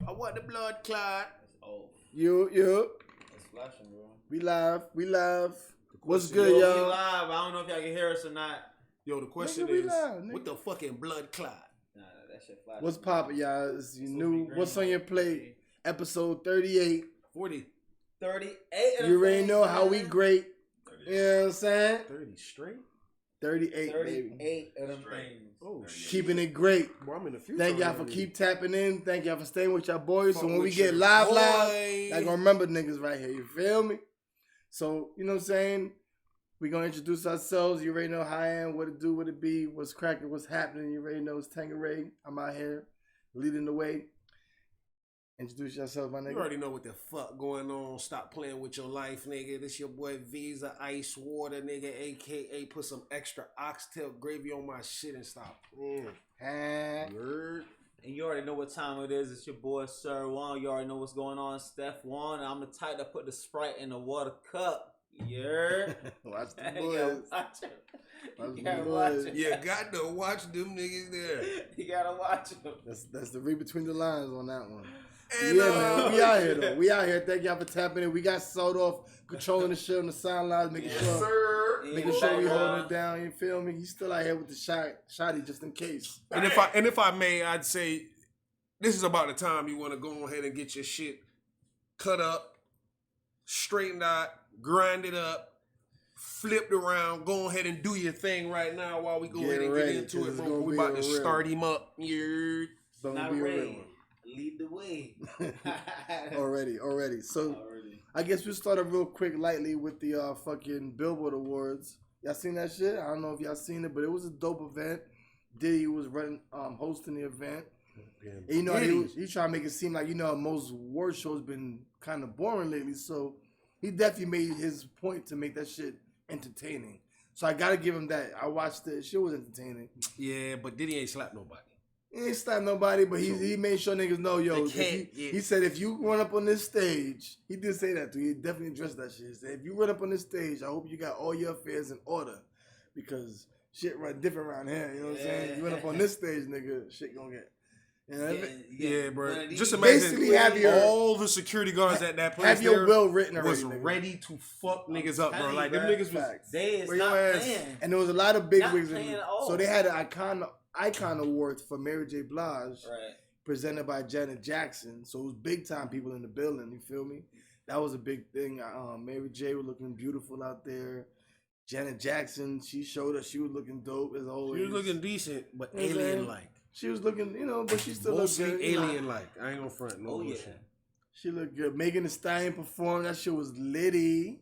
I want the blood clot. Oh, You. it's flashing, bro. We live. What's question, good, Yo, y'all? we live. I don't know if y'all can hear us or not. Yo, the question Nigga, we is, live, nigga. what the fucking blood clot? Nah, that shit flashing. What's poppin', y'all? It's you Supposed to new. be green What's on your light. plate? Episode 38. 40, 38 of You already things, know how we man. great. You know what I'm saying? 30 straight? 38, baby. 38 of them Straight. things. Oh, shit. Keeping it great. Bro, I'm in the future. Thank y'all for already. keep tapping in. Thank y'all for staying with y'all boys. So Fuck when we with get your live, boy. y'all gonna remember niggas right here. You feel me? So, you know what I'm saying? We gonna introduce ourselves. You already know how I am, what it do, what it be, what's cracking, what's happening. You already know it's Tangeray. I'm out here leading the way. Introduce yourself, my You nigga. already know what the fuck going on. Stop playing with your life, nigga. This your boy Visa Ice Water, nigga, a.k.a. put some extra oxtail gravy on my shit and stop playing. Word. And you already know what time it is. It's your boy Sir Juan. You already know what's going on, Steph Juan. I'm the type that put the Sprite in the water cup. Yeah. Watch the You boys. gotta watch him. Watch You the gotta boys. watch him. You got to watch them niggas there. You gotta watch him. That's the read between the lines on that one. And, Yeah, man. We out here though. We out here. Thank y'all for tapping in. We got sold off, controlling the shit on the sidelines, making yes, sure sir. making sure we holding it down. You feel me? He's still out here with the shotty just in case. And if I may, I'd say this is about the time you want to go ahead and get your shit cut up, straightened out, grind it up, flipped around. Go ahead and do your thing right now while we go Get ahead and ready, get into 'cause it, it's bro. gonna We be about to real. start him up. Yeah. It's gonna Not be a real ready. one. Lead the way. Already. So Already. I guess we'll start off real quick, lightly with the fucking Billboard Awards. Y'all seen that shit? I don't know if y'all seen it, but it was a dope event. Diddy was hosting the event. And you know, he trying to make it seem like, you know, most award shows been kind of boring lately. So he definitely made his point to make that shit entertaining. So I gotta give him that. I watched it. Shit was entertaining. Yeah, but Diddy ain't slapped nobody. He ain't slapped nobody, but he made sure niggas know, yo. They can't, He said if you run up on this stage, he did say that too. He definitely addressed that shit. He said if you run up on this stage, I hope you got all your affairs in order, because shit run different around here. You know what I'm saying? You run up on this stage, nigga, shit gonna get. You know, Yeah, bro. Just Basically imagine have your- all the security guards at that place have your there will written already. was nigga. ready to fuck niggas up, bro. telling Like you, them bro. niggas was. Facts. They is Where not your ass- playing. And there was a lot of big Not wigs. playing at all. So they had an icon awards for Mary J. Blige. Right. Presented by Janet Jackson. So it was big time people in the building, you feel me? That was a big thing. Mary J was looking beautiful out there. Janet Jackson, she showed us she was looking dope as always. She was looking decent, but You know what I'm saying? alien-like. She was looking, you know, but she still looked Mostly good. you know. alien-like. I ain't gonna front. No Oh, yeah. bullshit. She looked good. Megan Thee Stallion performed. That shit was litty.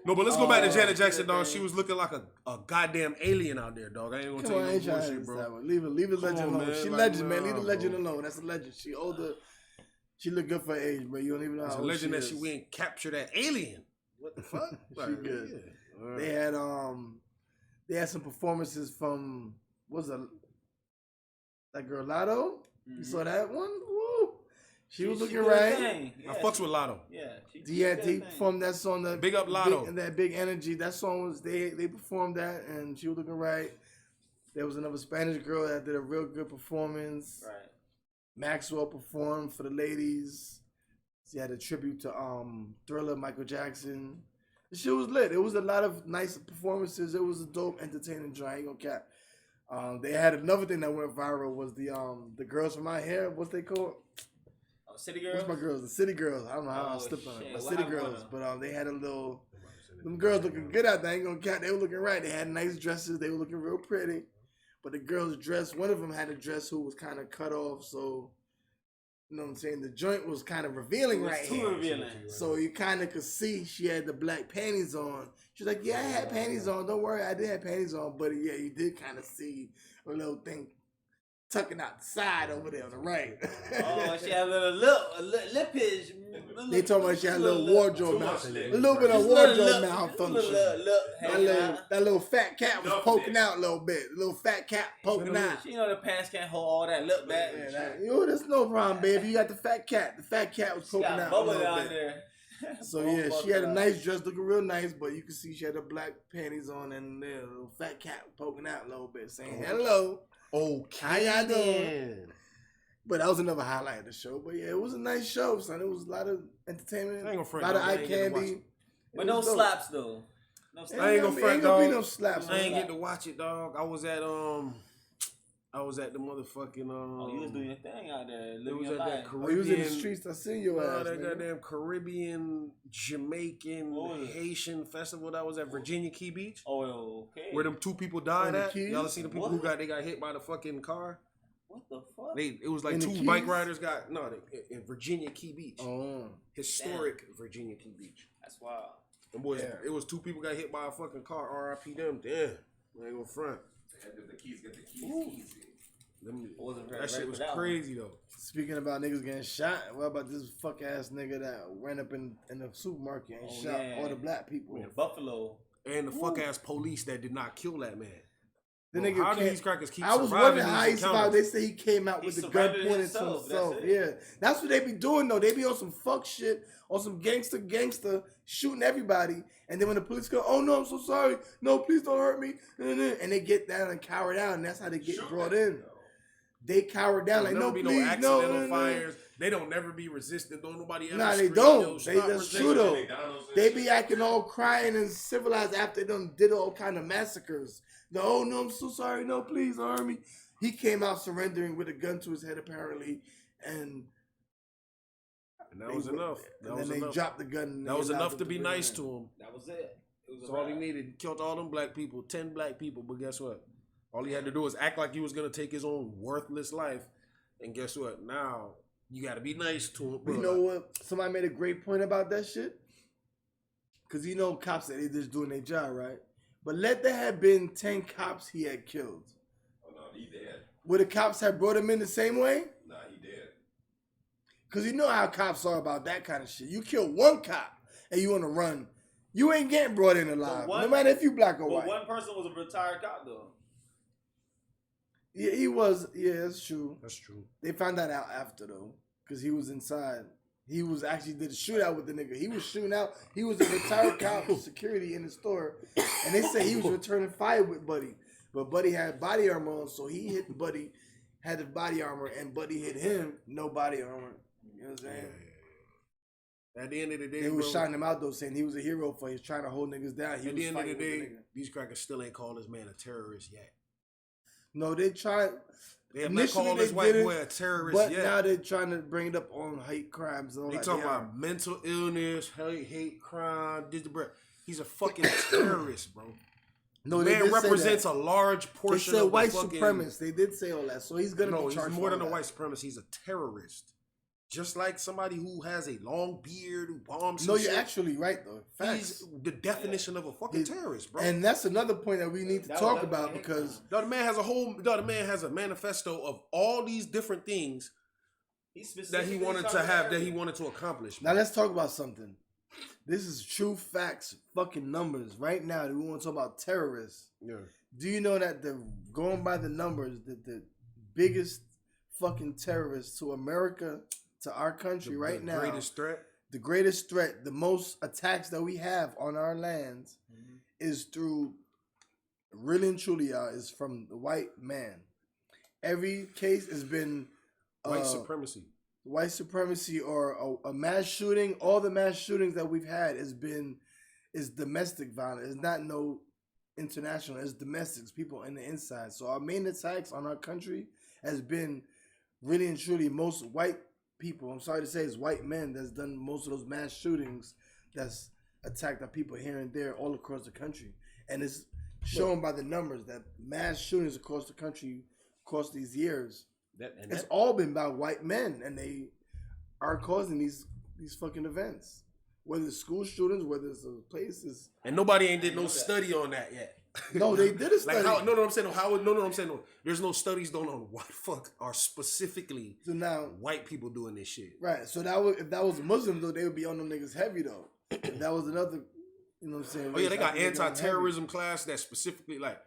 No, but let's go back to Janet shit, Jackson, dog. man. She was looking like a goddamn alien out there, dog. I ain't gonna Come tell on, I you ain't no trying to bullshit, bro. that one. Leave the Come legend on, alone. man. She Like, legend, man. nah, Leave the legend bro. alone. That's a legend. She older. She look good for her age, bro. You don't even know It's how a old legend she that is. she went capture that alien. What the fuck? She good. Yeah. All right. They had some performances from what's that girl Lotto? You saw that one? Woo! She was looking did her right. thing. I fucks with Lotto. Yeah. She He did her thing. performed that song. That Big up Lotto. and that big energy. That song was they performed that, and she was looking right. There was another Spanish girl that did a real good performance. Right. Maxwell performed for the ladies. She had a tribute to Thriller, Michael Jackson. The shit was lit. It was a lot of nice performances. It was a dope, entertaining joint. I ain't gonna cap. They had another thing that went viral was the girls from my hair. What's they called? Oh, City Girls? What's my girls? The City Girls. I don't know how I Oh, slipped on it. shit. But What City happened with Girls. them? But they had a little. Them girls looking good out there. I ain't gonna cap. They were looking right. They had nice dresses. They were looking real pretty. But the girls' dress, one of them had a dress who was kind of cut off. So, you know what I'm saying? The joint was kind of revealing It was right too here. revealing. So you kind of could see she had the black panties on. She was like, yeah, I had panties on. Don't worry, I did have panties on. But yeah, you did kind of see a little thing tucking out the side over there on the right. Oh, she had a little lippage. They told me she had a little wardrobe Too much malfunction. lip. A little bit of Just a little wardrobe lip. malfunction. That That little fat cat was Enough poking lip. out a little bit. A little fat cat poking out. You know the pants can't hold all that lip back. There's no problem, baby. You got the fat cat. The fat cat was She poking got out a bubble little down bit. there. So yeah, she had a nice dress, looking real nice, but you could see she had her black panties on and a little fat cat poking out a little bit, saying hello. Okay. How y'all doing? But that was another highlight of the show. But yeah, it was a nice show, son. It was a lot of entertainment, I ain't gonna a front, lot of dog. I eye ain't get to watch candy. it. But no slaps though. No slaps. I ain't gonna front, Ain't gonna be dog. no slaps. I ain't man. get to watch it, dog. I was at the motherfucking Oh, you was doing your thing out there, it living was your at that life. Oh, you was in the Caribbean. streets. I seen your ass. That nigga. goddamn Caribbean, Jamaican, Oh, yeah. Haitian festival that was at Virginia Key Beach. Oh, okay. Where them 2 people died On the at. Keys? Y'all seen the people What? they got hit by the fucking car? What the fuck? It was like In the 2 bike Keys? riders got in Virginia Key Beach. Oh, Historic Virginia Key Beach. That's wild. Them boys, Yeah. it was 2 people got hit by a fucking car. R.I.P. them. Damn. I ain't gonna front. The keys get the keys. Them, Wasn't that ready shit for was that one. crazy though. speaking about niggas getting shot, what about this fuck ass nigga that ran up in the supermarket and Oh, shot yeah. all the black people? In Buffalo. And the fuck ass police that did not kill that man. The Bro, nigga how do came- these crackers keep I was surviving wondering how he these survived. They encounters? say he came out He with the gun survived pointed to himself, himself. that's it. Yeah, that's what they be doing though. They be on some fuck shit, on some gangster, shooting everybody. And then when the police go, "Oh no, I'm so sorry. No, please don't hurt me," and they get down and cower down, and that's how they get brought in. They cower down like, There'll "No, be please, no accidental no." fires. They don't never be resistant. Don't nobody ever. Nah, they scream, don't. "Yo, They stop that's resisting." true though. McDonald's and They shit. be acting all crying and civilized after they done did all kind of massacres. No, no, I'm so sorry. No, please don't hurt me. He came out surrendering with a gun to his head apparently, and And that was enough. That and was then they enough. dropped the gun. And That they was allowed enough them to be bring nice him to him. That was it. It was That's a all he wrap. needed. He killed all them black people, 10 black people. But guess what? All he had to do was act like he was gonna take his own worthless life. And guess what? Now you gotta be nice to him. You bro. know what? Somebody made a great point about that shit. Cause you know cops said they just doing their job, right? But let there have been 10 cops he had killed. Oh no, he dead. Would the cops have brought him in the same way? Nah, he dead. Cause you know how cops are about that kind of shit. You kill one cop and you on the run, you ain't getting brought in alive. one- no matter if you black or But white. one person was a retired cop though. Yeah, he was. Yeah, that's true. That's true. They found that out after though, cause he was inside. He was actually did a shootout with the nigga. He was shooting out. He was a retired cop security in the store, and they say he was returning fire with Buddy, but Buddy had body armor on, so he hit Buddy, had the body armor, and Buddy hit him, no body armor. You know what I'm saying? At the end of the day, They was bro, shouting him out though, saying he was a hero for he's trying to hold niggas down. He at was the end of the fighting with day, nigga. these crackers still ain't called this man a terrorist yet. No, they tried. They have not Initially, called they this white didn't, boy a terrorist But yet. now they're trying to bring it up on hate crimes and all They that. talking They are. about mental illness, hate crime, He's a fucking terrorist, bro. No, they Man did say represents that. a large They portion said of white the fucking... supremacists. They did say all that, so he's gonna No, be he's charged more for than all a that. white supremacist. He's a terrorist. Just like somebody who has a long beard, who bombs. No, and you're shit. actually right though. Facts. He's the definition of a fucking terrorist, bro. And that's another point that we need to That talk was about definitely because The man has a whole. The man has a manifesto of all these different things He that specifically he wanted to talked have, about that he wanted to accomplish. now let's talk about something. This is true facts, fucking numbers. Right now, we want to talk about terrorists. Yeah. Do you know that going by the numbers, that the biggest fucking terrorists to America, to our country right now, Greatest threat. the greatest threat, the most attacks that we have on our lands is through, really and truly, is from the white man. Every case has been White supremacy. white supremacy or a mass shooting. All the mass shootings that we've had is domestic violence. It's not no international. It's domestics, people in the inside. So our main attacks on our country has been really and truly most white people. I'm sorry to say, it's white men that's done most of those mass shootings that's attacked our people here and there all across the country. And it's shown by the numbers that mass shootings across the country, across these years, it's all been by white men, and they are causing these fucking events. Whether it's school shootings, whether it's places. And nobody ain't did no study on that yet. No, they did a study. Like how? No, I'm saying no. I'm saying no. There's no studies done on what fuck are specifically So now, white people doing this shit. right? So that would, if that was Muslims though, they would be on them niggas heavy though. If that was another, you know what I'm saying? Oh yeah, they race, got I think they're on anti-terrorism class that specifically like.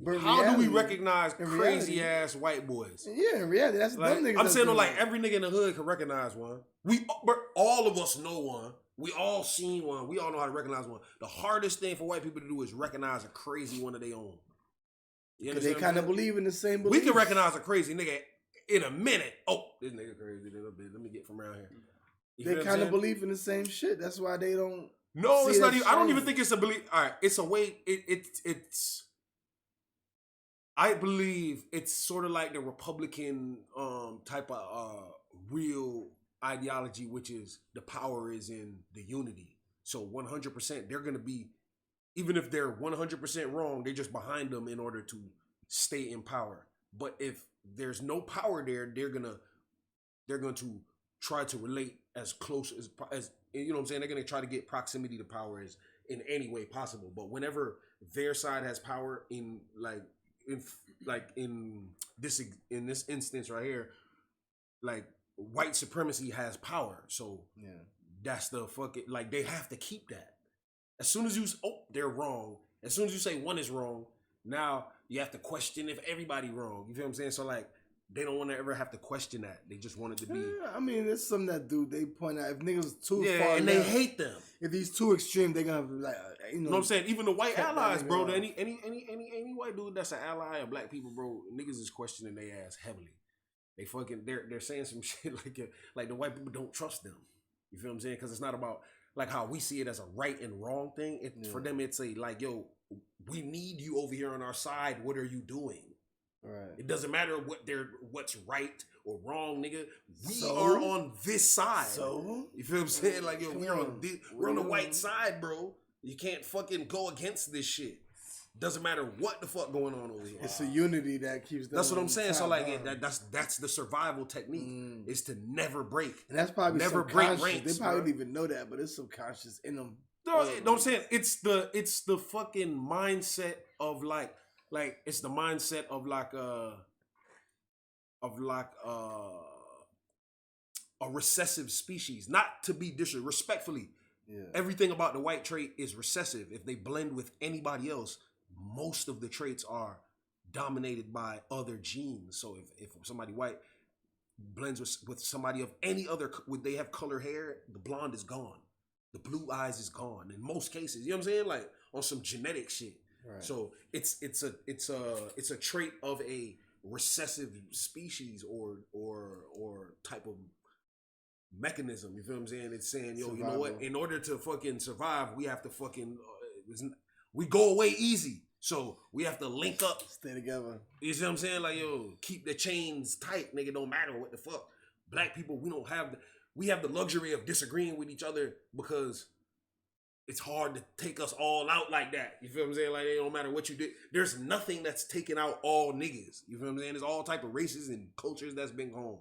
But How do we reality- recognize in crazy reality- ass white boys? heavy. Yeah, in reality, that's Like, them niggas. I'm that's saying, doing like it. every nigga in the hood can recognize one. But all of us know one. We all seen one. We all know how to recognize one. The hardest thing for white people to do is recognize a crazy one of their own. You Because they understand what I'm kind of saying? believe in the same We beliefs. can recognize a crazy nigga in a minute. Oh, this nigga crazy a little bit. Let me get from around here. You They feel what I'm kind of saying? believe in the same shit. That's why they don't. No, see it's not that even. I don't even shame. think it's a belief. All right, it's a way. It's. I believe it's sort of like the Republican type of real ideology, which is the power is in the unity. So 100%, they're gonna be, even if they're 100% wrong, they're just behind them in order to stay in power. But if there's no power there, they're going to try to relate as close as you know what I'm saying. They're gonna try to get proximity to power as in any way possible. But whenever their side has power in this instance right here, like white supremacy has power. So Yeah. that's the fucking, like, they have to keep that. As soon as you they're wrong. As soon as you say one is wrong, now you have to question if everybody wrong. You feel what I'm saying? So like they don't want to ever have to question that. They just want it to be. Yeah, I mean, there's some that do. They point out if niggas too Yeah, far and left, they hate them. if he's too extreme, they're gonna be like, You know what I'm saying? Even the white cut that allies, nigga bro. off. Any white dude that's an ally of black people, bro, niggas is questioning their ass heavily. They fucking they're saying some shit like the white people don't trust them. You feel what I'm saying? Because it's not about like how we see it as a right and wrong thing. For them, it's a like, yo, we need you over here on our side. What are you doing? Right. It doesn't matter what's right or wrong, nigga. We So? are on this side. So? You feel what I'm saying? Like, yo, Come we're on. we're on the white side, bro. You can't fucking go against this shit. Doesn't matter what the fuck going on over here. It's a unity that keeps them. That's what I'm on saying. So top, like huh? that's the survival technique is to never break. And that's probably never break subconscious. ranks. They probably bro. don't even know that, but it's subconscious in them. No, no, I'm saying it's the fucking mindset of like it's the mindset of a recessive species. Not to be disrespectfully. Yeah. Everything about the white trait is recessive. If they blend with anybody else, most of the traits are dominated by other genes. So if somebody white blends with somebody of any other, would they have color hair, the blonde is gone. The blue eyes is gone in most cases. You know what I'm saying? Like on some genetic shit. Right. So it's a trait of a recessive species or type of mechanism. You feel what I'm saying? It's saying, yo, you know what? In order to fucking survive, we have to fucking we go away easy. So we have to link up. Stay together. You see what I'm saying? Like, yo, keep the chains tight, nigga. Don't matter what the fuck. Black people, we have the luxury of disagreeing with each other because it's hard to take us all out like that. You feel what I'm saying? Like, it don't matter what you did. There's nothing that's taking out all niggas. You feel what I'm saying? There's all type of races and cultures that's been gone.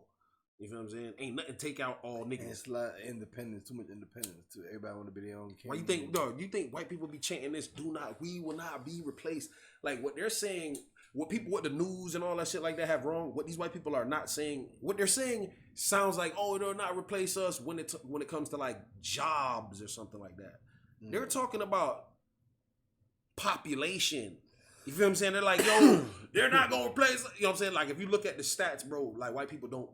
You feel what I'm saying? Ain't nothing take out all niggas. And it's a lot of independence, too much independence too. Everybody want to be their own king. Why you think, dog? You think white people be chanting this? We will not be replaced. Like what they're saying, what the news and all that shit like that have wrong. What these white people are not saying, what they're saying sounds like, oh, they'll not replace us when it comes to like jobs or something like that. They're talking about population. You feel what I'm saying? They're like, yo, they're not gonna replace. You know what I'm saying? Like if you look at the stats, bro, like white people don't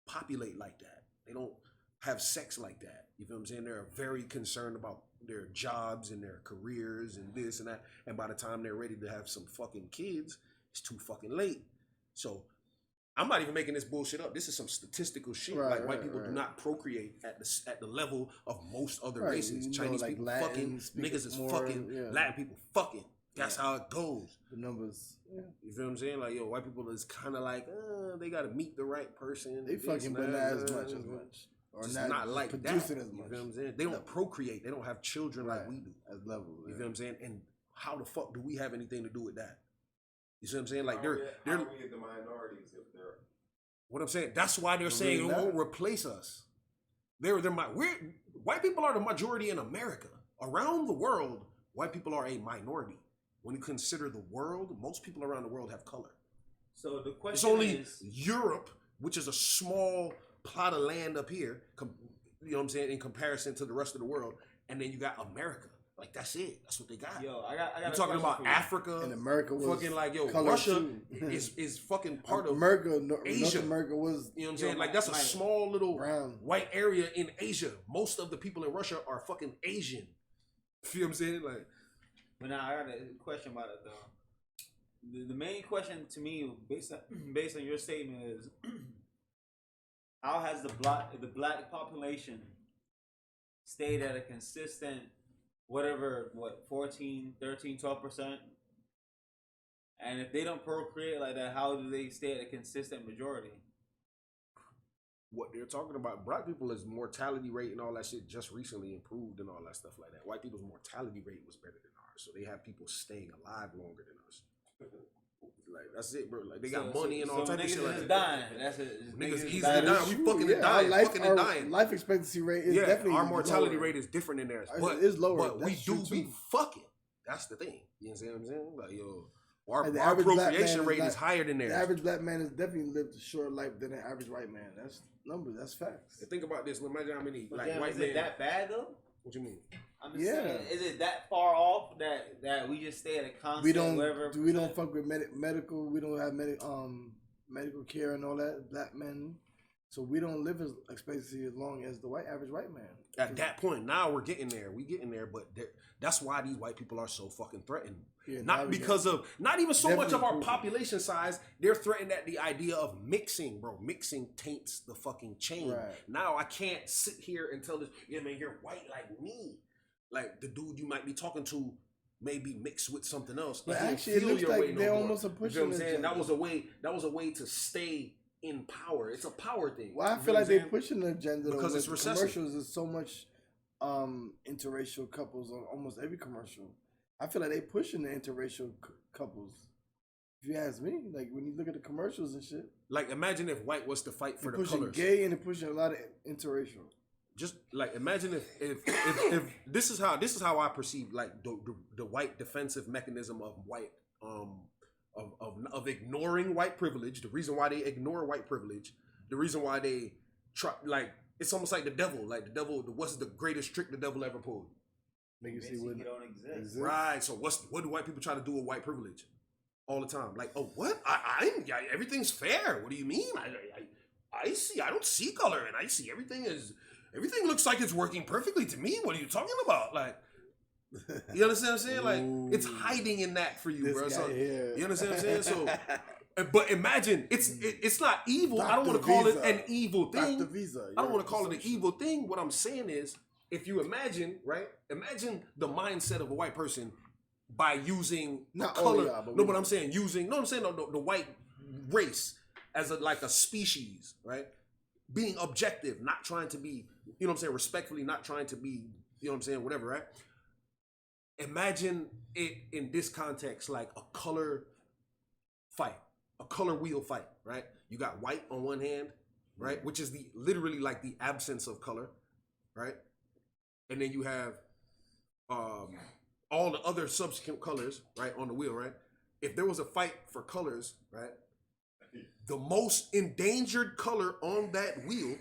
populate like that. They don't have sex like that. You feel what I'm saying? They're very concerned about their jobs and their careers and this and that. And by the time they're ready to have some fucking kids, it's too fucking late. So I'm not even making this bullshit up. This is some statistical shit. Right, like white people do not procreate at the level of most other races. You know, Chinese like people Latin fucking, speak niggas is more, fucking, yeah. Latin people fucking. That's how it goes. The numbers. Yeah. You feel what I'm saying? Like, yo, white people is kind of like, they got to meet the right person. They fucking, but not as much. Or Just not, not like producing that. as much. You feel what I'm saying? They don't procreate. They don't have children like we do. As level. You feel what I'm saying? And how the fuck do we have anything to do with that? You see what I'm saying? Like How they're are we the minorities if they're what I'm saying. That's why they're saying it won't replace us. White people are the majority in America. Around the world, white people are a minority. When you consider the world, most people around the world have color. So the question It's only is, Europe, which is a small plot of land up here, you know what I'm saying, in comparison to the rest of the world. And then you got America. Like, that's it. That's what they got. yo, I got. You're talking about Africa. And America was fucking like, yo, color Russia too. is fucking part of America. Asia. North America was. You know what I'm saying? Like, that's a small little brown. white area in Asia. Most of the people in Russia are fucking Asian. You know what I'm saying? Like, But now I got a question about it though. the main question to me, based on your statement, is how has the black population stayed at a consistent, 14, 13, 12%? And if they don't procreate like that, how do they stay at a consistent majority? What they're talking about, black people is mortality rate and all that shit just recently improved and all that stuff like that. White people's mortality rate was better than ours, so they have people staying alive longer than us. Like that's it, bro. Like they got money and all type of shit like that. Dying. That's it. Niggas easily That is dying. We true. fucking Yeah, dying. our Fucking and dying. life expectancy rate is definitely our mortality lower. rate is different than theirs, Ours but is lower. But we That's do true, be too. fucking. That's the thing. You know what I'm saying? Like yo, Like, the our average black procreation man rate is is higher than The theirs. average black man has definitely lived a shorter life than the average white man. That's numbers. That's facts. Think about this. Imagine how many But like damn, white is men. it that bad though? What you mean? I'm just Yeah. saying, is it that far off that we just stay at a constant? We don't whatever fuck with medical. We don't have medical care and all that. Black men, so we don't live as expectancy as long as the average white man. At that point, now we're getting there. We getting there, but that's why these white people are so fucking threatened. Yeah, Not because of, not even so much of our Definitely. population size. They're threatened at the idea of mixing, bro. Mixing taints the fucking chain. Right. Now I can't sit here and tell this, yeah, man, you're white like me. Like the dude you might be talking to may be mixed with something else. But It don't actually, it feel looks your like way no they more. almost are You pushing feel what I'm this saying? agenda. That was a way to stay in power. It's a power thing. Well, I You feel know like what I'm they're pushing the agenda Because though, it's with recessive. commercials. There's so much interracial couples on almost every commercial. I feel like they pushing the interracial couples. If you ask me, like when you look at the commercials and shit, Like imagine if white was to fight for they're the pushing colors. gay and they're pushing a lot of interracial. Just like imagine if this is how I perceive like the white defensive mechanism of white of ignoring white privilege. The reason why they ignore white privilege, the reason why they try, like it's almost like the devil. Like the devil, what's the greatest trick the devil ever pulled? Make you see Basically, what you don't exist. Right. So what do white people try to do with white privilege all the time? Like, oh, what? Everything's fair. What do you mean? I see. I don't see color, and I see everything looks like it's working perfectly to me. What are you talking about? Like, you understand what I'm saying? Like, it's hiding in that for you, this bro. guy So, here. you understand what I'm saying? So, but imagine it's not evil. I don't Dr. want to call Visa. it an evil thing. Dr. Visa. I don't want to call it an evil thing. What I'm saying is, if you imagine, right? Imagine the mindset of a white person by using Not color. only y'all, but No, we- but I'm saying using. No, I'm saying the white race as like a species, right? Being objective, not trying to be, you know what I'm saying, respectfully, not trying to be, you know what I'm saying, whatever, right? Imagine it in this context, like a color fight, a color wheel fight, right? You got white on one hand, right? Which is literally like the absence of color, right? And then you have all the other subsequent colors, right, on the wheel, right? If there was a fight for colors, right, the most endangered color on that wheel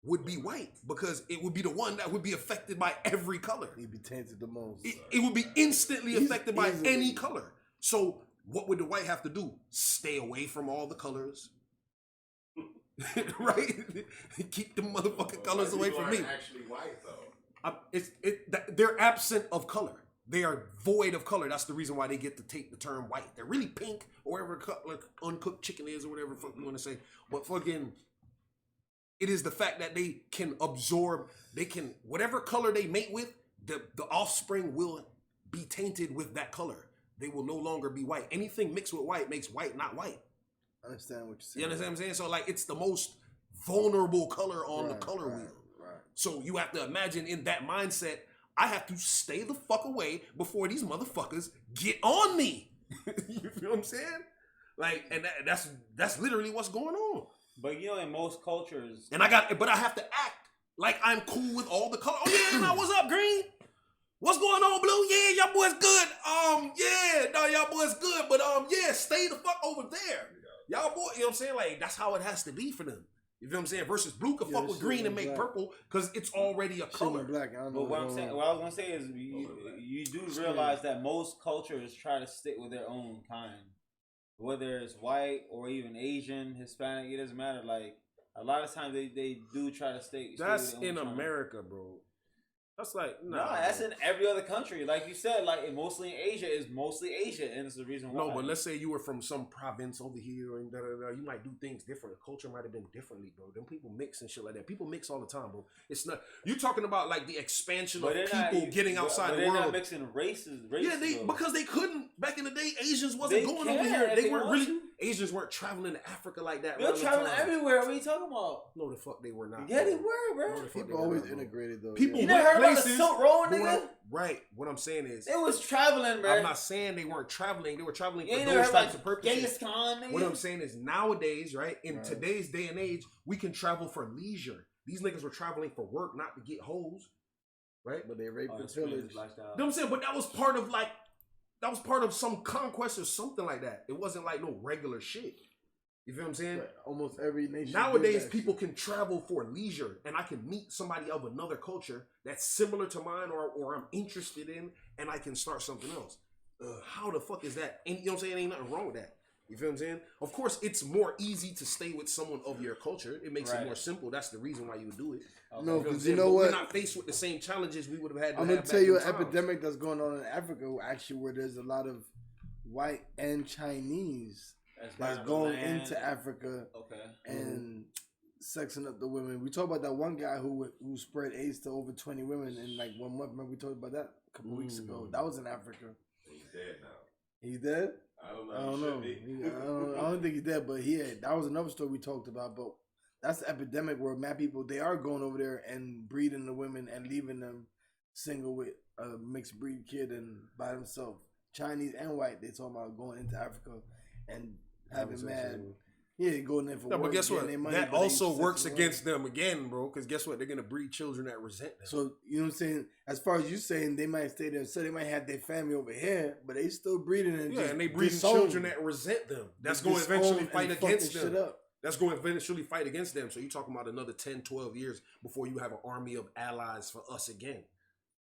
would be white because it would be the one that would be affected by every color. He'd be tainted the most. It would be instantly affected by easily. any color. So what would the white have to do? Stay away from all the colors. Right? Keep the motherfucking colors away from me. Actually white though. They're absent of color. They are void of color. That's the reason why they get to take the term white. They're really pink or whatever color uncooked chicken is or whatever the fuck you want to say. But fucking, it is the fact that they can absorb, whatever color they mate with, the offspring will be tainted with that color. They will no longer be white. Anything mixed with white makes white not white. I understand what you're saying. You understand what I'm saying? So like, it's the most vulnerable color on the Right, color right, wheel. Right. So you have to imagine in that mindset, I have to stay the fuck away before these motherfuckers get on me. You feel what I'm saying? Like, and that's literally what's going on. But you know, in most cultures, And I have to act like I'm cool with all the color. Oh yeah, now what's up, Green? What's going on, Blue? Yeah, y'all boys good. Yeah, no, y'all boys good. But yeah, stay the fuck over there. Y'all boy, you know what I'm saying? Like, that's how it has to be for them. You feel what I'm saying? Versus blue could Yeah, fuck with shit green and went make black. purple because it's already a Shit color. went black. I don't know but what I'm what's saying, going what on. I was gonna say is, you do realize that most cultures try to stick with their own kind, whether it's white or even Asian, Hispanic. It doesn't matter. Like a lot of times they do try to stay. That's with their in own kind. America, bro. That's like No, that's in every other country. Like you said, like mostly in Asia is mostly Asia, and it's the reason why. No, but let's say you were from some province over here and you might do things different. The culture might have been differently, bro. Them people mix and shit like that. People mix all the time, bro. It's not you talking about like the expansion of people getting outside the they're world. Not mixing races. Yeah, because they couldn't back in the day. Asians wasn't going over here. They weren't really. Asians weren't traveling to Africa like that. They're traveling everywhere. What are you talking about? No, the fuck they were not. Yeah, they were, bro. No, people always integrated though. People you never heard about the Silk Road, nigga? Right. What I'm saying is, it was traveling, bro. I'm not saying they weren't traveling. They were traveling for you those types of purposes. Genghis Khan, nigga? What I'm saying is, nowadays, right, in today's day and age, we can travel for leisure. These niggas were traveling for work, not to get hoes, right? But they raped the village. You know what I'm saying? But that was part of some conquest or something like that. It wasn't like no regular shit. You feel what I'm saying? Right. Almost every nation. Nowadays, people can travel for leisure, and I can meet somebody of another culture that's similar to mine or I'm interested in, and I can start something else. How the fuck is that? And you know what I'm saying? Ain't nothing wrong with that. You feel what I'm saying? Of course, it's more easy to stay with someone of your culture. It makes it more simple. That's the reason why you would do it. Okay. No, because you know what? We're not faced with the same challenges we would have had. I'm gonna tell you an epidemic that's going on in Africa, actually, where there's a lot of white and Chinese that's going into Africa and sexing up the women. We talked about that one guy who spread AIDS to over 20 women in like 1 month. Remember we talked about that a couple weeks ago. That was in Africa. He's dead now. He's dead? I don't know. I don't think he's dead, but that was another story we talked about. But that's the epidemic where mad people, they are going over there and breeding the women and leaving them single with a mixed breed kid and by themselves. Chinese and white, they talking about going into Africa and having mad. Yeah, going in for work. But guess what? That also works against them again, bro. Because guess what? They're gonna breed children that resent them. So you know what I'm saying? As far as you saying, they might stay there, so they might have their family over here, but they still breeding and and they breeding children that resent them. That's going to eventually fight against them. That's going to eventually fight against them. So you're talking about another 10, 12 years before you have an army of allies for us again.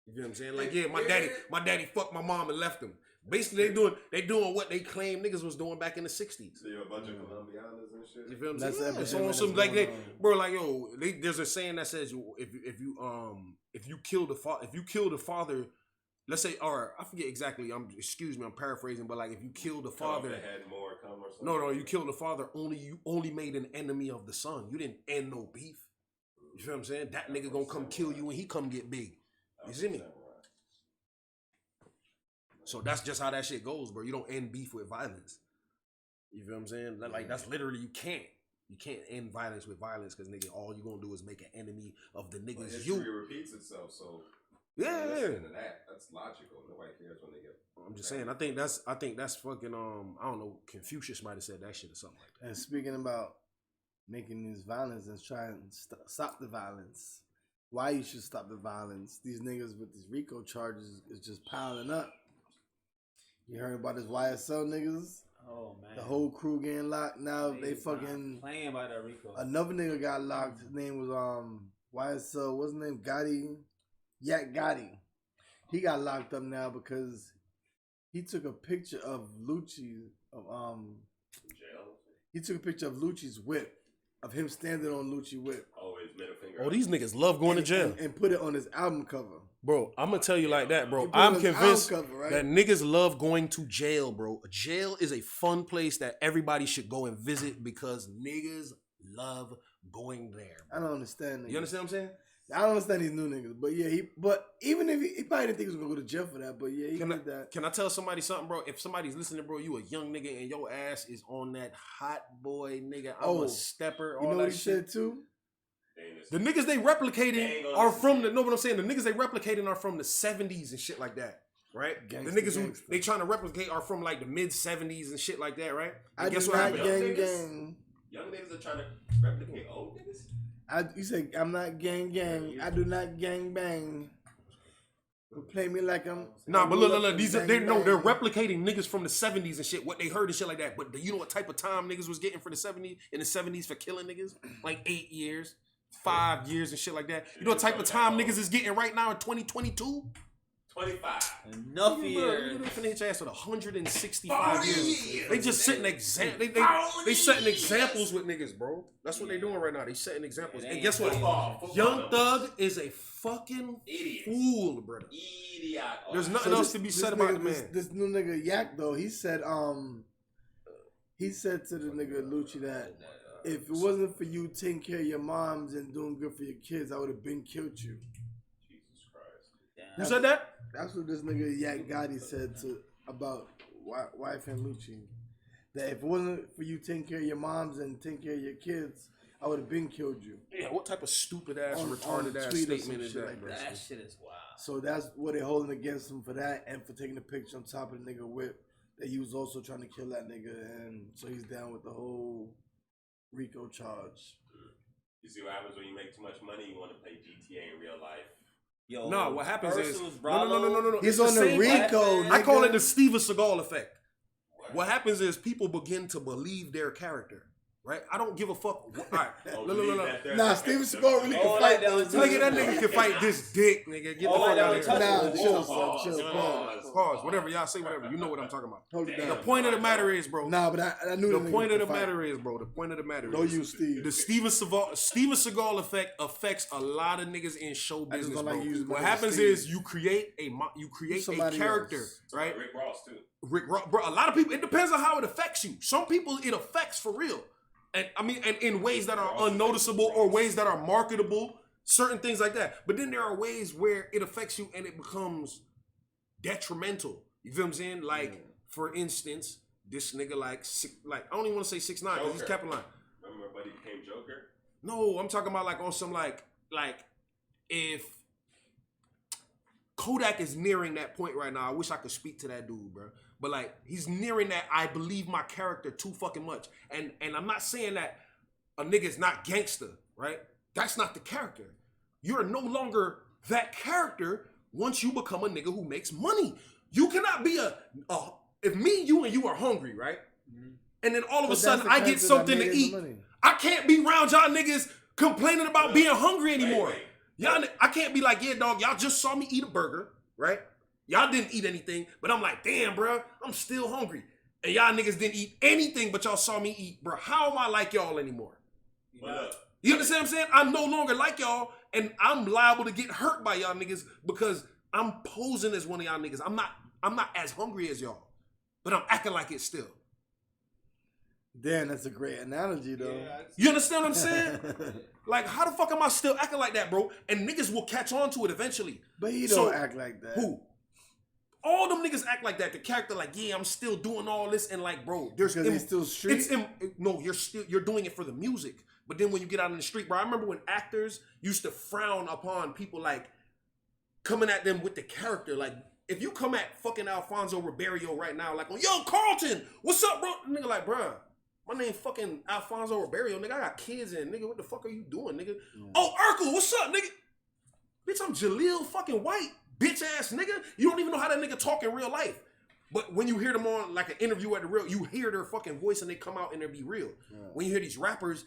You know what I'm saying? Like, yeah, my daddy fucked my mom and left him. Basically, they doing what they claim niggas was doing back in the 60s. So you're a bunch of Colombianas and shit. You feel what I'm saying? It's on some like they, bro. Like there's a saying that says if you kill the father, let's say, or I forget exactly. I'm paraphrasing, but like if you kill the father, had more come or something. No, you killed the father. You only made an enemy of the son. You didn't end no beef. You feel what I'm saying? That nigga gonna come kill you when he come get big. You see me? So that's just how that shit goes, bro. You don't end beef with violence. You feel what I'm saying? Like that's literally you can't end violence with violence because nigga, all you gonna do is make an enemy of the niggas. History repeats itself, so yeah. That's logical. Nobody cares when they get. I'm just saying. I think that's fucking. I don't know. Confucius might have said that shit or something like that. And speaking about making this violence and trying to stop the violence, why you should stop the violence? These niggas with these RICO charges is just piling up. You heard about this YSL niggas? Oh man, the whole crew getting locked now. They fucking playing by that RICO. Another nigga got locked. His name was YSL. What's his name? Gotti. Yak Gotti. He got locked up now because he took a picture of Lucci He took a picture of Lucci's whip, of him standing on Lucci's whip. Oh, his middle finger. Oh, these niggas love going to jail. And put it on his album cover. Bro, I'm going to tell you like that, bro. I'm convinced that niggas love going to jail, bro. Jail is a fun place that everybody should go and visit because niggas love going there. Bro. I don't understand. Niggas. You understand what I'm saying? I don't understand these new niggas. But yeah, but even if he probably didn't think he was going to go to jail for that. But yeah, he did that. Can I tell somebody something, bro? If somebody's listening, bro, you a young nigga and your ass is on that hot boy nigga. I'm a stepper. All you know that what he said too? The niggas they replicating are from the, know what I'm saying? The niggas they replicating are from the 70s and shit like that, right? The niggas who they trying to replicate are from like the mid 70s and shit like that, right? And guess what happened? Young niggas are trying to replicate old niggas? You say, I'm not gang. I do not gang bang. Play me like I'm... Nah, but look. They're replicating niggas from the 70s and shit, what they heard and shit like that. But you know what type of time niggas was getting for the 70s, in the 70s for killing niggas? Like 8 years. 5 years and shit like that. You know what type of time niggas is getting right now in 2022? 25. Enough Bro, years. they finna hit your ass with 165 years. years. They just setting they setting examples with niggas, bro. That's what they doing right now. They setting examples. And guess what? Football Young Thug is a fucking Idiot. fool, brother. Idiot. There's nothing else to be said about the man. This new nigga Yak though, he said to the nigga Lucci that if it wasn't for you taking care of your moms and doing good for your kids, I would have been killed you. Jesus Christ. Who said that? That's what this nigga Yak Gotti said about wife and Lucci. That if it wasn't for you taking care of your moms and taking care of your kids, I would have been killed you. Yeah, what type of stupid ass, retarded ass tweet or statement some is shit that, like bro? That shit is wild. So that's what they're holding against him for that, and for taking the picture on top of the nigga whip. That he was also trying to kill that nigga, and so he's down with the whole RICO charge. You see what happens when you make too much money? You want to play GTA in real life. Yo, No, what happens is Versus no. He's It's on the same- RICO. I call nigga. it the Steven Seagal effect. What happens is people begin to believe their character, right? I don't give a fuck. All right, look. Nah, Steven Seagal really Oh, can fight that though. was- Nigga, that nigga can fight this dick, nigga. Get the Oh, fuck that out was of here. Nah, touching. chill, son, chill. Pause. Whatever y'all say, whatever. You know what I'm talking about. Hold it The down. point of the matter is, bro. Nah, but I knew The point of the could fight. matter is, bro. The point of the matter No, is, you, Steve. the Steven Seagal effect affects a lot of niggas in show I just business, don't bro. like using What my name, happens Steve. is you create a Somebody character, else. right? Rick Ross too. Rick Ross, bro. A lot of people. It depends on how it affects you. Some people it affects for real, and I mean, and in ways that are unnoticeable or ways that are marketable, certain things like that. But then there are ways where it affects you and it becomes detrimental. You feel what I'm saying? Like, for instance, this nigga like I don't even want to say 6ix9ine because he's Joker. capping line. Remember when he became Joker? No, I'm talking about like on some like if Kodak is nearing that point right now. I wish I could speak to that dude, bro. But like he's nearing that I believe my character too fucking much. And I'm not saying that a nigga's not gangster, right? That's not the character. You're no longer that character once you become a nigga who makes money. You cannot be if me, you, and you are hungry, right? And then all of a sudden I get something to eat. I can't be around y'all niggas complaining about being hungry anymore. Wait. Y'all, I can't be like, yeah, dog, y'all just saw me eat a burger, right? Y'all didn't eat anything, but I'm like, damn, bro, I'm still hungry. And y'all niggas didn't eat anything, but y'all saw me eat, bro. How am I like y'all anymore? You understand what I'm saying? I'm no longer like y'all, and I'm liable to get hurt by y'all niggas because I'm posing as one of y'all niggas. I'm not as hungry as y'all, but I'm acting like it still. Damn, that's a great analogy though. You understand what I'm saying? Like, how the fuck am I still acting like that, bro? And niggas will catch on to it eventually. But he So, don't act like that. Who? All them niggas act like that. The character, like, yeah, I'm still doing all this, and like, bro, there's Because he's still street? no, you're doing it for the music. But then when you get out in the street, bro, I remember when actors used to frown upon people like coming at them with the character. Like, if you come at fucking Alfonso Ribeiro right now, like, yo, Carlton, what's up, bro? Nigga, like, bro, my name fucking Alfonso Ribeiro, nigga. I got kids and nigga, what the fuck are you doing, nigga? Oh, Urkel, what's up, nigga? Bitch, I'm Jaleel fucking White, bitch ass nigga. You don't even know how that nigga talk in real life. But when you hear them on like an interview at the real, you hear their fucking voice and they come out and they be real. Yeah. When you hear these rappers,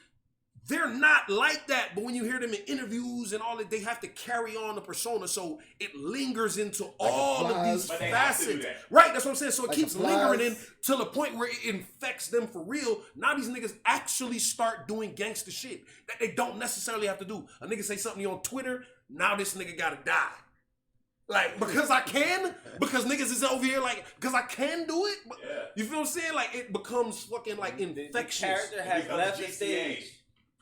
they're not like that. But when you hear them in interviews and all that, they have to carry on the persona. So it lingers into like all of these facets. Right, that's what I'm saying. So it like keeps lingering in till the point where it infects them for real. Now these niggas actually start doing gangster shit that they don't necessarily have to do. A nigga say something on Twitter, now this nigga gotta die. Like, because I can? Because niggas is over here like, because I can do it? You feel what I'm saying? Like, it becomes fucking like infectious. The character has left the stage.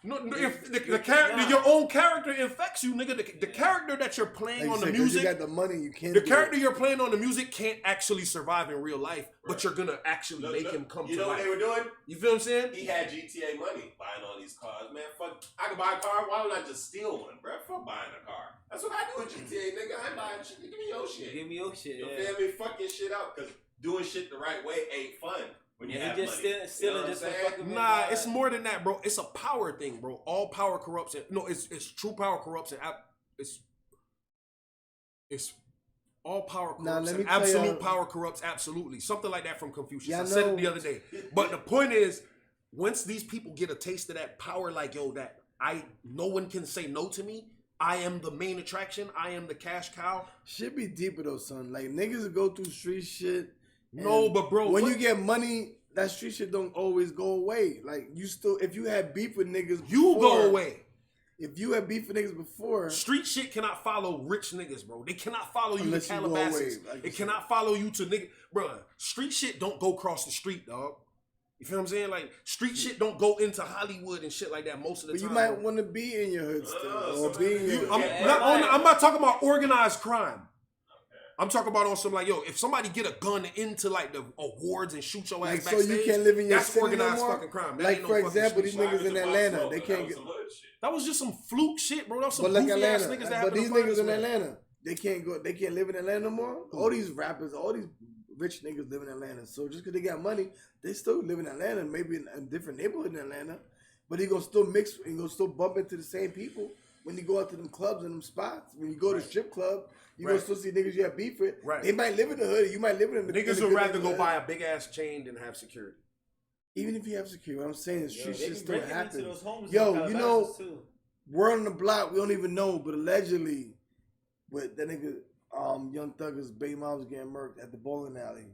No, if the character, your own character infects you, nigga. The character that you're playing on the music, you got the money, you can't. The character you're playing on the music can't actually survive in real life, but you're gonna actually make him come to life. You know what they were doing? You feel what I'm saying? He had GTA money, buying all these cars, man. Fuck, I can buy a car. Why don't I just steal one, bro? Fuck buying a car. That's what I do with GTA, nigga. I ain't buying shit. Give me your shit. Give me your shit. You feel me? Fuck your shit out, cause doing shit the right way ain't fun. When you have just money. stealing just fucking nah, it's more than that, bro. It's a power thing, bro. All power corrupts. It's true power corrupts, and it's all power corrupts. And absolute power corrupts absolutely. Something like that from Confucius. I said it the other day. But the point is, once these people get a taste of that power, like yo, that no one can say no to me. I am the main attraction. I am the cash cow. Shit be deeper though, son. Like niggas go through street shit. No, but bro, when you get money, that street shit don't always go away. Like you still, if you had beef with niggas, you go away. If you had beef with niggas before, street shit cannot follow rich niggas, bro. They cannot follow you to Unless you go Calabasas. away, like It cannot follow you to nigga, bro. Street shit don't go across the street, dog. You feel what I'm saying? Like street shit don't go into Hollywood and shit like that most of the but time. you might want to be in your hood still, or be in your. I'm not talking about organized crime. I'm talking about on some like, yo, if somebody get a gun into like the awards and shoot your ass Like, so backstage, you can't live in your that's city no organized more? fucking crime. That Like ain't for no fucking example, street these shit. niggas in Atlanta, they can't get. That was just some fluke shit, bro. That was some But like goofy ass Atlanta, niggas that but happened these to find niggas us, in man. Atlanta, they can't go. They can't live in Atlanta no more. All these rappers, all these rich niggas live in Atlanta. So just because they got money, they still live in Atlanta, maybe in a different neighborhood in Atlanta. But he gonna still mix. He gonna still bump into the same people when you go out to them clubs and them spots. When you go to strip club, you gonna still see niggas you have beef with. Right. They might live in the hood. You might live in the Niggas in the would good rather go neighborhood. buy a big ass chain than have security. Even if you have security, what I'm saying is street shit still happens. Yo, Yo, you know, word on the block, we don't even know, but allegedly, with that nigga, Young Thugger's baby mom was getting murked at the bowling alley.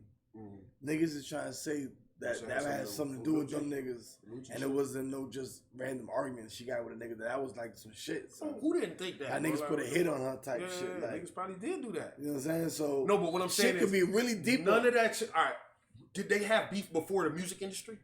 Niggas is trying to say that had something to do with them niggas, and it wasn't no just random argument she got with a nigga. That was like some shit. So Who didn't think that? that bro? niggas Like, put a hit on her type yeah, shit. Like, niggas probably did do that. you know what I'm saying? So No, but what I'm saying shit is could be really deep. none of that shit. All right, did they have beef before the music industry?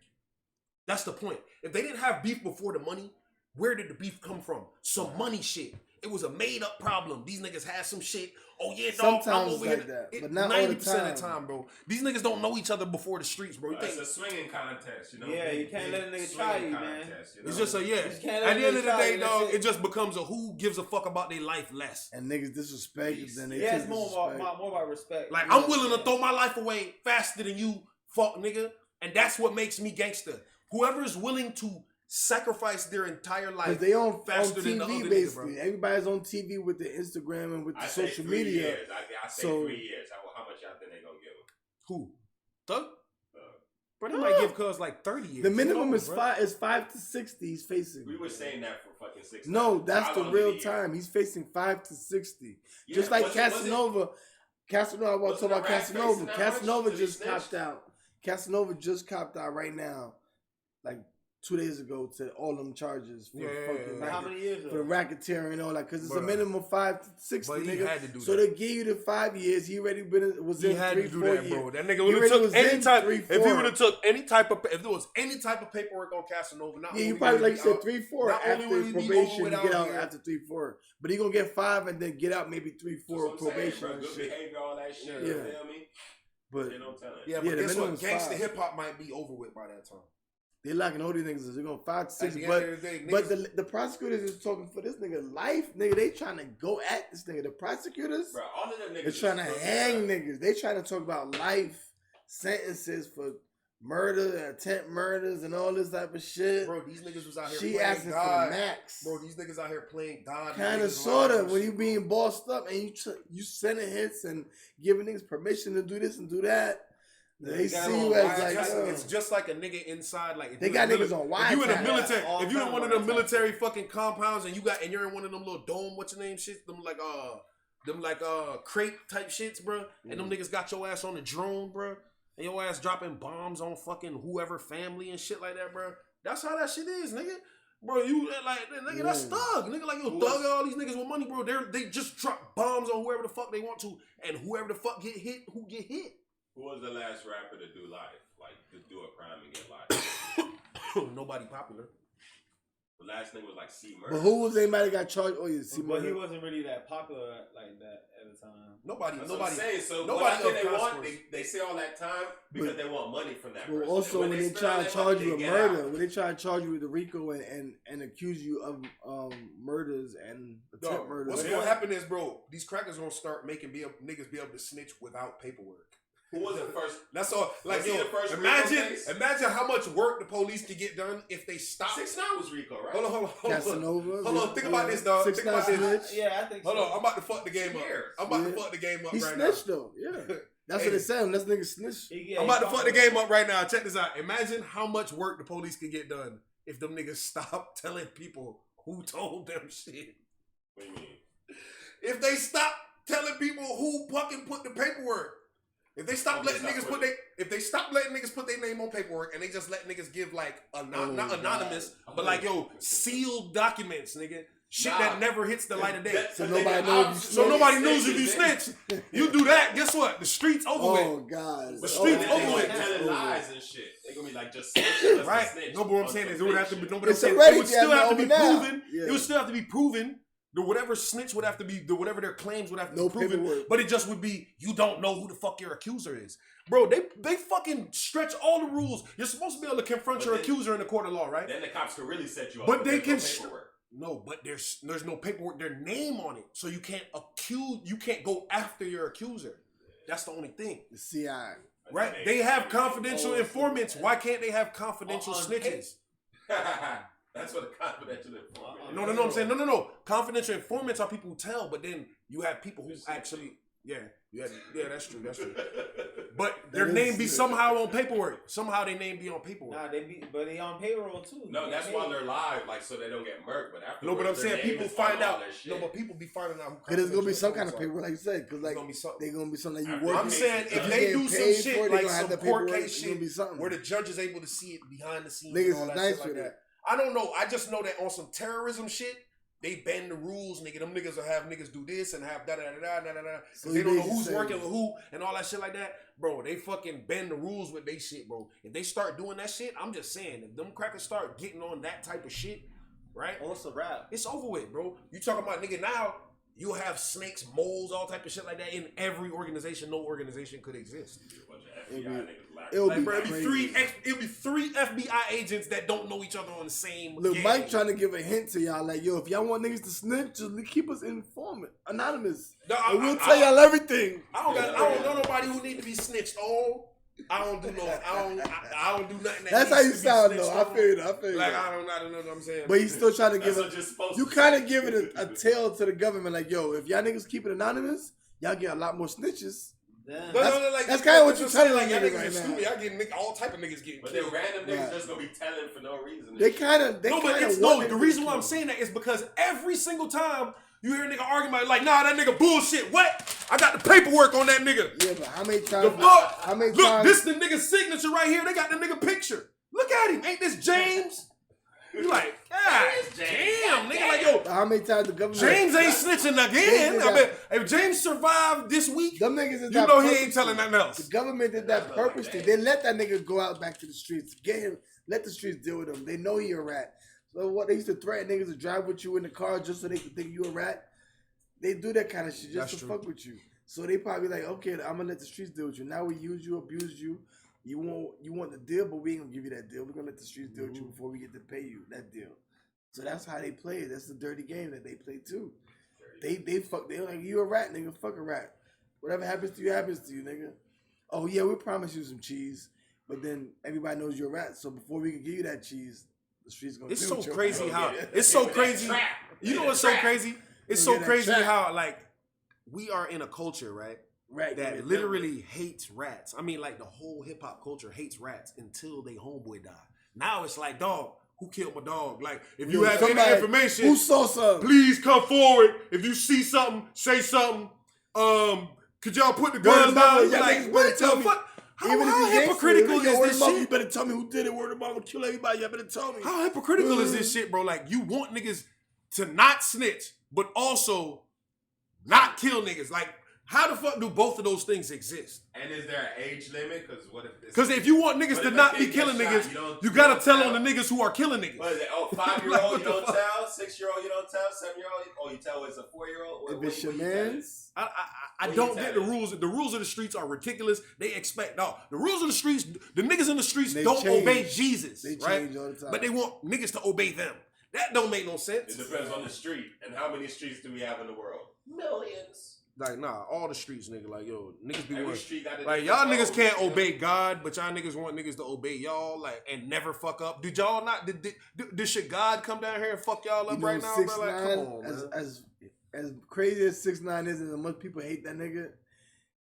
That's the point. If they didn't have beef before the money, where did the beef come from? Some money shit. It was a made up problem. These niggas had some shit. Oh yeah, dog. Sometimes I'm over it's here. like that, but not all the 90% of the time. time, bro. These niggas don't know each other before the streets, bro. You It's think a swinging contest, you know? Yeah, you can't let a nigga try you, man. it's just a yeah. just can't let At the end of the niggas day, try dog, that shit. it just becomes a who gives a fuck about their life less. And niggas disrespect it, then they Yeah, take it's more about respect. Like You know I'm what willing to saying? throw my life away faster than you, fuck nigga, and that's what makes me gangster. Whoever is willing to sacrifice their entire Because life they on faster than the TV other basically. nigga, bro. Everybody's on TV with the Instagram and with the I say social 3 media. Years. I say So- 3 years. How much y'all think they gonna give him? Who? Thug? Uh, Bro, they might give cuz like 30 years. The minimum Who is knows, bro? 5 to 60 he's facing. we were saying that for fucking 6 No, months. that's How the long real did he get? time. He's facing 5 to 60. Yeah, Just like was it- was it- Casanova. Casanova, I want to Wasn't talk about the rat Casanova. facing that Casanova much? just Did he copped out. Casanova just copped out right now, like 2 days ago, to all them charges for fucking How many years for the though? racketeering and all that, because it's a Bruh. minimum 5 to 60. But he nigga. had to do so that. they give you the 5 years. He already was He in had 3, to do 4 that, years. bro. That nigga He would have already took was any in type. 3, If he 4. would have took any type of, if there was any type of paperwork on Casanova, not Yeah, you only probably would like he you said out- 3, 4 not only after would he be probation. over You get without out here. after 3, 4, but he gonna get 5 and then get out maybe 3, That's 4 what I'm saying, probation bro. and Good shit. behavior, all that shit. Yeah. You feel me? But You know what I'm telling you. Yeah, Yeah, but the guess what? minimum's Gangsta 5. hip hop might be over with by that time. they locking all these niggas. They're going 5 to 6. At the But end of the day, but niggas- the prosecutors is talking for this nigga life, nigga. They trying to go at this nigga. The prosecutors Bro, all of them niggas is trying to is hang bro. niggas. They trying to talk about life sentences for murder, attempt murders, and all this type of shit. Bro, these niggas was out here She playing asking for God. the max. Bro, these niggas out here playing God. Kind of, Niggas sort of. lives. When you being bossed up and you sending hits and giving niggas permission to do this and do that, they got see them you on as like, it's just like a nigga inside. Like if They you got in niggas on If you in a wiretap. military, Yeah, all if you in time one of them wiretap. military fucking compounds and you're in one of them little dome, what's your name shit? Them like crate type shits, bro. And them niggas got your ass on the drone, bro. And your ass dropping bombs on fucking whoever family and shit like that, bro. That's how that shit is, nigga. Bro, you like nigga, that's thug. Nigga, like yo, thug all these niggas with money, bro. They just drop bombs on whoever the fuck they want to, and whoever the fuck get hit, who get hit. Who was the last rapper to do life? Like, to do a crime and get life? Nobody popular. The last nigga was like C. Murder. but who was anybody got charged? Oh, yeah, see, But he wasn't really that popular like that at the time. Nobody. That's what I'm saying. So nobody what I think of they want, consequence. they say all that time because they want money from that Well, person. also, And when they spend try all to that charge money, you they with get murder, out. when they try to charge you with the RICO and accuse you of murders and attempt Dog, murders. what's gonna happen is, bro, these crackers gonna start making niggas be able to snitch without paperwork. Who was the first? That's all. Like, Was he yo, the first imagine Rico case? how much work the police could get done if they stop. 6ix9ine was Rico, right? Hold on. Casanova. Hold on, think about this, dog. Think about this. Snitch. Yeah, I think Hold so. on, I'm about to fuck the game up. Years. I'm about Yeah. to fuck the game up He right snitched now. though. Yeah, that's Hey. what they said. That's nigga snitched. Yeah, I'm about to he fuck the fucked game up right now. Check this out. Imagine how much work the police could get done if them niggas stop telling people who told them shit. What do you mean? If they stop telling people who fucking put the paperwork, if they stop letting niggas put their name on paperwork and they just let niggas give like not anonymous, but like sealed documents, nigga. Shit that never hits the light of day. So nobody knows if you snitch. You do that, guess what? The streets over with. Oh God. The streets over with. Telling lies and shit. They gonna be like just right. No, but what I'm saying is it would have to be. No, but I'm It's saying already it would still have to be now. proven. Yeah. It would still have to be proven. The whatever snitch would have to be. The whatever their claims would have to be proven. Paperwork. But it just would be you don't know who the fuck your accuser is, bro. They fucking stretch all the rules. You're supposed to be able to confront your accuser in the court of law, right? Then the cops can really set you up. But they can. No, but there's no paperwork, their name on it. So you can't go after your accuser. That's the only thing. The CI. Right? They have confidential informants. Why can't they have confidential snitches? That's what a confidential informant. No, I'm saying no. Confidential informants are people who tell, but then you have people who actually that's true. But their name be somehow on paperwork. Somehow their name be on paperwork. Nah, they on payroll too. No, that's why they're live, like so they don't get murked. But after but I'm saying people find out. No, but people be finding out. Because there's gonna be some kind of paperwork, like you said. Because like they're gonna be something that you work. I'm saying if they do some shit like some court case shit where the judge is able to see it behind the scenes and all that shit like that. I don't know. I just know that on some terrorism shit, they bend the rules, nigga. Them niggas will have niggas do this and have da-da-da-da-da-da-da. So they don't know who's working with who and all that shit like that. Bro, they fucking bend the rules with they shit, bro. If they start doing that shit, I'm just saying, if them crackers start getting on that type of shit, right? Oh, it's a wrap. It's over with, bro. You talking about, nigga, now you'll have snakes, moles, all type of shit like that in every organization. No organization could exist. It'll be three FBI agents that don't know each other on the same. Look, gang. Mike trying to give a hint to y'all, like, yo, if y'all want niggas to snitch, just keep us anonymous. No, and we'll tell y'all everything. I don't know nobody who need to be snitched on. I don't do nothing. That's how you sound, though. I feel you. Like I don't know what I'm saying. But he's still trying to give it. You kind of give it a tail to the government, like, yo, if y'all niggas keep it anonymous, y'all get a lot more snitches. That's kind of what you're telling like niggas right now. Y'all getting all type of niggas getting but killed. then random niggas just gonna be telling for no reason. They kind of. The reason why I'm saying that is because every single time you hear a nigga arguing about it, like, nah, that nigga bullshit. What? I got the paperwork on that nigga. Yeah, but how many times? Look, this the nigga's signature right here. They got the nigga picture. Look at him. Ain't this James? You like, God damn, nigga, like, yo. How many times the government? James ain't snitching again. I mean, if James survived this week, them niggas is you know he ain't telling nothing else. The government did that purposely. They let that nigga go out back to the streets. Get him. Let the streets deal with him. They know he a rat. So what, they used to threaten niggas to drive with you in the car just so they could think you a rat? They do that kind of shit just to fuck with you. So they probably like, okay, I'm gonna let the streets deal with you. Now we use you, abuse you. You want the deal, but we ain't gonna give you that deal. We're gonna let the streets deal with you before we get to pay you that deal. So that's how they play it. That's the dirty game that they play too. They like, you a rat, nigga. Fuck a rat. Whatever happens to you, nigga. Oh yeah, we promise you some cheese, but then everybody knows you're a rat. So before we can give you that cheese, the streets gonna. It's so crazy how it's so crazy. You know what's so crazy? It's so crazy how like we are in a culture, right? That literally hates rats. I mean, like the whole hip hop culture hates rats until they homeboy die. Now it's like, dog, who killed my dog? Like, if you have any information, who saw something, please come forward. If you see something, say something. Could y'all put the guns down? Like, what the fuck? How hypocritical is this shit? You better tell me who did it. Word of mouth will kill everybody. You better tell me. How hypocritical is this shit, bro? Like, you want niggas to not snitch, but also not kill niggas. Like, how the fuck do both of those things exist? And is there an age limit? Because if you want niggas to not be killing niggas, you gotta tell on the niggas who are killing niggas. What is it? Oh, 5-year-old you don't tell, 6-year-old you don't tell, 7-year-old oh you tell it's a 4-year-old. If it's your man's, I don't get the rules. The rules of the streets are ridiculous. They expect the rules of the streets. The niggas in the streets don't obey Jesus, they right? change all the time. But they want niggas to obey them. That don't make no sense. It depends on the street and how many streets do we have in the world? Millions. Like, nah, all the streets, nigga. Like, yo, niggas be like, y'all niggas can't obey God, but y'all niggas want niggas to obey y'all, like, and never fuck up. Did y'all not? Did shit God come down here and fuck y'all up right now, bro? Like, come on, man. As crazy as 6ix9ine is, and as much people hate that nigga,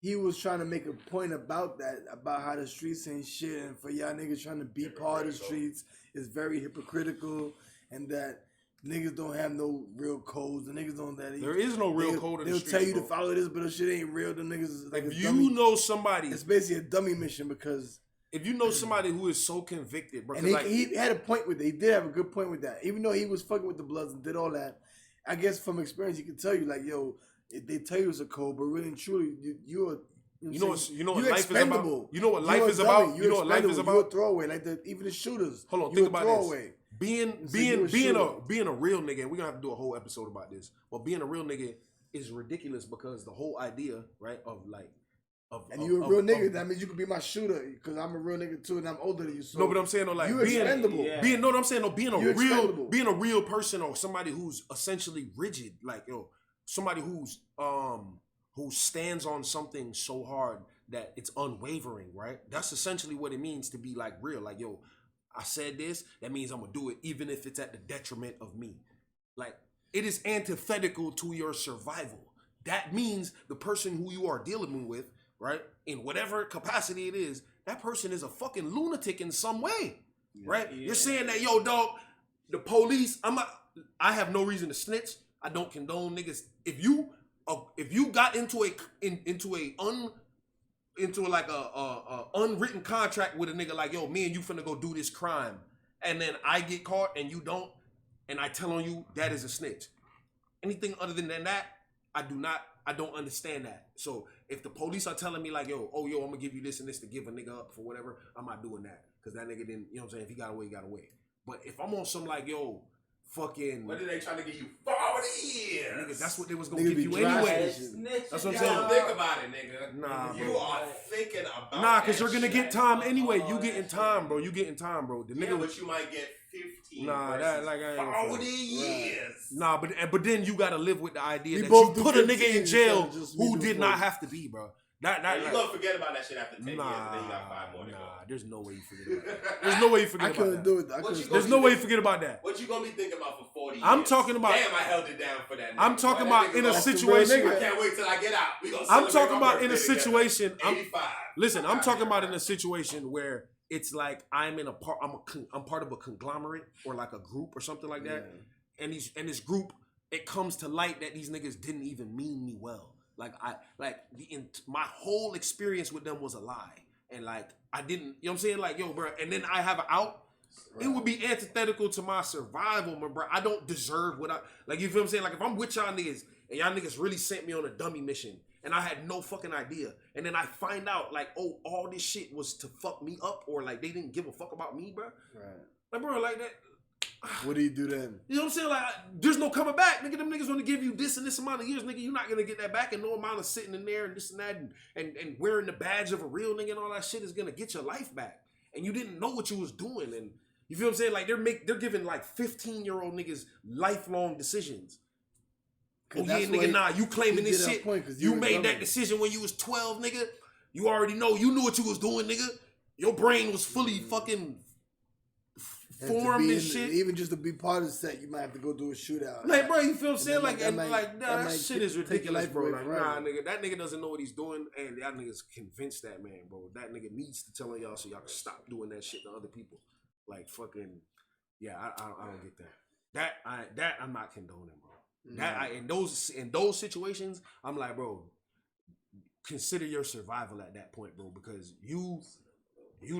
he was trying to make a point about that, about how the streets ain't shit, and for y'all niggas trying to be part of the streets is very hypocritical, and that niggas don't have no real codes. The niggas don't that. There is no real code in the They'll street. tell you bro. to follow this, but the shit ain't real. The niggas is like If a you dummy. know somebody, It's basically a dummy mission because. if you know somebody who is so convicted, bro, And he had a point with it. He did have a good point with that. Even though he was fucking with the Bloods and did all that, I guess from experience he can tell you like, yo, they tell you it's a code, but really and truly, you're. You know what you're life is about. expendable. You know what You're life a is dummy. about. You're You know what life is expendable. You're a about. throwaway. Like even the shooters. Hold on, you're think about throwaway. this. Being a real nigga, and we're gonna have to do a whole episode about this. But being a real nigga is ridiculous because the whole idea, right, of like, And you a real nigga. That means you could be my shooter because I'm a real nigga too, and I'm older than you. So no, but I'm saying though, like you expendable. being no, what I'm saying though, You're expendable. being a real person or somebody who's essentially rigid, like somebody who stands on something so hard that it's unwavering, right? That's essentially what it means to be like real. Like, yo, I said this, that means I'm gonna do it even if it's at the detriment of me. Like, it is antithetical to your survival. That means the person who you are dealing with, right, in whatever capacity it is, that person is a fucking lunatic in some way, right? Yeah. You're saying that, yo, dog, the police, I have no reason to snitch. I don't condone niggas. If you got into a unwritten contract with a nigga like, yo, me and you finna go do this crime, and then I get caught and you don't, and I tell on you, that is a snitch. Anything other than that, I don't understand that. So if the police are telling me like, yo, I'm gonna give you this and this to give a nigga up for whatever, I'm not doing that. Cause that nigga didn't, you know what I'm saying? If he got away, he got away. But if I'm on some like, yo, fucking, What are they trying to give you 40 years? nigga, that's what they was gonna Niggas give be you dry anyway. as shit. That's what I'm You saying. don't think about it, nigga. Nah, You bro. are thinking about Nah, cause that you're gonna shit. get time anyway. You getting time, bro. You getting time, bro. The Yeah, nigga, but you might get 15 Nah, that, like, I ain't 40 years. nah, but then you gotta live with the idea We that both you do put a 15 nigga in jail instead of just who me did doing not 40. have to be, bro. You're gonna forget about that shit after 10 years, and then you got 5 more to go. There's no way you forget about that. There's no way you forget I about couldn't that. do it. I What couldn't you do There's it. no way you forget about that. What you gonna be thinking about for 40 years? I'm talking about- Damn, I held it down for that nigga. I'm talking Boy, about that in a nigga That's the situation. real I nigga. can't wait till I get out. We gonna I'm celebrate talking my about in a birthday together. situation. 85. Listen, I'm talking about in a situation where it's like I'm part of a conglomerate or like a group or something like that. And this group, it comes to light that these niggas didn't even mean me well. My whole experience with them was a lie. And like I didn't, you know what I'm saying? Like, yo, bro, and then I have an out. It would be antithetical to my survival, man, bro. I don't deserve what like, you feel what I'm saying? Like, if I'm with y'all niggas and y'all niggas really sent me on a dummy mission and I had no fucking idea, and then I find out, like, oh, all this shit was to fuck me up, or like they didn't give a fuck about me, bro. Right. Like, bro, like that. What do you do then? You know what I'm saying? Like, there's no coming back. Nigga, them niggas want to give you this and this amount of years, nigga. You're not gonna get that back, and no amount of sitting in there and this and that and wearing the badge of a real nigga and all that shit is gonna get your life back. And you didn't know what you was doing. And you feel what I'm saying? Like, they're giving like 15-year-old niggas lifelong decisions. Oh yeah, nigga, you claiming this shit. You made that decision when you was 12, nigga. You already know. You knew what you was doing, nigga. Your brain was fully fucking formed and shit. Even just to be part of the set, you might have to go do a shootout. Like, bro, you feel what I'm saying? That Like, might- that might shit is take your ridiculous, life bro. away Like, forever. nah, nigga, that nigga doesn't know what he's doing, and y'all niggas convinced that man, bro. That nigga needs to tell on y'all so y'all can stop doing that shit to other people. Like, fucking, yeah, I don't get that. That I'm not condoning, bro. In those situations, I'm like, bro, consider your survival at that point, bro, because you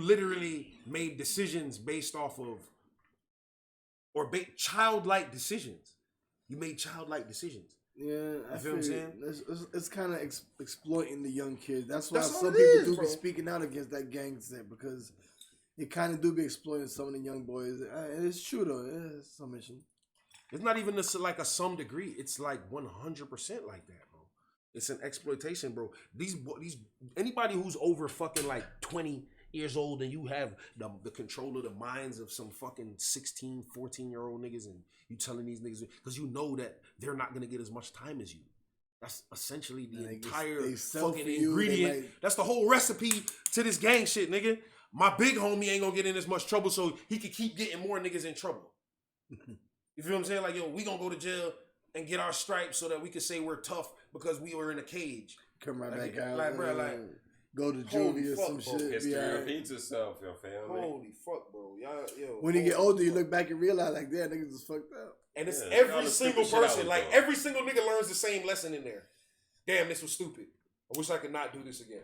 literally made decisions based off of childlike decisions. You made childlike decisions. Yeah, I feel what I'm saying? It's kind of exploiting the young kids. That's why That's all some it people is, do bro. be speaking out against that gang set because it kind of do be exploiting some of the young boys. It's true though. It's some issue. It's not even like a some degree. It's like 100% like that, bro. It's an exploitation, bro. These anybody who's over fucking like 20 years old and you have the control of the minds of some fucking 16, 14-year-old niggas, and you telling these niggas because you know that they're not gonna get as much time as you. That's essentially the entire fucking ingredient. That's the whole recipe to this gang shit, nigga. My big homie ain't gonna get in as much trouble, so he could keep getting more niggas in trouble. You feel what I'm saying? Like, yo, we gonna go to jail and get our stripes so that we can say we're tough because we were in a cage. Come right Like, back out. like, bro, like, go to holy juvie or fuck, some bro. shit. History Yeah. repeats itself, your family. Holy fuck, bro. Y'all, yo. When you get older, you look back and realize like, damn, niggas was fucked up. And it's Yeah, all every the single stupid shit I person. was Like, doing. every single nigga learns the same lesson in there. Damn, this was stupid. I wish I could not do this again.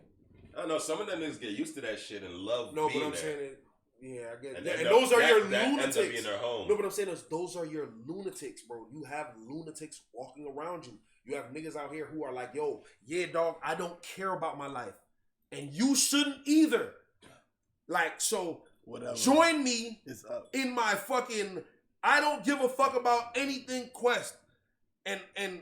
I don't know. Some of them niggas get used to that shit and love No, being but I'm there. saying it. Yeah, I get it. And And those are your that ends up lunatics. being their home. No, but I'm saying is those are your lunatics, bro. You have lunatics walking around you. You have niggas out here who are like, yo, yeah, dog, I don't care about my life. And you shouldn't either. Like, so Whatever. join me It's up. in my fucking I don't give a fuck about anything quest. And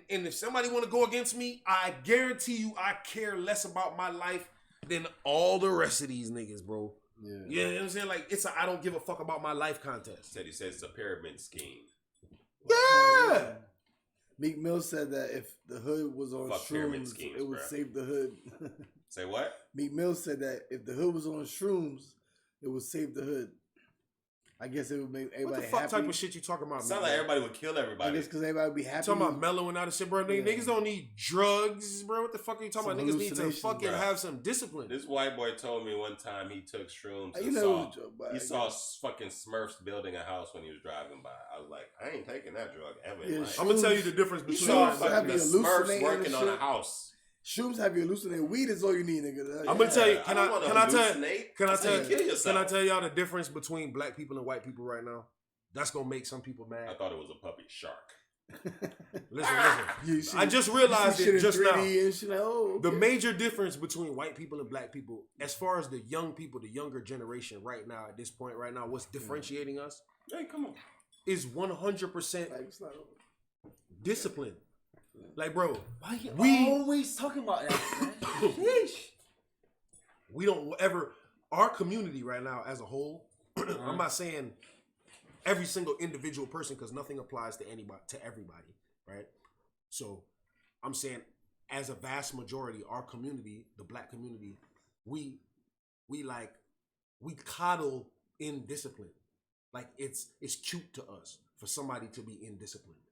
if somebody want to go against me, I guarantee you I care less about my life than all the rest of these niggas, bro. Yeah. You know what I'm saying? Like, it's a I don't give a fuck about my life contest. He said it's a pyramid scheme. Yeah. Meek Mill said that if the hood was on Fuck pyramid shrooms, schemes, it would bruh. save the hood. Say what? Meek Mill said that if the hood was on shrooms, it would save the hood. I guess it would make everybody What the fuck happy. type of shit you talking about? Sound man? like everybody would kill I everybody. guess because everybody would be happy. Talking about mellowing out of shit, bro. Yeah. Niggas don't need drugs, bro. What the fuck are you talking Some about? Niggas need to hallucinations, fucking bro. have some discipline. This white boy told me one time he took shrooms. You and know, saw, it was a joke, but he I saw guess. fucking Smurfs building a house when he was driving by. I was like, I ain't taking that drug ever in Yeah, life. I'm gonna tell you the difference He between. saw Shrooms fucking have the you Smurfs hallucinating working and on a shit. house. Shrooms have you hallucinating. Weed is all you need, nigga. I'm gonna tell you. I Can don't I? wanna Can I tell? hallucinate. Can I That's how you tell? kill yourself. Can I tell y'all the difference between black people and white people right now? That's gonna make some people I mad. thought it was a puppy shark. Listen. You see- I just you realized see it shit in just 3D now. And shit, like, oh, The okay. major difference between white people and black people, as far as the young people, the younger generation right now, at this point right now, what's differentiating us Hey, come on. is 100% Like, it's not over. discipline. Like, bro, Why you We- always talking about that, man? Sheesh. we don't ever, our community right now as a whole, I'm not saying every single individual person because nothing applies to anybody, to everybody, right? So I'm saying as a vast majority, our community, the black community, we coddle indiscipline. Like it's cute to us for somebody to be indisciplined.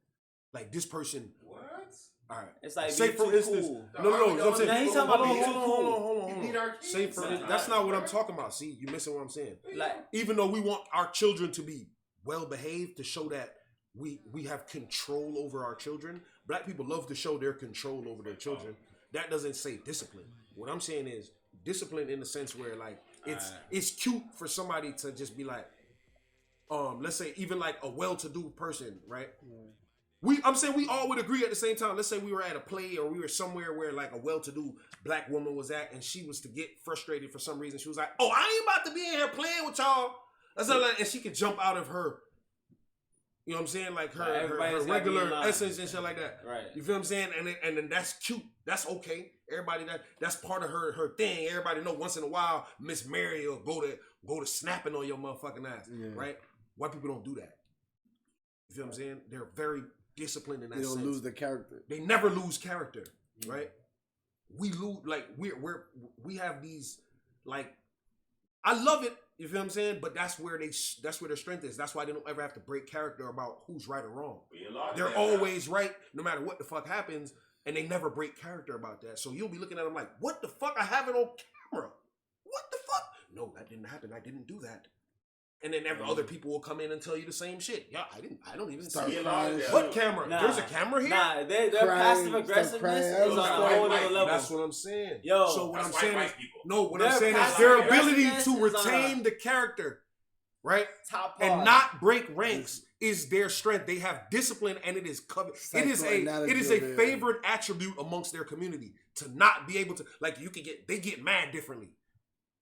Like this person, What? all right. It's like Say being for too instance, cool. no, you know what I'm saying? Now he's talking about Hold on, being hold on, too hold cool. on, hold on, You hold beat on. our kids Say for sometimes, that's not what I'm bro. talking about. See, you missing what I'm saying. Like, Even though we want our children to be well behaved to show that we have control over our children, black people love to show their control over their children. That doesn't say discipline. What I'm saying is discipline in the sense where like it's cute for somebody to just be like, let's say even like a well-to-do person, right? I'm saying we all would agree at the same time. Let's say we were at a play or we were somewhere where like a well-to-do black woman was at and she was to get frustrated for some reason. She was like, oh, I ain't about to be in here playing with y'all. That's not like, and she could jump out of her, you know what I'm saying? Like her everybody's gotta be regular in line. essence and shit like that. right. You feel what I'm saying? And then that's cute. That's okay. Everybody that's part of her thing. Everybody know once in a while Miss Mary will go to snapping on your motherfucking ass. Yeah. Right? White people don't do that. You feel what I'm saying? They're very disciplined in that They don't sense. lose their character. They never lose character, right? We lose like we have these like I love it. You feel what I'm saying? But that's where their strength is. That's why they don't ever have to break character about who's right or wrong. They're always right, no matter what the fuck happens, and they never break character about that. So you'll be looking at them like, what the fuck? I have it on camera. What the fuck? No, that didn't happen. I didn't do that. And then other people will come in and tell you the same shit. Yeah, I don't even Start see it. crying. What camera? Nah. There's a camera here? Nah, their Crying, passive start aggressiveness crying. is on a That's whole white other level. That's what I'm saying. Yo, so what That's I'm white saying white is, people. no, what Their I'm saying is passive their ability aggressiveness to is on retain the character, right? top And part. not break ranks is their strength. They have discipline, and it is covered. It is a favorite attribute amongst their community to not be able to like. They get mad differently.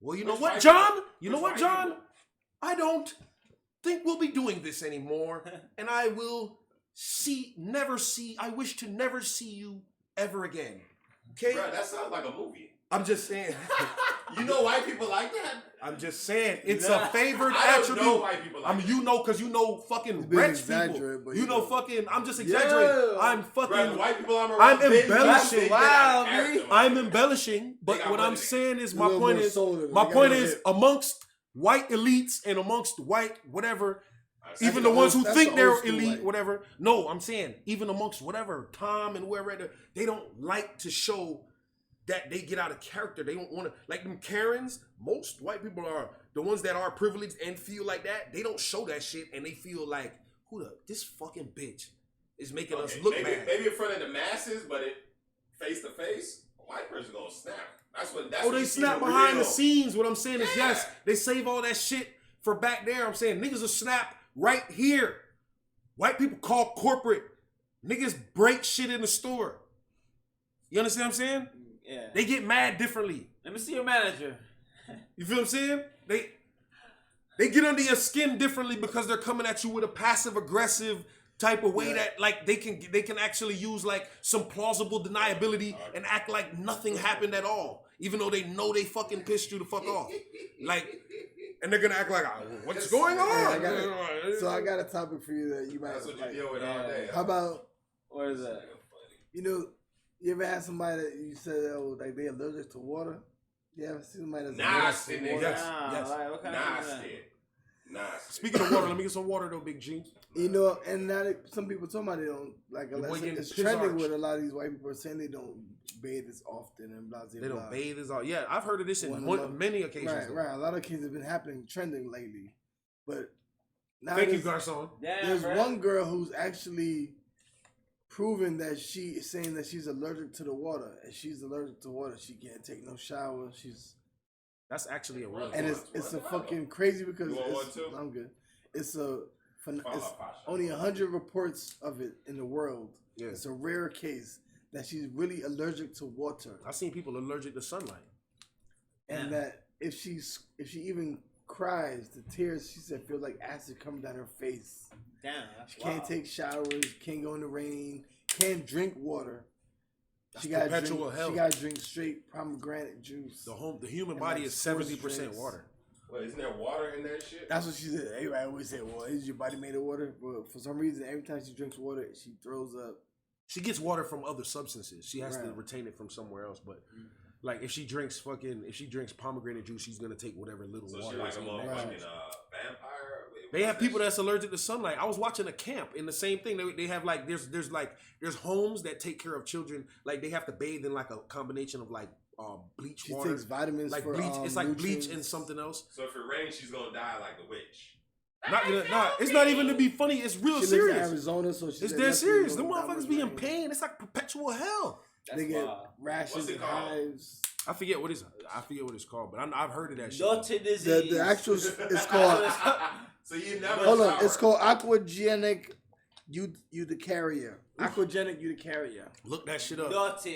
Well, you know Which what, white John? people? You know Which what, white John? people? I don't think we'll be doing this anymore, and I will I wish to never see you ever again. Okay, Bro, that sounds like a movie. I'm just saying. You know white people like that? I'm just saying it's Nah. a favorite I don't attribute. know white people like I mean, you know, because you know fucking It's been rich exaggerated, people. but You you know, know. fucking. I'm just exaggerating. Yeah. I'm Bro, the fucking. white people I'm I'm around, they embellishing. get Wow, out of character, man. I'm man. embellishing, but got what I'm money. saying is A my little point more is soul in it. my They got point a is hit. amongst white elites and amongst white whatever. That's Even the the ones who that's think the they're old school elite, white. whatever. No, I'm saying even amongst whatever Tom and whoever, they don't like to show that they get out of character. They don't want to like them Karens. Most white people are the ones that are privileged and feel like that. They don't show that shit, and they feel like this fucking bitch is making us Okay, look maybe, bad. maybe in front of the masses, but it face to face, a white person gonna snap. That's what Oh, you they see snap the behind the real- scenes. What I'm saying is, Yeah. yes, they save all that shit for back there. I'm saying niggas will snap right here. White people call corporate. Niggas break shit in the store. You understand what I'm saying? Yeah. They get mad differently. Let me see your manager. You feel what I'm saying? They get under your skin differently because they're coming at you with a passive aggressive type of way that like they can actually use like some plausible deniability and act like nothing happened at all, even though they know they fucking pissed you the fuck off. Like, and they're gonna act like, what's going on? So I got a topic for you that you might That's what you like. deal with all day. How about, What is that? you know, you ever had somebody that you said that was like they allergic to water? You ever seen somebody that's Nasty, allergic to nigga. water? Yes, yes. Like, what kind of Nasty. Nasty. Speaking of water, let me get some water though, Big G. You know, and now some people talking about they don't like. The boy getting It's piss trending arched. with a lot of these white people are saying they don't bathe as often and blah blah. They don't bathe as all. Yeah, I've heard of this in many occasions. Right, though. right. A lot of cases have been happening, trending lately. But now Thank you, there's- Garcon. Damn, There's bro. one girl who's actually proven that she is saying that she's allergic to the water, and she's allergic to water. She can't take no shower. That's actually a real. And it's a fucking crazy because You want one it's, too? I'm good. It's a it's Pasha. only 100 reports of it in the world. Yeah. It's a rare case that she's really allergic to water, I've seen people allergic to sunlight. and that if she even cries, the tears she said feel like acid coming down her face. Damn. That's She can't wild. take showers, can't go in the rain, can't drink water. That's She got perpetual drink. hell. She got to drink straight pomegranate juice. The human And body like is sports 70% drinks. water. Wait, isn't there water in that shit? That's what she said. Everybody always say, "Well, is your body made of water?" But for some reason, every time she drinks water, she throws up. She gets water from other substances. She has to Right. retain it from somewhere else. But like if she drinks pomegranate juice, she's gonna take whatever little So she water like is a in there. motherfucking Right. vampire? Wait, They have what's people that that's allergic to sunlight. I was watching a camp in the same thing. They have like there's homes that take care of children. Like they have to bathe in like a combination of like bleach She water, takes vitamins like for bleach. It's like bleach nutrients. and something else. shit? So if it rains, she's gonna die like a witch. It's not even to be funny. It's real She lives in serious. Arizona, so she's It's dead serious. Them motherfuckers be in pain. It's like perpetual hell. They get wild. rashes What's it and called? hives. I forget what it's called, but I've heard of that shit. Daughter disease. The actual it's called. So you never Hold on, shower. it's called aquagenic urticaria. Aquagenic urticaria. Look that shit up. Daughter.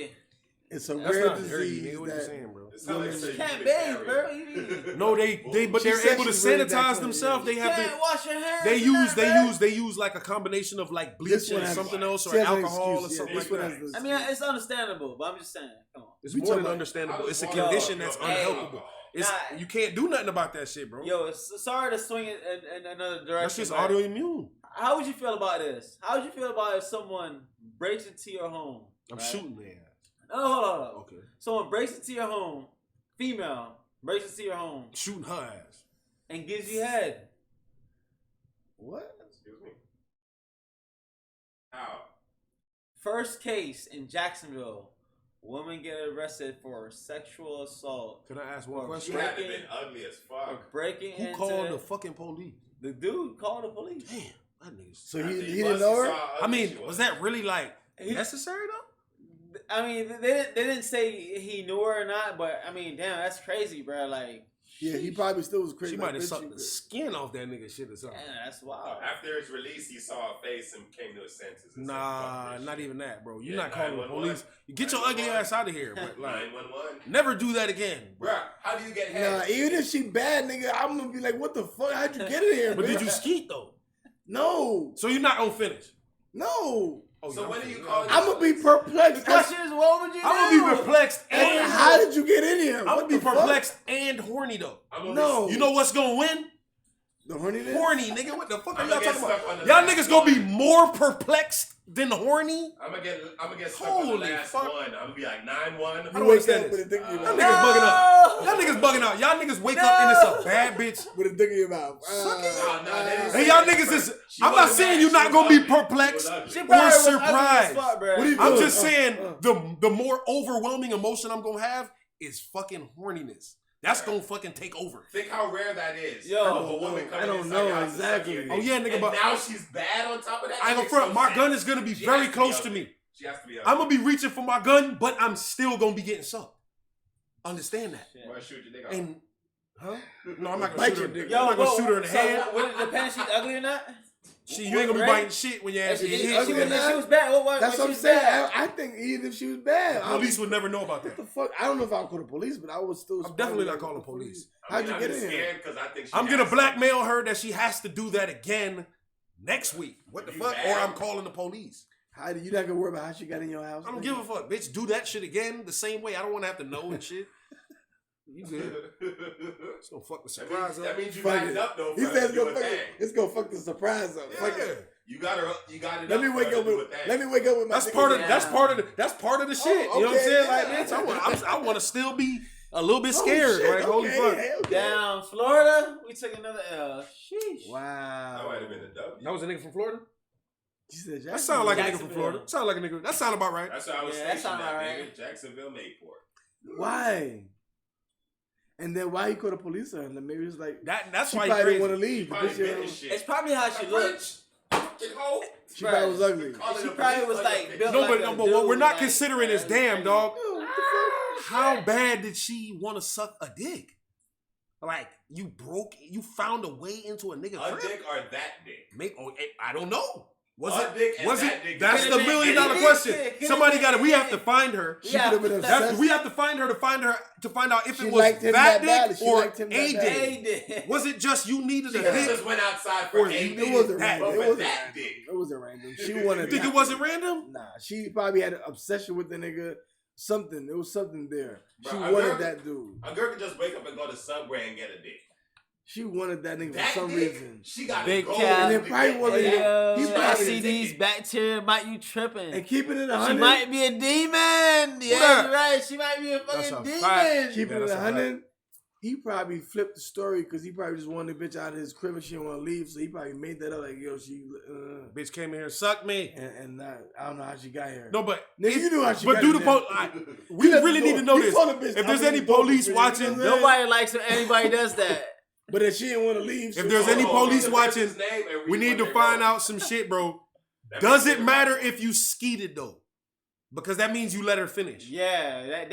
It's a That's rare not dirty. disease Nigga, what you that saying, bro? It sounds like women- say Can't you bathe, carry bro. it. You need- No, but She they're said able to she's really that sanitize clean, themselves. yeah. They have Can't to. wash your hands. They use like a combination of like bleach This one and has- something else she or has an alcohol or excuse, something yeah. like This one that. has the- I mean, it's understandable, but I'm just saying. Come on. It's We more talking than about- understandable. It's a Yo, condition that's hey. unhelpable. It's Nah. you can't do nothing about that shit, bro. Yo, sorry to swing it in another direction. That's just but autoimmune. How would you feel about this? How would you feel about if someone breaks into your home? I'm right? shooting their ass. No, hold on. Okay, Someone breaks into your home, female breaks into your home, shooting her ass. and gives you head. What? Excuse me. How? First case in Jacksonville. Woman get arrested for sexual assault. Can I ask one Or question? She had to been ugly as For fuck. breaking Who into called the fucking police? the dude called the police. Damn, that nigga. So After he bust, didn't know her? saw how I ugly mean, she was that really like necessary though? I mean, they didn't say he knew her or not, but I mean, damn, that's crazy, bro. Like, Yeah, he probably still was crazy. She like, might have bitch, sucked you the could- skin off that nigga shit or something. damn, that's wild. After his release, he saw her face and came to his senses. And Nah, said, "Fuck not this even that, bro. You're Yeah, not calling the 911. police. You get your ugly ass out of here. But shit." like, 911. never do that again. Bruh, how do you get Nah, head? even if she bad, nigga, I'm gonna be like, what the fuck? How'd you get in here? But did bitch? you skeet though? No, So you're not gonna finish. no. Oh, So yeah, when I'm are you finished. calling? I'm gonna be perplexed. The question is, what would you do? I'm gonna be perplexed and How did you get in here? I'm What gonna be the fuck? perplexed and horny though. I'm gonna No. You know what's gonna win? The horniness? Horny, nigga. What the fuck are I'm y'all gonna talking get about? stuck on the Y'all last niggas gonna be one. more perplexed than horny? I'm gonna get stuck on the Holy last fuck. one. I'm gonna be like 9-1. I You don't wake understand up with a this. dick in your Y'all mouth. niggas bugging out. No. Y'all niggas bugging out. Y'all niggas wake up and it's a bad bitch. With a dick in your mouth. Suck it. No, they didn't Hey, say y'all that niggas first. is. She I'm not wasn't saying mad. you're She not was gonna be ugly. She was perplexed ugly. She or probably was ugly as surprised. fuck, bro. What do you I'm do? just saying the more overwhelming emotion I'm gonna have is fucking horniness. That's gonna fucking take over. Think how rare that is. Yo, a woman coming I don't inside know your house to suck exactly. your dick. Oh yeah, nigga, And but now she's bad on top of that. I ain't gonna That makes front. no My sense. gun is gonna be She very has to close to ugly. me. She has to be. I'm gonna be reaching for my gun, but I'm still gonna be getting sucked. Understand that? Shit. Well, shoot your nigga. And huh? No, I'm not gonna Bite shoot her. your dick. I'm not gonna shoot her in the head. Would it depend if she's ugly or not? You ain't gonna be Right? biting shit when your ass If get she, hit. ugly or if not? she was bad, what That's she what I'm was saying. bad? I think even if she was bad, Police would never know about What that. the fuck? I don't know if I'll call the police, but I would still. I'm definitely not like, calling what the police. fuck? How'd you get in here? Scared because I think she I'm gonna has blackmail her that she has to do that again next week. What the You fuck? mad? Or I'm calling the police. How do you not gonna worry about how she got in your house? I don't give a fuck, bitch. Do that shit again the same way. I don't want to have to know and shit. You good? It's gonna fuck the surprise that up. means you Fuck got it. it up though. He for her said to it's do gonna a fuck thing. it. It's gonna fuck the surprise up. Fuck it. Yeah. You got her. You got it. Let up me for wake her up to do with. a thing. Let me wake up with my. That's nigga part of down. that's part of the shit. You know what I'm okay, saying? Like, yeah. bitch, I want to still be a little bit Oh, scared. shit, Like, holy okay, fuck. hell yeah. Down Florida, we took another L. Sheesh. Wow. That might have been a W. That was a nigga from Florida. She said That sound like a nigga from Jacksonville. Florida. Sound like a nigga. That sound about right. That's how I was Yeah, that stationed sound at, alright. nigga. Jacksonville, Mayport. Why? And then why you call the police on her? Like, maybe it's like That's she why probably he didn't want to crazy. leave. The Probably bitch, been this shit. It's probably how she looks. Fucking hoe. she probably was ugly. Calling She the probably police was on like your built No, like but, a but what we're dude, not like, considering is, like, damn, dog. Yo, what the How bad did she want to suck a dick? Like, you found a way into a nigga A crib? dick or that dick? I don't know. Was A it? dick and Was that it? dick. That's Could've the been $1 million any question. dick. Could've Somebody been got it. We any have to find her. She could've been That's, obsessed. we have to find her to find out if She it was liked him that that bad. dick She or liked him that a bad. dick. Hey, Was it just you needed She a could have dick? just went outside Or for you a did dick. It wasn't that. random. But It with wasn't that random. dick. It wasn't random. She wanted. You think that. it wasn't random? Nah, she probably had an obsession with the nigga. Something. It was something there. Bro, She a wanted girl- that dude. A girl could just wake up and go to Subway and get a dick. She wanted that nigga That for some dick, reason. she got Big to go. cat. And it probably wasn't Hey, even. yo, He I probably see didn't these take it. bacteria. Might you tripping? And keeping it She 100. might be a demon. Yeah, you're right. She might be a That's fucking a demon. fact. Keeping Yeah, it that's a 100. He probably flipped the story because he probably just wanted the bitch out of his crib and she didn't want to leave. So he probably made that up like, yo, she. Bitch came in here and sucked me. And I don't know how she got here. No, but Nigga, you knew how she but got do in the there. we left really the need door. to know He this. told the bitch, If I'm there's in any the door police for you. watching, You know what I'm saying? Nobody likes when anybody does that. But if she didn't want to leave, If there's any police watching, we need to find out some shit, bro. Does it matter if you skeeted though? Because that means you let her finish. Yeah,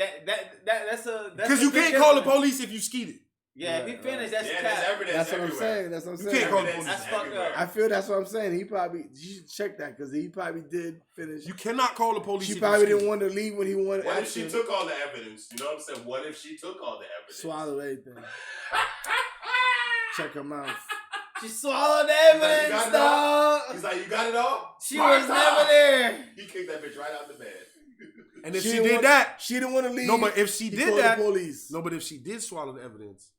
that's a. Because you can't call the police if you skeeted. Yeah, if you finish, that's Yeah, a there's cap. evidence That's what I'm everywhere. saying. That's what I'm You saying. can't call the Evidence police. is That's fucked everywhere. up. I feel that's what I'm saying. He probably you should check that because he probably did finish. You cannot call the police. She if probably you didn't skeeted. want to leave when he wanted. What if she action. took all the evidence? You know what I'm saying? What if she took all the evidence? Swallow everything? Check her mouth. She swallowed the He's like, "You evidence, got it all?" dog. He's like, you got it all? She Mark was off. never there. He kicked that bitch right out the bed. And if she didn't did want- that, she didn't want to leave. no. But if she he did called that, the police. no. But if she did swallow the evidence,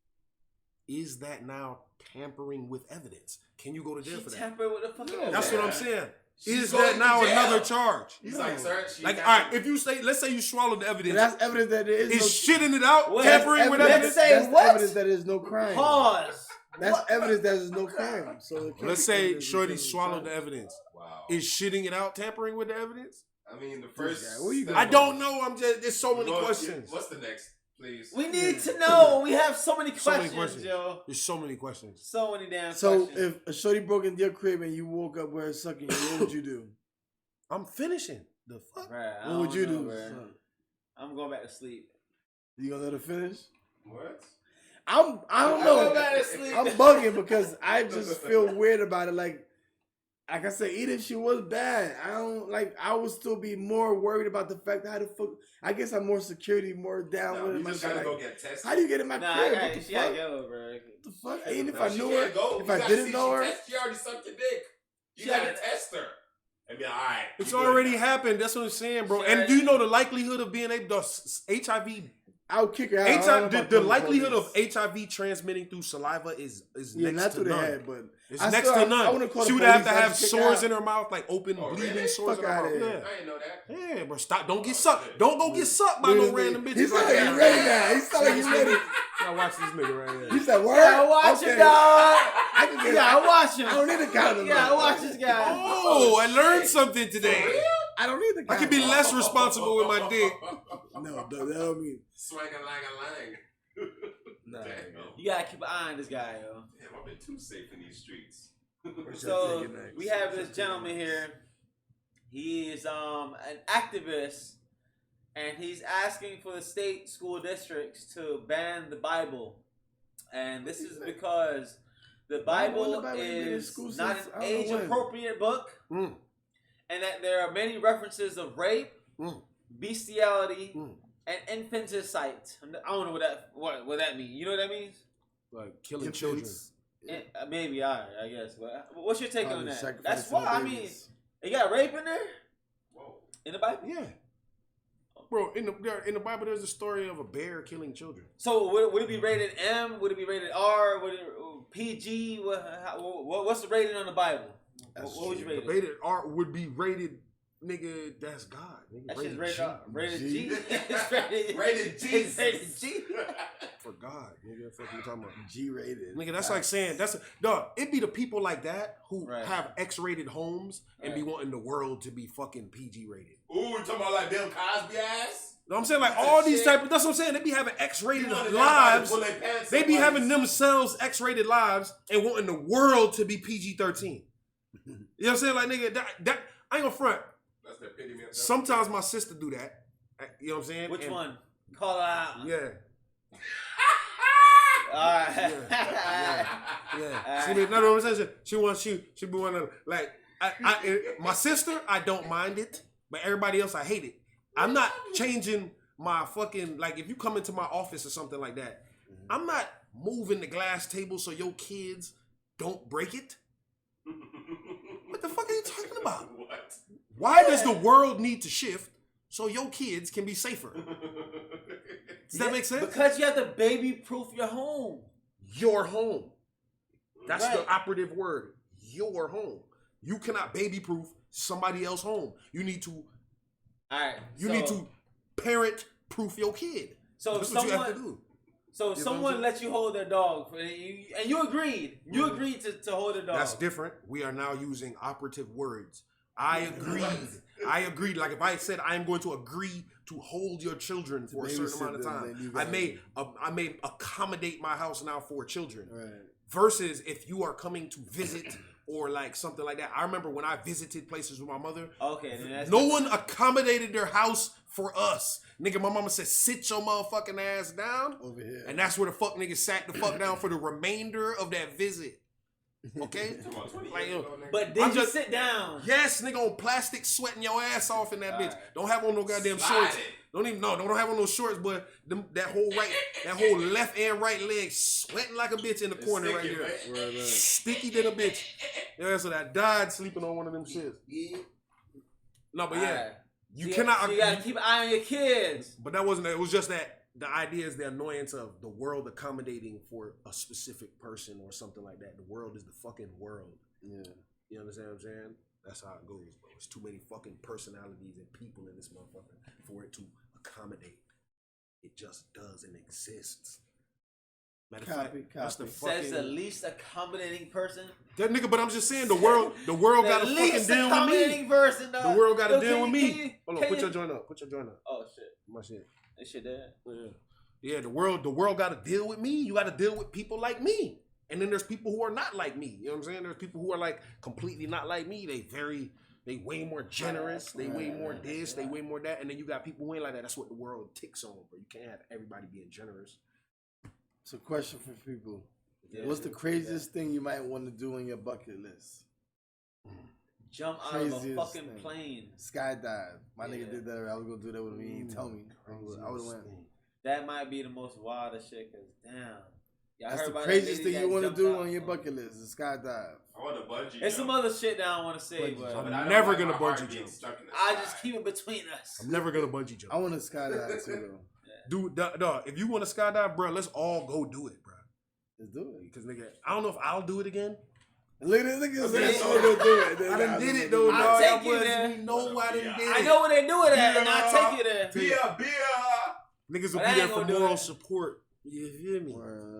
is that now tampering with evidence? Can you go to jail She for that? tampered with the fucking No. That's evidence. what I'm saying. She's Is going that to now jail. another charge? He's like, sir, she Like, got all right, you. if you say, let's say you swallowed the evidence, That's evidence that there is is no. shitting it out, What? tampering with Let's evidence? say That's what? evidence that there's no crime. Pause. That's What? evidence that there's no crime. So it can't Let's be say evidence Shorty that there's swallowed crime. the evidence. Wow. Is shitting it out tampering with the evidence? I mean, the first. guy, where you step- going? I don't know. I'm just. There's so many Well, questions. What's the next, please? We need to know. We have so many So many questions, questions. yo. There's so many questions. So many damn So questions. if a shorty broke into your crib and you woke up where it's sucking you, what would you do? I'm finishing. The fuck? Bruh, I What would don't you know, do? bruh. son? I'm going back to sleep. You gonna let her finish? What? I don't I'm know. going back to sleep. I'm bugging because I just feel weird about it. Like I said, even if she was bad, I would still be more worried about the fact that how the fuck. I guess I'm more security, more down No, with it. you My just shit, gotta like, go get tested. how do you get in my Nah, crib? I What got the she gotta fuck? go, bro. What the fuck? Even if No, I she knew can't her, go. if You I gotta didn't see know she her, She already sucked your dick. You She gotta gotta- test her. And be like, all right. It's you good already now. happened. That's what I'm saying, bro. She And already- do you know the likelihood of being able to HIV? I would kick her out. I don't know HIV about the calling likelihood police. of HIV transmitting through saliva is Yeah, next not to through the none. head, but It's I next still- to none. I wouldn't call She the would have to police, I'd have just kick sores her in out. her mouth, like open Oh, bleeding really? sores Fuck in her outta mouth. here. Yeah. I didn't know that. Yeah, bro. Stop. Don't get sucked. Don't go get sucked by no Look at random me. bitches. He's like like, that. he's ready now. He's like, he's ready. Now watch this nigga right He here. said, word? Yeah, watch Okay. him, dog. I can get Yeah, watch him. I don't need a condom. Yeah, though. watch this guy. Oh, I learned something today. I don't need the condom. I can be less responsible with my dick. No, that don't mean. Swang a lang a lang. Nah, Damn. You gotta keep an eye on this guy, yo. Damn, I've been too safe in these streets. So we have this gentleman here. He is an activist, and he's asking for the state school districts to ban the Bible. And this is because the Bible is not an age-appropriate book, and that there are many references of rape, bestiality, and infanticide. I don't know what that means. You know what that means? Like killing children. Maybe, I guess. But what's your take on that? That's why why, I mean, you got rape in there? Whoa. In the Bible? Yeah. Bro, in the Bible, there's a story of a bear killing children. So would it be rated M? Would it be rated R? Would it PG? What's the rating on the Bible? What would you rate it? Rated R would be rated, nigga, that's God. Nigga, That shit's rated G. R. Rated G? It's Rated G. It's rated G? For God, nigga, fuck you talking about. G-rated. Nigga, that's like saying, dog, it be the people like that who Right. have X-rated homes and be wanting the world to be fucking PG rated. Ooh, you talking about like Bill Cosby ass? You know what I'm saying? Like all these type of, that's what I'm saying. They be having X-rated lives. They be having themselves X-rated lives and wanting the world to be PG-13. You know what I'm saying? Like, nigga, that I ain't gonna front. That's the epitome of that. Sometimes my sister do that. You know what I'm saying? Which one? Call it out. Yeah. Alright. Yeah. See, no, what I'm saying? She be one of like my sister, I don't mind it, but everybody else I hate it. I'm not changing my fucking, like, if you come into my office or something like that, I'm not moving the glass table so your kids don't break it. What the fuck are you talking about? What? Why does the world need to shift so your kids can be safer? Does that make sense? Because you have to baby-proof your home. Your home. That's Right. the operative word. Your home. You cannot baby-proof somebody else's home. You need to Alright. need to parent-proof your kid. So That's what you have to do. So if someone lets you hold their dog, and you agreed. You agreed to hold the dog. That's different. We are now using operative words. I agreed. I agreed. Like if I said I am going to agree to hold your children for a certain amount of time, I may accommodate my house now for children. Right. Versus if you are coming to visit or like something like that. I remember when I visited places with my mother. Okay. Then that's No one accommodated their house for us. Nigga, my mama said, sit your motherfucking ass down. Over here. And that's where the fuck niggas sat the fuck down for the remainder of that visit. Okay? Like, But did I'm you just- sit down? yes, nigga, on plastic sweating your ass off in that bitch. Alright. Don't have on no goddamn Slide shorts. it. Don't have on no shorts, but that whole left and right leg sweating like a bitch in the corner right sticky, there. man. Sticky than a bitch. Yeah, so I died sleeping on one of them shits. No, but yeah. Alright. You So cannot. So you gotta keep an eye on your kids. But that wasn't. It was just that the idea is the annoyance of the world accommodating for a specific person or something like that. The world is the fucking world. Yeah. You understand what I'm saying? That's how it goes, bro. It's too many fucking personalities and people in this motherfucker for it to accommodate. It just doesn't exist. Matter of fact, that's the Says the fucking least accommodating person. that nigga. But I'm just saying the world got to The fucking least deal with me. accommodating person. The world got to Yo, deal with me. can you- Hold on, can put you- your joint up. Put your joint up. Oh shit! My shit. This shit dead. Yeah, the world got to deal with me. You got to deal with people like me. And then there's people who are not like me. You know what I'm saying? There's people who are like completely not like me. They way more generous. They way more this. They way more that. And then you got people who ain't like that. That's what the world ticks on, bro. You can't have everybody being generous. It's a question for people. Yeah. What's the craziest thing you might want to do on your bucket list? Jump out of a Craziest fucking thing. plane. Skydive. My nigga Yeah. did that. I was gonna do that with me. He tell me. I would have went. That might be the most wildest shit. Cause damn, y'all That's heard the about that craziest lady thing you that want to jumped do out? on your bucket list. Is skydive. I want to bungee. There's some other shit that I want to say, Bungee but jump. But I don't Never like gonna my heart bungee being jump. stuck in the I sky. just keep it between us. I'm never gonna bungee jump. I want to skydive too, though. Dude, dog, if you want to skydive, bro, let's all go do it, bro. Let's do it. Because nigga, I don't know if I'll do it again. Look at this nigga. Okay. Let's all go do it. I done did it though, I'll dog. take you Y'all boys, there. we know I done did it. I know where they do it at, and I'll take you there. Beer. Niggas will But I be there ain't for gonna do moral it. support. You feel me?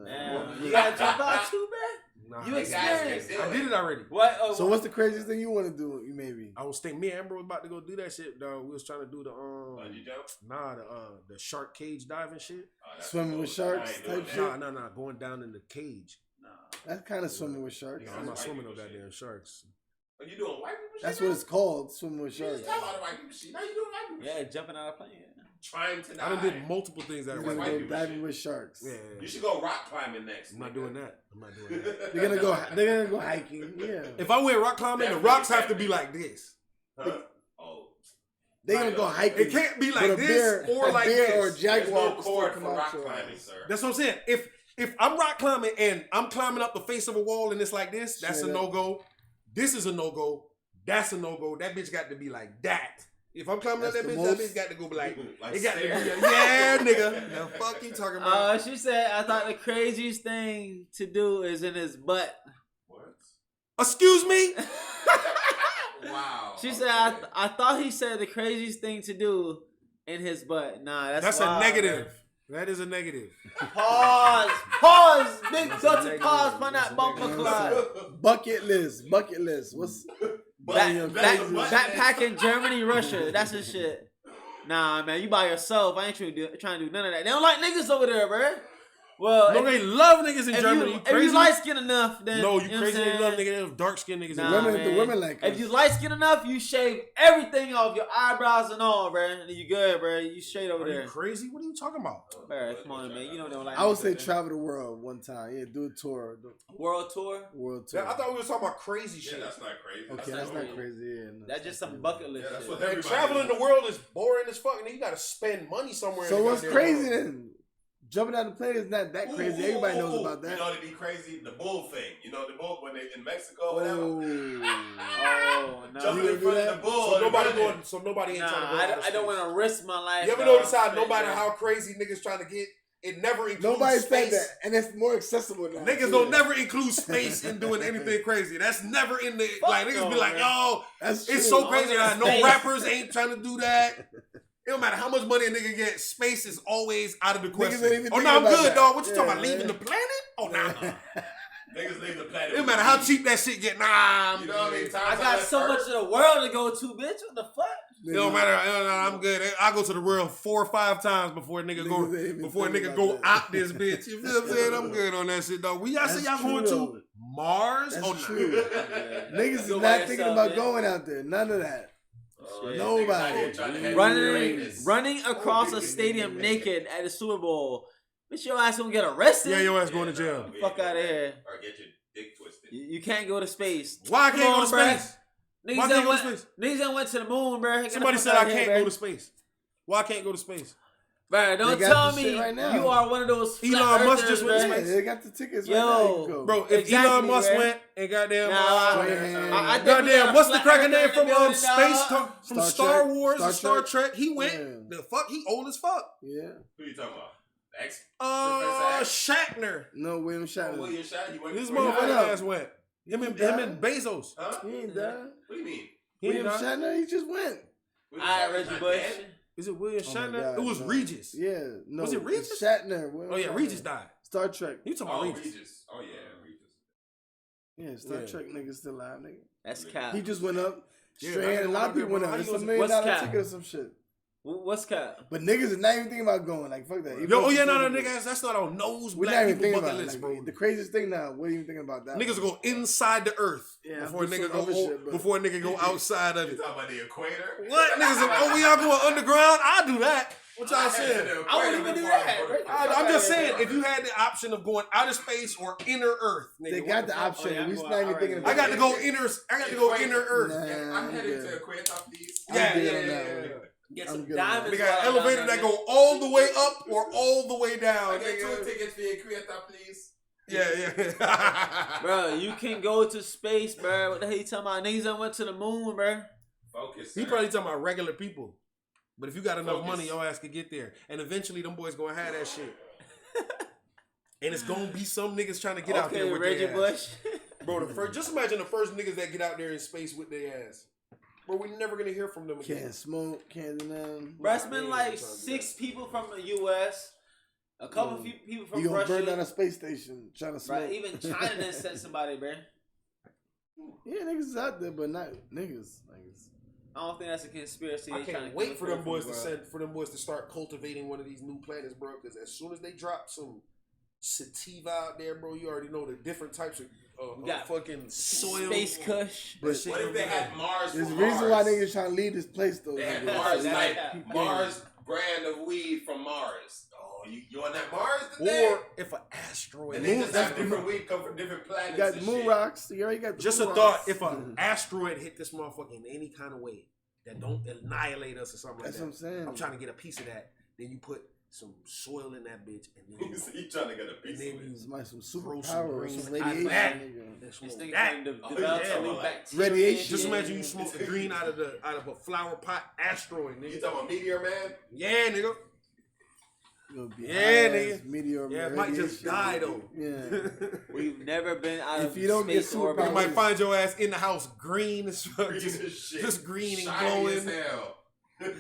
Damn, you gotta jump out too, man. Nah, You I experienced it. I did it already. What? So what's the craziest thing you want to do? You maybe. I was thinking me and Amber was about to go do that shit, dog. We was trying to do the Bungee jump? the shark cage diving shit. Swimming with sharks type shit. Nah, going down in the cage. That's kind of swimming with sharks. No, I'm not swimming with goddamn sharks. Are you doing white people shit? That's what it's called, swimming with You sharks. just talk about the white people shit. Now you doing white people Yeah, shit. jumping out of plane. Trying to die. I done did multiple things that You're are gonna white go people. diving with sharks. Yeah, You should go rock climbing next. I'm not nigga. doing that. I'm not doing that. They're gonna go hiking. Yeah. If I went rock climbing, the rocks have to be like this. Huh? Oh. They're gonna go hiking. It can't be But like a this bear, or a like bear this. or a There's jaguar no will still cord come for out rock your climbing, ass. sir. That's what I'm saying. If I'm rock climbing and I'm climbing up the face of a wall and it's like this, that's Straight a up. no-go. This is a no-go. That's a no-go. That bitch got to be like that. If I'm climbing up That's that the bitch, that most- bitch got to go be like, Like it got to be, stairs. yeah, nigga. The fuck you talking about? She said, I thought the craziest thing to do is in his butt. What? Excuse me? Wow. She said, I thought he said the craziest thing to do in his butt. Nah, That's a wild, negative. That is a negative. man. Pause. Big That's guts a and pause negative. on That's that a bumper negative. cloud. Bucket list. What's Backpacking Germany, Russia. That's his shit. Nah, man, you by yourself. I ain't trying to do none of that. They don't like niggas over there, bruh. Well, No, they love niggas in if Germany. you, You crazy? if you light skin enough, then No, you you know crazy. what I'm They love saying? niggas. They love dark skinned niggas. Nah, in Germany. the women like If us. you light skin enough, you shave everything off your eyebrows and all, bruh. And you good, bruh. You straight over Are there. you crazy? What are you talking about? Bruh, come on, man. You know they don't like I would niggas say over there. travel the world one time. Yeah, do a tour. World tour. World tour. I thought we were talking about crazy shit. Yeah, that's not crazy. Okay, that's not crazy. Yeah, no, That's just some bucket list Yeah, that's shit. what Man, everybody traveling do. the world is boring as fuck, and then you gotta spend money somewhere. So in the what's goddamn crazy world. then? Jumping out the plane is not that crazy. Everybody knows about that. You know, they be crazy. The bull thing. You know, the bull when they in Mexico, whatever. Oh, no. Jumping You in front gonna of the bull. So nobody and going. So nobody ain't Nah, trying to go. out of I don't space. want to risk my life. You ever dog. notice how no matter Yeah. how crazy niggas trying to get, it never includes Nobody space. said that, and it's more accessible now. Niggas don't never include space in doing anything crazy. That's never in the like. Niggas no, be like, man. yo, That's it's true. so crazy that no Space. rappers ain't trying to do that. It don't matter how much money a nigga get, space is always out of the question. ain't even Oh, thinking no, I'm about good, that. dog. What you Yeah, talking about? man. Leaving the planet? Oh, nah. Niggas leave the planet. It don't matter how cheap that shit get. Nah, I'm You know what I mean? good. I got so much of the world to go to, bitch. What the fuck? It don't matter. I'm good. I go to the world 4 or 5 times before a nigga Niggas ain't even before a thinking nigga about go that. out this bitch. You feel what I'm saying? I'm good on that shit, dog. Y'all say That's y'all going true, to though. Mars? That's Oh, no. true. Niggas is Go not by thinking yourself, about man. going out there. None of that. Shit. Nobody. Running across a stadium naked at the Super Bowl. Bitch, your ass gonna get arrested. Yeah, your ass going to jail. Fuck outta here. Or get your dick twisted. You can't go to space. Why I Come can't on, go to bruh. space? Niggas Why done can't go to went, space? niggas done went to the moon, bro. Get the Somebody fuck said I outta can't here, go bruh. to space. Why I can't go to space? Bro, don't They got tell the me shit right now. you are one of those flat Elon Musk earthers, just went to bruh. Yeah, space. they got the tickets Yo. right now. You can go. Bro, if Exactly, Elon Musk bruh. went and goddamn, Nah, I think we goddamn, got what's a the flat cracking name earther from in the building, Space dog. from Star Star Trek. Wars and Star Star Trek? He went. Yeah. The fuck, he old as fuck. Yeah. Who you talking about? The ex? Shatner. No, William Shatner. William Shatner. He went This before he motherfucker died. ass went. Him and Bezos. Huh? He ain't died. What do you mean? He ain't William died. Shatner, he just went. William Alright, Shatner's Reggie not Bush. dead? Is it William Oh my Shatner? God, It was no. Regis. Yeah. No. Was it it's Regis? Shatner. William Oh yeah, Shatner. Regis died. Star Trek. You talking about Oh, Regis? Regis. Oh, yeah, Regis. Yeah, Star Yeah. Trek nigga still alive, nigga. That's cap. He just went up. Yeah, Straight, I a lot of know people went how up. you It's gonna- $1 million what's cap? ticket or some shit. What's cap? But niggas is not even thinking about going. Like, fuck that. Yo, oh yeah, no, nigga, that's not on nose We're not black even people thinking bucket about it. list, Like, bro. the craziest thing now, what are you thinking about that? Niggas go inside the earth Yeah, before a do nigga some go other shit, bro. before a nigga go outside of You it. talking about the equator? What niggas? We all going underground? I do that. What y'all saying? I wouldn't even do that. I'm just saying, if you had the option of going outer space or inner Earth, nigga, They what got the fuck? option. Oh, yeah, We I'm just going not even out thinking right about I got it. to go inner. I got to go inner Earth. Nah, I'm headed good. to equator, please. I'm Yeah, good yeah, on that yeah, one. yeah. Get I'm some good on diamonds. They got while an I'm elevator down that there. go all the way up or all the way down. I get 2 Nigga. tickets for the equator, please. Yeah, yeah. Bro, you can go to space, bro. What the hell you talking about? Niggas that went to the moon, bro. Focus. He sir. probably talking about regular people. But if you got enough Focus. money, your ass could get there. And eventually them boys gonna have that shit. And it's gonna be some niggas trying to get out there Okay, with Reggie their ass. Bush. Bro, just imagine the first niggas that get out there in space with their ass. Bro, we're never gonna hear from them again. Can't smoke, can't do nothing. Bro, it's been like 6 people from the U.S. A couple few people from you gonna Russia. burn down a space station trying to smoke. Right, even China done sent somebody, bro. Yeah, niggas out there, but not niggas. I don't think that's a conspiracy. I They trying can't to wait kill for them from boys the to world. start cultivating one of these new planets, bro. Because as soon as they drop some sativa out there, bro, you already know the different types of fucking soil. Space Kush. But What if they had Mars? there's a from reason why Mars? niggas trying to leave this place though. They had nigga. Mars, Exactly. Mars brand of weed from Mars. Oh, you on that Mars today? Or if an asteroid. And they Moon- just that's have the different weed come from different planets. You got and moon shit. rocks. You already got the Just a moon thought, rocks. if an asteroid hit this motherfucker in any kind of way that don't annihilate us or something That's like what that. I'm saying. I'm trying to get a piece of that. Then you put some soil in that bitch, and then You trying to get a piece then of it. you Somebody some Grow superpower some or green some out of radiation. that. nigga. then This smoke nigga that. trying to Oh, develop yeah, some new like bacteria. radiation. Just imagine you smoke the green out of a flower pot asteroid, You nigga. talking about Meteor Man? Yeah, nigga. Gonna be Yeah, high-ass nigga. Meteor Yeah, it might just radiation, die nigga. though. Yeah. We've never been out If of you don't get space superpowers- orbit. You might find your ass in the house green as fuck, Green just, as shit. just green and Shiny glowing. as hell.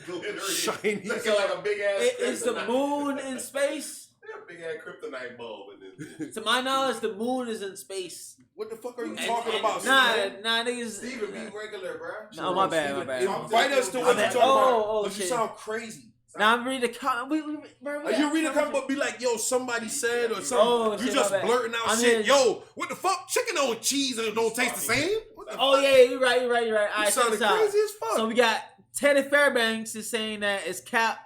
Glittery. Shiny. Looking like a big ass. Is the moon in space? Big ass kryptonite bulb in this. To my knowledge, the moon is in space. What the fuck are you And- talking and- about? Nah, niggas. Steven, be regular, bro. No, my bad, my bad. Invite us to I'm what you at- talking about. oh, But you shit. sound crazy. Now I'm reading the comment. Are you reading a comment but be like, yo, somebody said or something? Oh, you shit, just my bad. blurting out I'm shit. here- Yo, what the fuck? Chicken on cheese and it don't taste the same? What the Oh fuck? yeah, you're right. All You right, check sounded this out. crazy as fuck. So we got Teddy Fairbanks is saying that it's Cap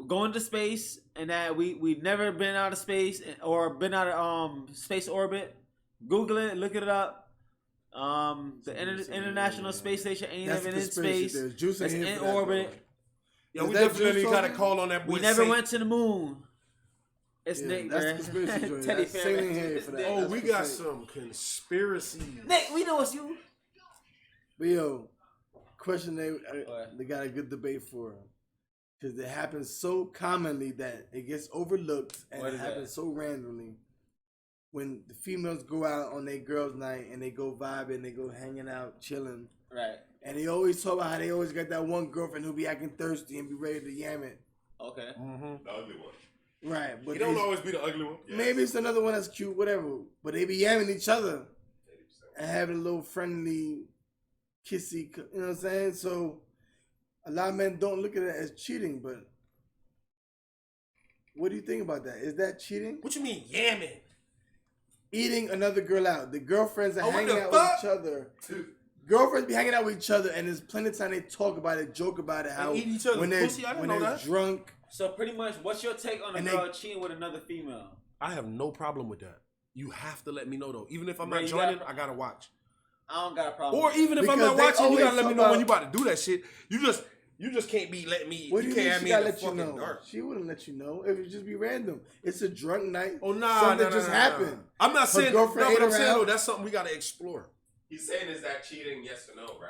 going to space and that we've never been out of space or been out of space orbit. Google it, look it up. The International Space Station ain't That's even the in conspiracy space. theory. Juice ain't It's here in for that, orbit. though. Yeah, Is we that definitely Juice got to talking? call on that boy. We never Saint. went to the moon. It's Yeah, Nick, that's man. the conspiracy joint. Teddy That's Saint ain't Fairbanks. here for that. Nick. Oh, That's we for got Saint. some conspiracies. Nick, we know it's you. But yo, question What? they got a good debate for. Because it happens so commonly that it gets overlooked and What it is happens so randomly. When the females go out on their girls' night and they go vibing, they go hanging out, chilling. Right. And they always talk about how they always got that one girlfriend who be acting thirsty and be ready to yam it. Okay. Mm-hmm. The ugly one. Right. But You don't they- always be the ugly one. Yes. maybe it's another one that's cute, whatever. But they be yamming each other 80%. and having a little friendly, kissy, you know what I'm saying? So a lot of men don't look at it as cheating, but what do you think about that? Is that cheating? What you mean, yamming? Eating another girl out. The girlfriends are Oh, what hanging the out fuck? with each other. Girlfriends be hanging out with each other, and there's plenty of time they talk about it, joke about it, how eat each other's when they're, pussy? I didn't when know they're that. drunk. So pretty much, what's your take on a And girl cheating with another female? I have no problem with that. You have to let me know though. Even if I'm Man, not you joining, got- I gotta watch. I don't got a problem. Or even if I'm Because not they watching, you gotta always let me talk know when about- you about to do that shit. You just can't be letting me. What do you can't mean have she me gotta in the let you fucking know? dark. She wouldn't let you know. It would just be random. It's a drunk night. Oh nah, Something nah, just nah, happened. Nah. I'm not saying. No, girlfriend but I'm ain't saying around. though, that's something we gotta explore. He's saying, is that cheating? Yes or no, bro?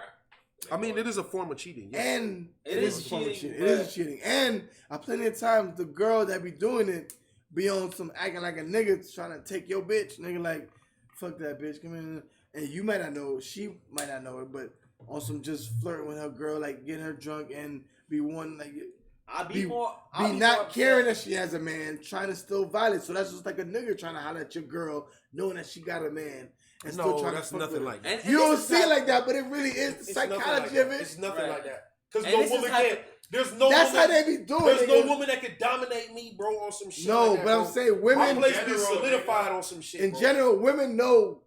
I mean, it is a form of cheating. Yeah. And It it is is a form of cheating, cheating. It is but- cheating. And plenty of times the girl that be doing it be on some acting like a nigga trying to take your bitch. Nigga like, fuck that bitch. Come in. And you might not know, she might not know it, but on some just flirting with her girl, like getting her drunk and be one like I'll be more not upset. caring that she has a man, trying to still violate. So that's just like a nigga trying to holler at your girl, knowing that she got a man, and still No, trying that's to fuck nothing with her. like that. You don't this is see it how- like that, but it really is the It's nothing like psychology that. of it. It's nothing Right. like that. Because And no this is woman how- can't. There's no. That's woman, how they be doing There's it. no nigga. woman that could dominate me, bro, on some shit. No, like that, but I'm bro. saying My women, place be general, solidified on some shit. in bro. general, women know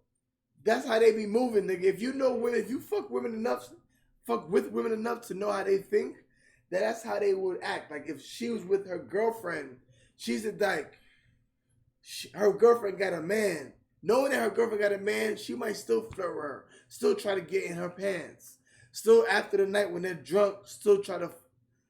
that's how they be moving, nigga. If you know women, if you fuck with women enough to know how they think, that's how they would act. Like if she was with her girlfriend, she's a dyke. Her girlfriend got a man. Knowing that her girlfriend got a man, she might still flirt with her, still try to get in her pants, still after the night when they're drunk, still try to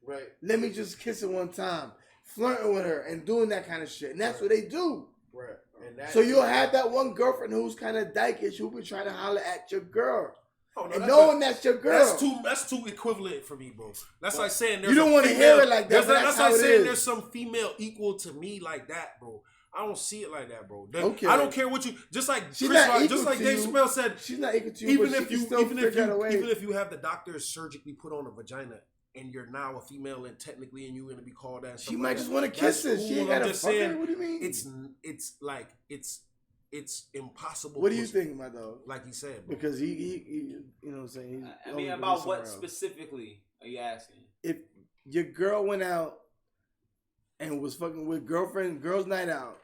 Right. let me just kiss her one time, flirting with her and doing that kind of shit. And that's what they do. Right. And that So you'll have that one girlfriend who's kind of dykish who be trying to holler at your girl. Oh, no, And that's knowing that's your girl. That's too equivalent for me, bro. That's like saying there's You don't a wanna female- hear it like that, there's but a- that's like how it saying is. there's some female equal to me like that, bro. I don't see it like that, bro. Okay. I don't care what you. Just like She's Chris not Rock, equal just like to Dave you. Chappelle said, She's not equal to you, even but if she you can still figure out a way. even if you have the doctor surgically put on a vagina and you're now a female and technically and you're going to be called that. She might just want to kiss her. She ain't got to fuck her. What do you mean? It's like it's impossible. What do you think, my dog? Like he said, bro. Because he you know what I'm saying? I mean, about what specifically are you asking? If your girl went out and was fucking with girls' night out,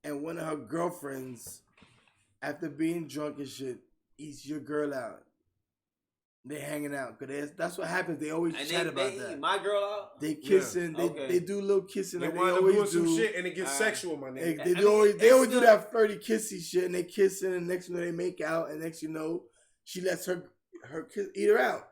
and one of her girlfriends, after being drunk and shit, eats your girl out. They hanging out because that's what happens. They always chat about that. My girl out. They kissing. They do a little kissing. They like wind they up always doing do. some shit and it gets sexual, my nigga. They always do that flirty kissy shit, and they kissing, and next you know they make out, and next you know she lets her eat her out,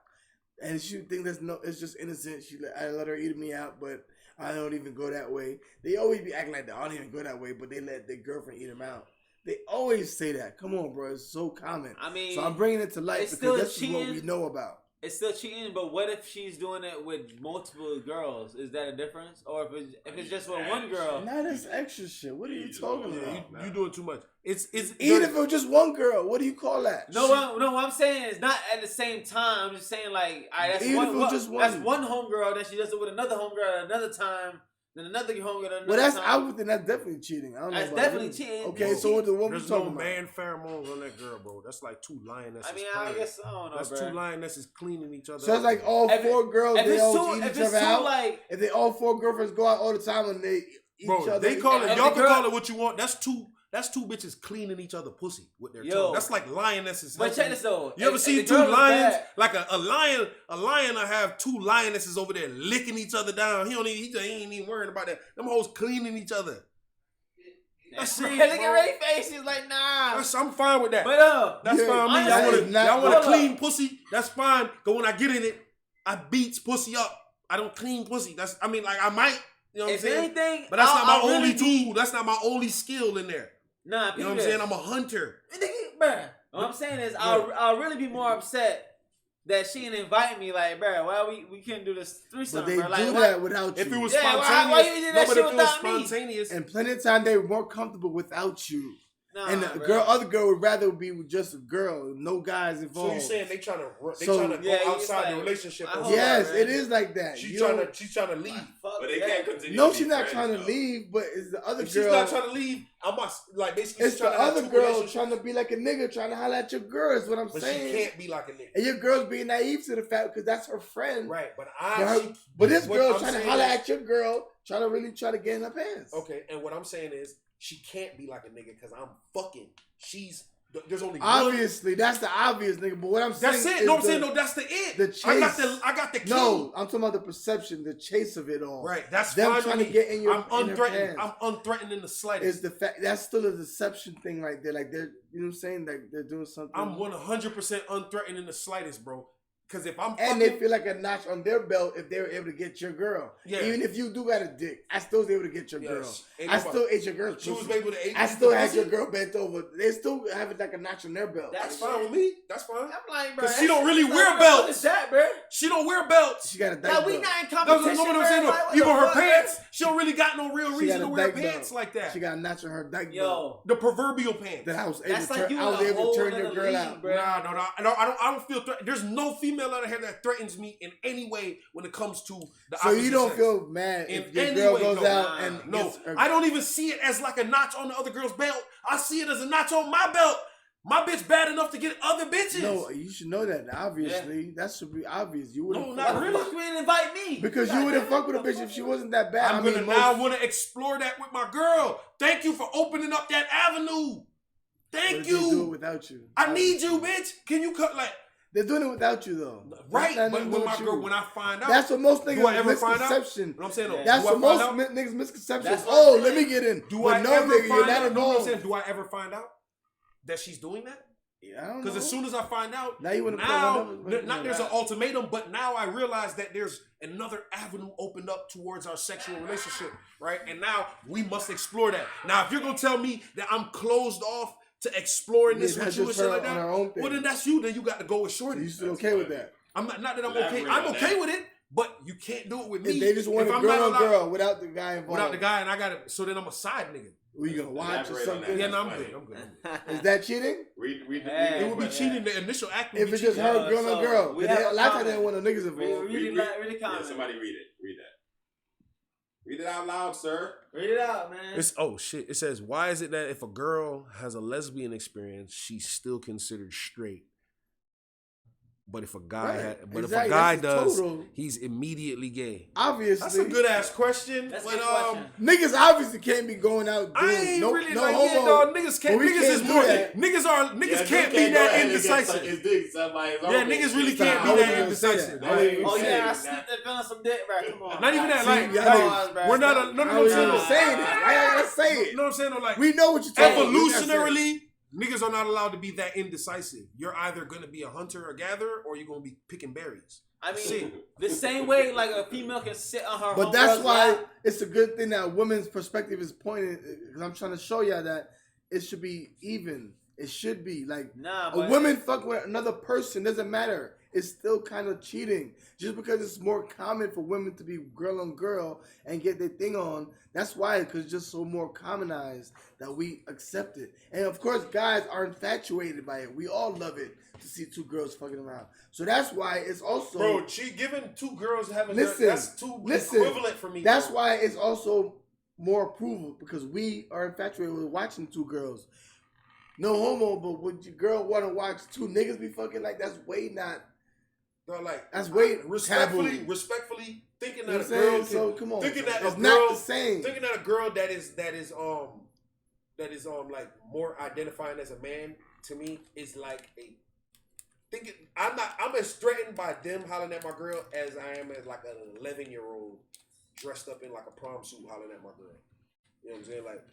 and she think it's just innocent. I let her eat me out, but I don't even go that way. They always be acting like that. I don't even go that way, but they let their girlfriend eat them out. They always say that. Come on, bro. It's so common. I mean, so I'm bringing it to light because that's what we know about. It's still cheating, but what if she's doing it with multiple girls? Is that a difference? Or if it's just with one girl? Nah, that's extra shit. What are you talking about? You doing too much. It's even if it was just one girl. What do you call that? No, what I'm saying is not at the same time. I'm just saying like, all right, that's that's one homegirl. Then she does it with another homegirl at another time. Then another homegirl. Well, I would think that's definitely cheating. I don't know. That's definitely cheating. Okay, so what we talking about? There's no man pheromones on that girl, bro. That's like two lionesses. I mean, I guess I don't know. That's two lionesses cleaning each other. So it's like all four girls they all eat each other out. If they all four girlfriends go out all the time and they eat each other, they call it. Y'all can call it what you want. That's two bitches cleaning each other pussy with their tongue. That's like lionesses. But check this though. You ever seen two lions? Like a lion will have two lionesses over there licking each other down. He ain't even worrying about that. Them hoes cleaning each other. That's it. Look at Ray's face. He's like, nah. I'm fine with that. But that's fine with me. Y'all want a clean pussy? That's fine. But when I get in it, I beats pussy up. I don't clean pussy. I might. You know what I'm saying? Anything, but that's not my only tool. That's not my only skill in there. Nah, you know what I'm saying? I'm a hunter. Bruh, what I'm saying is, I'll really be more upset that she didn't invite me. Like, bruh, why we couldn't do this threesome? But they bro? Like, do that without you. If it was spontaneous, why you did that shit without me? And plenty of time they were more comfortable without you. Nah, and the other girl would rather be with just a girl, no guys involved. So you're saying they trying to go outside the relationship? Yes, it is like that. She's trying to leave, but they can't continue. No, she's not trying to leave, but it's the other girl. She's not trying to leave. Basically. It's the other girl trying to be like a nigga, trying to holler at your girl. Is what I'm saying. But she can't be like a nigga. And your girl's being naive to the fact because that's her friend. Right, but this girl's trying to holler at your girl, trying to get in her pants. Okay, and what I'm saying is she can't be like a nigga because I'm fucking. There's only obviously one. That's the obvious nigga. But what I'm saying, that's it. No, I'm saying no. That's the it. The chase. I got the key. No, I'm talking about the perception, the chase of it all. Right. That's them fine trying to get in your. I'm unthreatened. I'm unthreatened in the slightest. It's the fact that's still a deception thing right there. Like they're, you know what I'm saying? Like they're doing something. I'm 100% unthreatened in the slightest, bro. Because if I'm they feel like a notch on their belt if they were able to get your girl. Yeah. Even if you do got a dick, I still was able to get your girl. I still ate your girl's pussy. She was able to eat. I still had your girl bent over. They still have it like a notch on their belt. That's fine with me. That's fine. I'm like, bro. Because she don't really wear belts. What is that, bro? She don't wear belts. She got a dyke belt. We not in competition. Even her pants, she don't really got no real reason to wear pants like that. She got a notch on her dyke belt. The proverbial pants. That I was able to turn your girl out. No, I don't feel threatened. There's no female out here that threatens me in any way when it comes to the opposite. So you don't sex. Feel mad if your girl goes out and I don't even see it as like a notch on the other girl's belt. I see it as a notch on my belt. My bitch bad enough to get other bitches. No, you should know that. Obviously, that should be obvious. You wouldn't. No, not really. You didn't invite me because you wouldn't fuck with a bitch if she wasn't that bad. I'm gonna now want to explore that with my girl. Thank you for opening up that avenue. Thank you. They do it without you. I need you, bitch. Can you cut like? They're doing it without you though. Right, but with my girl, when I find out, that's what most niggas misconception. What I'm saying, that's what most niggas misconception. Oh, let me get in. Do I ever find out? Do I ever find out that she's doing that? Yeah, I don't know. Because as soon as I find out, now you want to not there's an ultimatum, but now I realize that there's another avenue opened up towards our sexual relationship, right? And now we must explore that. Now, if you're gonna tell me that I'm closed off to exploring this with you and shit like that, well then that's you. Then you got to go with shorty. So you still okay with that? I'm not that I'm okay. I'm okay with it, But you can't do it with me. If they just want if a I'm not girl on allowed- girl without the guy involved. Without the guy, and I got it. So then I'm a side nigga. We gonna watch or Elaborate on something? that. Yeah, no, I'm Funny. good. I'm good. Is that cheating? Read Hey, It would be but- cheating. The initial act would If be it's just cheating. her girl so on girl. we But have a a lot of times comment. they don't want no niggas involved. Read the Yeah, comment. somebody read it. Read that. Read it out loud, sir. Read it out, man. It's shit. It says, why is it that if a girl has a lesbian experience, she's still considered straight? But if a guy, Right. if a Exactly. guy That's does, total- he's immediately gay. Obviously. That's a good ass question. That's a but good question. Niggas obviously can't be going out I doing ain't no, really no like homo. dog. Niggas can't. But we Niggas can't is do more. that. Niggas can't be that indecisive. His dick, somebody's Yeah, niggas really can't be that indecisive. I wouldn't even Oh say yeah, I that. slipped and fell on some dick, bro. Come on. Not even that. See, Like, y'all we're not a. No, I no, was no, even no. saying that. Why y'all gotta say You it? know what I'm saying? Though, like, We know what you're talking about. evolutionarily, niggas are not allowed to be that indecisive. You're either gonna be a hunter or gatherer, or you're gonna be picking berries. I mean, Shit. the same way like a female can sit on her. But that's homegirl's why lap. it's a good thing that a woman's perspective is pointed. Because I'm trying to show y'all that it should be even. It should be like Nah, a but woman fuck with another person doesn't matter. It's still kind of cheating. Just because it's more common for women to be girl on girl and get their thing on. That's why, because it's just so more commonized that we accept it. And of course, guys are infatuated by it. We all love it to see two girls fucking around. So that's why it's also Bro, giving two girls having Listen, that's too equivalent for me. That's bro. why it's also more approval because we are infatuated with watching two girls. No homo, but would your girl want to watch two niggas be fucking? Like that's way not. Bro, like That's way respectfully taboo. thinking You know that what a I'm girl saying? can, So come on, thinking that it's a girl not the same. thinking that a girl that is like more identifying as a man to me is like a thinking I'm as threatened by them hollering at my girl as I am as like an 11-year-old dressed up in like a prom suit hollering at my girl. You know what I'm saying? Like,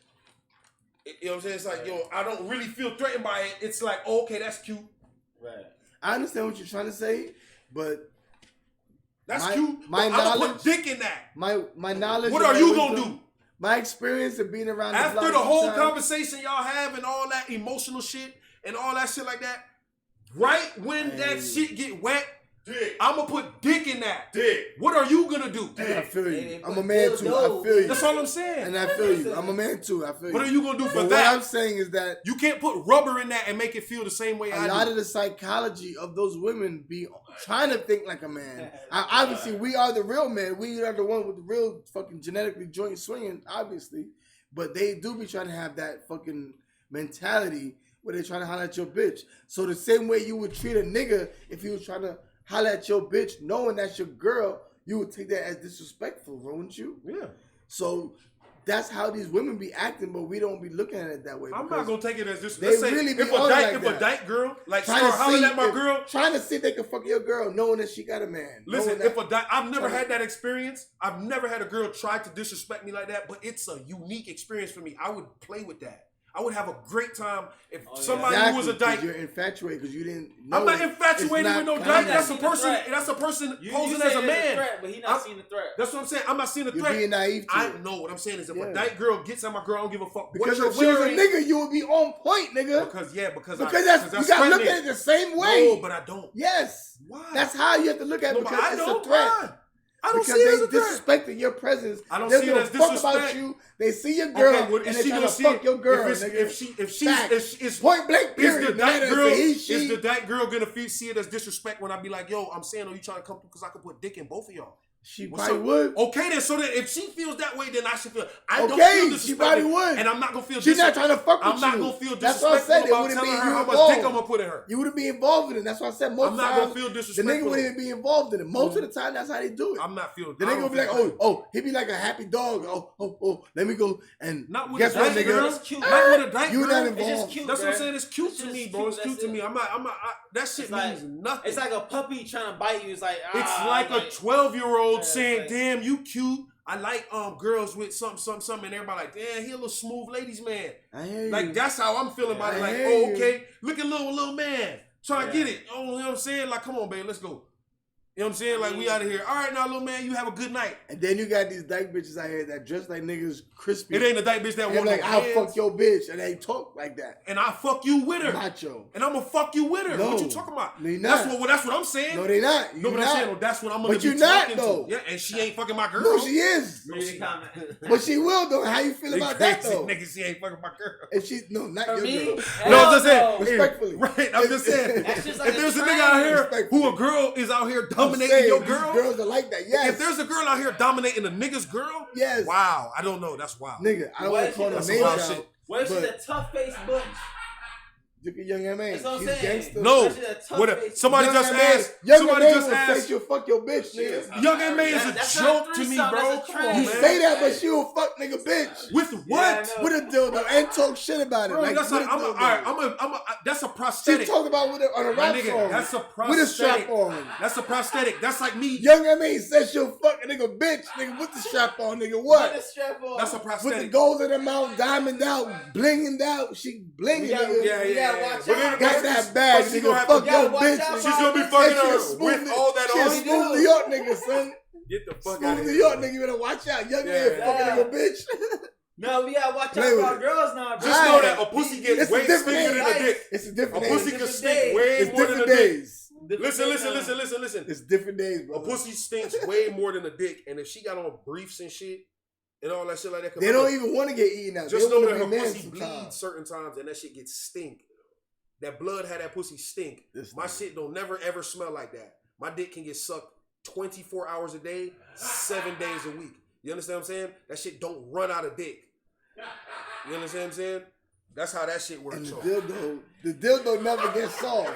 you know what I'm saying? It's like, yo, I don't really feel threatened by it. It's like, oh, okay, that's cute. right. I understand what you're trying to say, but That's cute. my I'm gonna knowledge- put dick in that. my knowledge. What and are my you gonna wisdom, do? My experience of being around After block the whole sometimes- conversation y'all have and all that emotional shit and all that shit like that, right when that shit get wet, Dick. I'm gonna put dick in that. Dick. What are you gonna do? I feel you. Hey, I'm but a man too. I feel you. That's all I'm saying. And I feel you. I'm a man too. I feel you. What are you gonna do for But that? what I'm saying is that You can't put rubber in that and make it feel the same way a I lot do. of the psychology of those women be trying to think like a man. Obviously, we are the real men. We are the one with the real fucking genetically joint swinging, obviously. But they do be trying to have that fucking mentality where they're trying to holler at your bitch. So the same way you would treat a nigga if he was trying to holler at your bitch knowing that's your girl, you would take that as disrespectful, wouldn't you? Yeah. So that's how these women be acting, but we don't be looking at it that way. I'm because not gonna take it as this. they Let's say really be if on like a that. dyke girl like trying start to hollering see at my if- girl. trying to see if they can fuck your girl, knowing that she got a man. Listen, knowing if a dyke, I've never Trying had that experience. I've never had a girl try to disrespect me like that, but it's a unique experience for me. I would play with that. I would have a great time if somebody who was a dyke. You're infatuated because you didn't know. I'm not infatuated with no dyke. That's a He's the person. threat. That's a person You posing say as a it's man. threat, but he not seeing the threat. That's what I'm saying. I'm not seeing a You're threat. being naive to I it. know what I'm saying is if Yeah. a dyke girl gets at my girl, I don't give a fuck Because what if you're she was a wearing. nigga, you would be on point, nigga. Because Because you gotta look at it the same way. No, but I don't. Yes. Why? That's how you have to look at it No, but because I it's don't. a threat. Why? I don't Because see it as a they threat. disrespecting your presence. I don't They see it give as a fuck disrespect. about you. They see your girl Okay, well, and is they she trying gonna to see fuck it? your girl, If nigga. she's Point blank is period. the Now dyke they girl say he, is she. the dyke girl gonna see it as disrespect when I be like, yo, I'm saying, oh, you trying to come through because I could put dick in both of y'all. She What's probably up? would. Okay, then so that if she feels that way, then I should feel. I don't Okay, feel disrespected, she probably would. and I'm not gonna feel. She's not trying to fuck with I'm not you. gonna feel That's what I disrespectful said. It about wouldn't be telling her you how much involved. dick I'm gonna put in her. You wouldn't be involved in it. That's why I said most I'm not times gonna feel the disrespectful. nigga wouldn't even be involved in it. Most of the time, that's how they do it. I'm not feeling. The nigga would be like, oh, he be like a happy dog. Oh, let me go and Not with guess a what, dyke nigga? girl. It's cute. Not with a dyke You girl. not It's just involved. cute. That's what I'm bruh. saying. It's cute It's to just me, bro. cute, It's cute that's to it. me. That shit It's like- means nothing. It's like a puppy trying to bite you. It's like It's like a 12-year-old Yeah, saying, like- "Damn, you cute. I like girls with something," and everybody like, "Damn, he a little smooth ladies man." I hear you. Like that's how I'm feeling about it. I Like, hear oh, okay, look at little man trying to Yeah. get it. Oh, you know what I'm saying? Like, come on, babe, let's go. You know what I'm saying? Like, we out of here. All right, now, little man, you have a good night. And then you got these dyke bitches out here that dress like niggas crispy. It ain't a dyke bitch that want like, no I'll hands. fuck your bitch. And they talk like that. And I fuck you with her. Macho. And I'm gonna fuck you with her. No. What you talking about? They not. That's what I'm saying. No, they not. No, but I'm saying, well, that's what I'm gonna but be you're not, talking though. to. Yeah, and she ain't fucking my girl. No, she is. Read the comment. But she will, though. How you feel about that, though? Nigga, she ain't fucking my girl. If she, no, not For your me? girl. No, I'm just saying. Respectfully. Right, I'm just saying. That's just like If there's a trend. nigga out here Respectfully. who a girl is out here I'm dominating saying, your these girl, girls are like that, yes. if there's a girl out here dominating a nigga's girl, Yes. wow, I don't know. That's wild. Nigga, I don't What want if to call she no does names wild out. shit? What if she's But- a tough face butch? Look at Young M.A. That's what I'm She's saying. gangster. No, What if she's a tough what if face somebody Young just M.A. asked? Young Somebody M.A. just will asked. face you fuck your bitch, nigga. Young M.A. is a That's joke not a to me, threesome, bro. that's a Come trend. on, You man. say that, but she will fuck nigga bitch. With Yeah, what? I know. With a dildo and talk shit about it. Bro, like, that's with like, a dildo. that's a She prosthetic. talked about with it on a My rap nigga, song. that's a With a strap prosthetic. on. That's a prosthetic. That's like me. Young M.A. says she'll fuck a nigga bitch. Nigga, with the strap on, nigga. Put the What? strap on. That's a With the prosthetic. gold in her mouth, diamond out, blinging out. She blinging, We got- nigga. Yeah, You yeah, gotta yeah. watch But out. then- Got that bag, but she nigga. gonna have Fuck to- your You gotta bitch. watch out. nigga. She's gonna be And fucking And she her a smooth with all that She a on. smooth New York nigga, son. Get the fuck out Smooth of New here. York nigga, you better watch out. Young man Yeah. fucking nigga bitch. No, we gotta watch out Play for with our it. girls now, bro. Just know that a pussy It's gets a way different stinker than a day. dick. It's a A different day. pussy can different stink days. way It's more than a different dick. days. Listen. It's different days, bro. A pussy stinks way more than a dick, and if she got on briefs and shit and all that shit like that, They don't even want to get eaten out. just They know want that to her be men pussy sometimes. bleeds certain times, and that shit gets stink. That blood had that pussy stink. This My nigga. shit don't never ever smell like that. My dick can get sucked 24 hours a day, 7 days a week. You understand what I'm saying? That shit don't run out of dick. You understand what I'm saying? That's how that shit works. And So. the dildo never gets soft.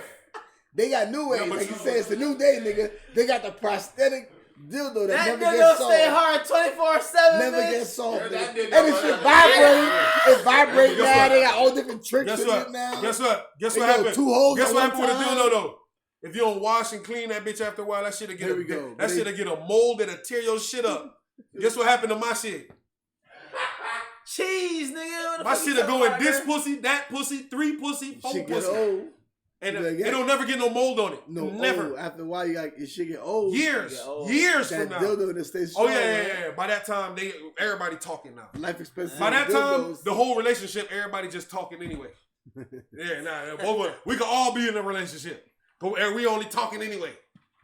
They got new ways. but Like you you- said, it's the new day, nigga. They got the prosthetic dildo that That never nigga gets stay soft. hard 24/7. Never bitch. gets soft. Yeah, that nigga. dildo And it right shit there. vibrate. It vibrate Guess now. what? They got all different tricks Guess in what? it now. Guess what? Guess They what got happened? 2 holes Guess at what one happened with a time. dildo though? If you don't wash and clean that bitch after a while, that shit'll get Here we go. that They- shit'll get a mold that'll tear your shit up. Guess what happened to my shit? Cheese, nigga. What the My fuck you shit'll talking go in about, this girl? pussy, that pussy, 3 pussy, 4 Shit get pussy. old. And Yeah, yeah. it don't never get no mold on it. No, Never. old. After a while, you got your shit get old. Years. Yeah, old. Years That from now. dildo that stays Oh strong. yeah. right? By that time, everybody talking now. Life expensive. By that time, dildos. the whole relationship, everybody just talking anyway. Yeah, we can all be in a relationship, but we only talking anyway.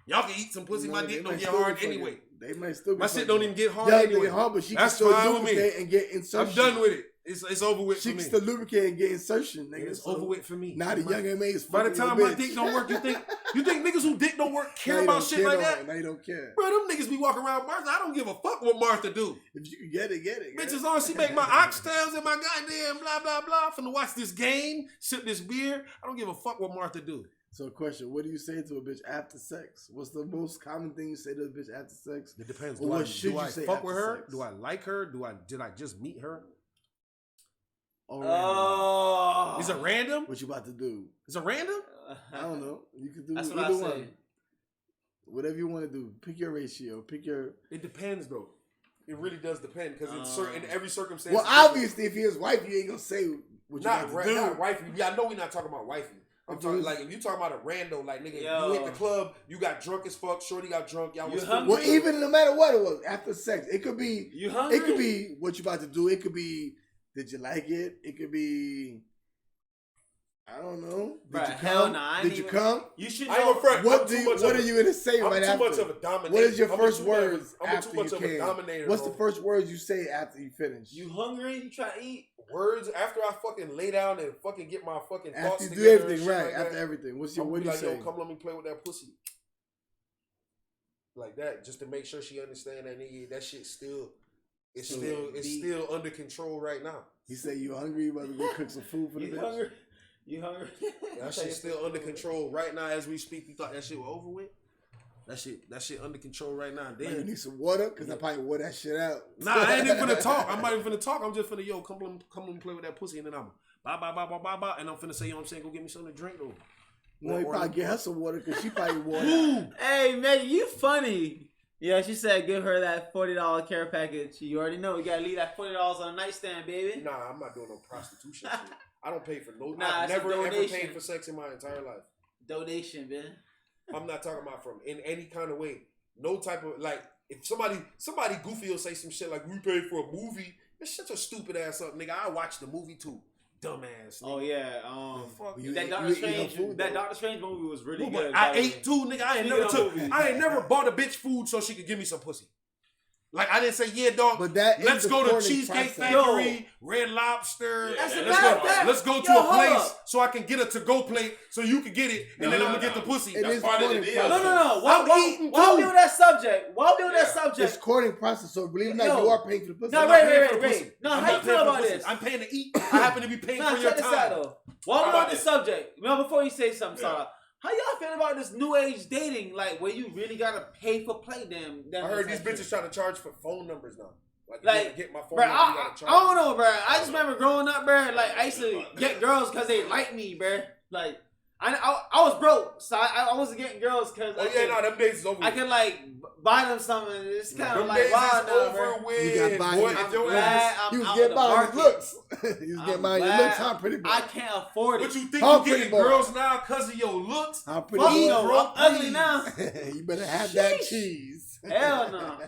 Y'all can eat some pussy. No, My they dick might don't get still be hard fucking. anyway. They might still be My shit fucking. don't even get hard Yeah, anyway. get hard, but she That's can still fine with me. lubricate and get insertion. I'm done with it. It's over with She for can me. still lubricate and get insertion, nigga. It's So over with for me. Now the young M.A. is By the fucking time your my bitch. dick don't work, you think niggas who dick don't work care Now you about don't shit care like no that? more. Now you don't care. Bro, them niggas be walking around Martha. I don't give a fuck what Martha do. If you can get it, get it. Bitches on, she make my oxtails and my goddamn blah blah blah. Finna watch this game, sip this beer. I don't give a fuck what Martha do. So, question: what do you say to a bitch after sex? What's the most common thing you say to a bitch after sex? It depends. Well, what should you say fuck after with her? sex? Do I like her? Did I just meet her? Or Oh. Is it random? what you about to do? Is it random? I don't know. You can do That's what either I say. one. Whatever you want to do. Pick your ratio. Pick your. It depends though. It really does depend because in every circumstance. Well, it's different. obviously, if he is wife, you ain't gonna say what you Not, about to do. not wifey. Yeah, I know we're not talking about wifey. I'm talking like if you talking about a rando, like nigga, Yo. you hit the club, you got drunk as fuck, shorty got drunk, y'all You was hungry? Well, even no matter what it was, after sex, it could be. You hungry? It could be what you about to do. It could be, did you like it? It could be, I don't know. Did Bruh, you hell come? nah, I Did ain't you even- come? You should I ain't know. gonna front. What I'm do too you? much What of are you gonna say I'm right too after? much of a dominator. What is your I'm first too words I'm after too much you of a came? dominator. What's bro. the first words you say after you finish? You hungry? You try to eat? words after I fucking lay down and fucking get my fucking thoughts After you do together and everything, shit right? like After that, everything, what's I'm your? gonna What be do you like, say? yo, come let me play with that pussy. Like that, just to make sure she understand that nigga, that shit still, it's So still under control right now. You say you hungry? You about to go cook some food for the You bitch? hungry? You hungry? That shit's still under control right now as we speak. You thought that shit was over with? That shit under control right now. Like, you Damn. need some water? Because I probably wore that shit out. Nah, I ain't even finna talk. I'm not even finna talk. I'm just finna, yo, come let me play with that pussy, and then I'm bye, and I'm finna say, you know what I'm saying, go get me something to drink though. No, you probably get her some water because she probably wore that. Ooh. Hey, Megan, you funny. Yeah, she said give her that $40 care package. You already know. You gotta leave that $40 on the nightstand, baby. Nah, I'm not doing no prostitution shit. I don't pay for no. Nah, I've it's a never ever donation. paid for sex in my entire life. Donation, man. I'm not talking about from in any kind of way. No type of like if somebody goofy will say some shit like we paid for a movie. It's such a stupid ass up, nigga. I watched the movie too. Dumbass. Nigga. Oh yeah. Fuck that Doctor Strange movie was really good. I ate too, nigga. I ain't never bought a bitch food so she could give me some pussy. Like I didn't say, yeah, dog. But that let's is go to process. Cheesecake Factory, Red Lobster. Yeah, let's go to a place so I can get a to-go plate so you can get it, and then I'm gonna get the pussy. That's part of the deal. No. Why we on that subject? It's courting process, so believe it or not, you are paying for the pussy. No, wait. No, how you feel about this? I'm paying to eat. I happen to be paying for your time. While we're on the subject, before you say something, Salah, how y'all feel about this new age dating, like where you really gotta pay for play them? I heard these bitches trying to charge for phone numbers now. Like get my phone bro, number, I don't know, bro. I just remember growing up, bro. Like I used to get girls because they liked me, bro. Like I was broke, so I wasn't getting girls because them days is over. I can like buy them something. It's kind of like wow, now, bro. You got by I'm you was out getting the by your market. looks. You was getting by your looks. How pretty boy. I can't afford it. But you think How you pretty getting boy. girls now because of your looks? How pretty Fuck boy. no, I'm ugly now. You better have that cheese. Hell no.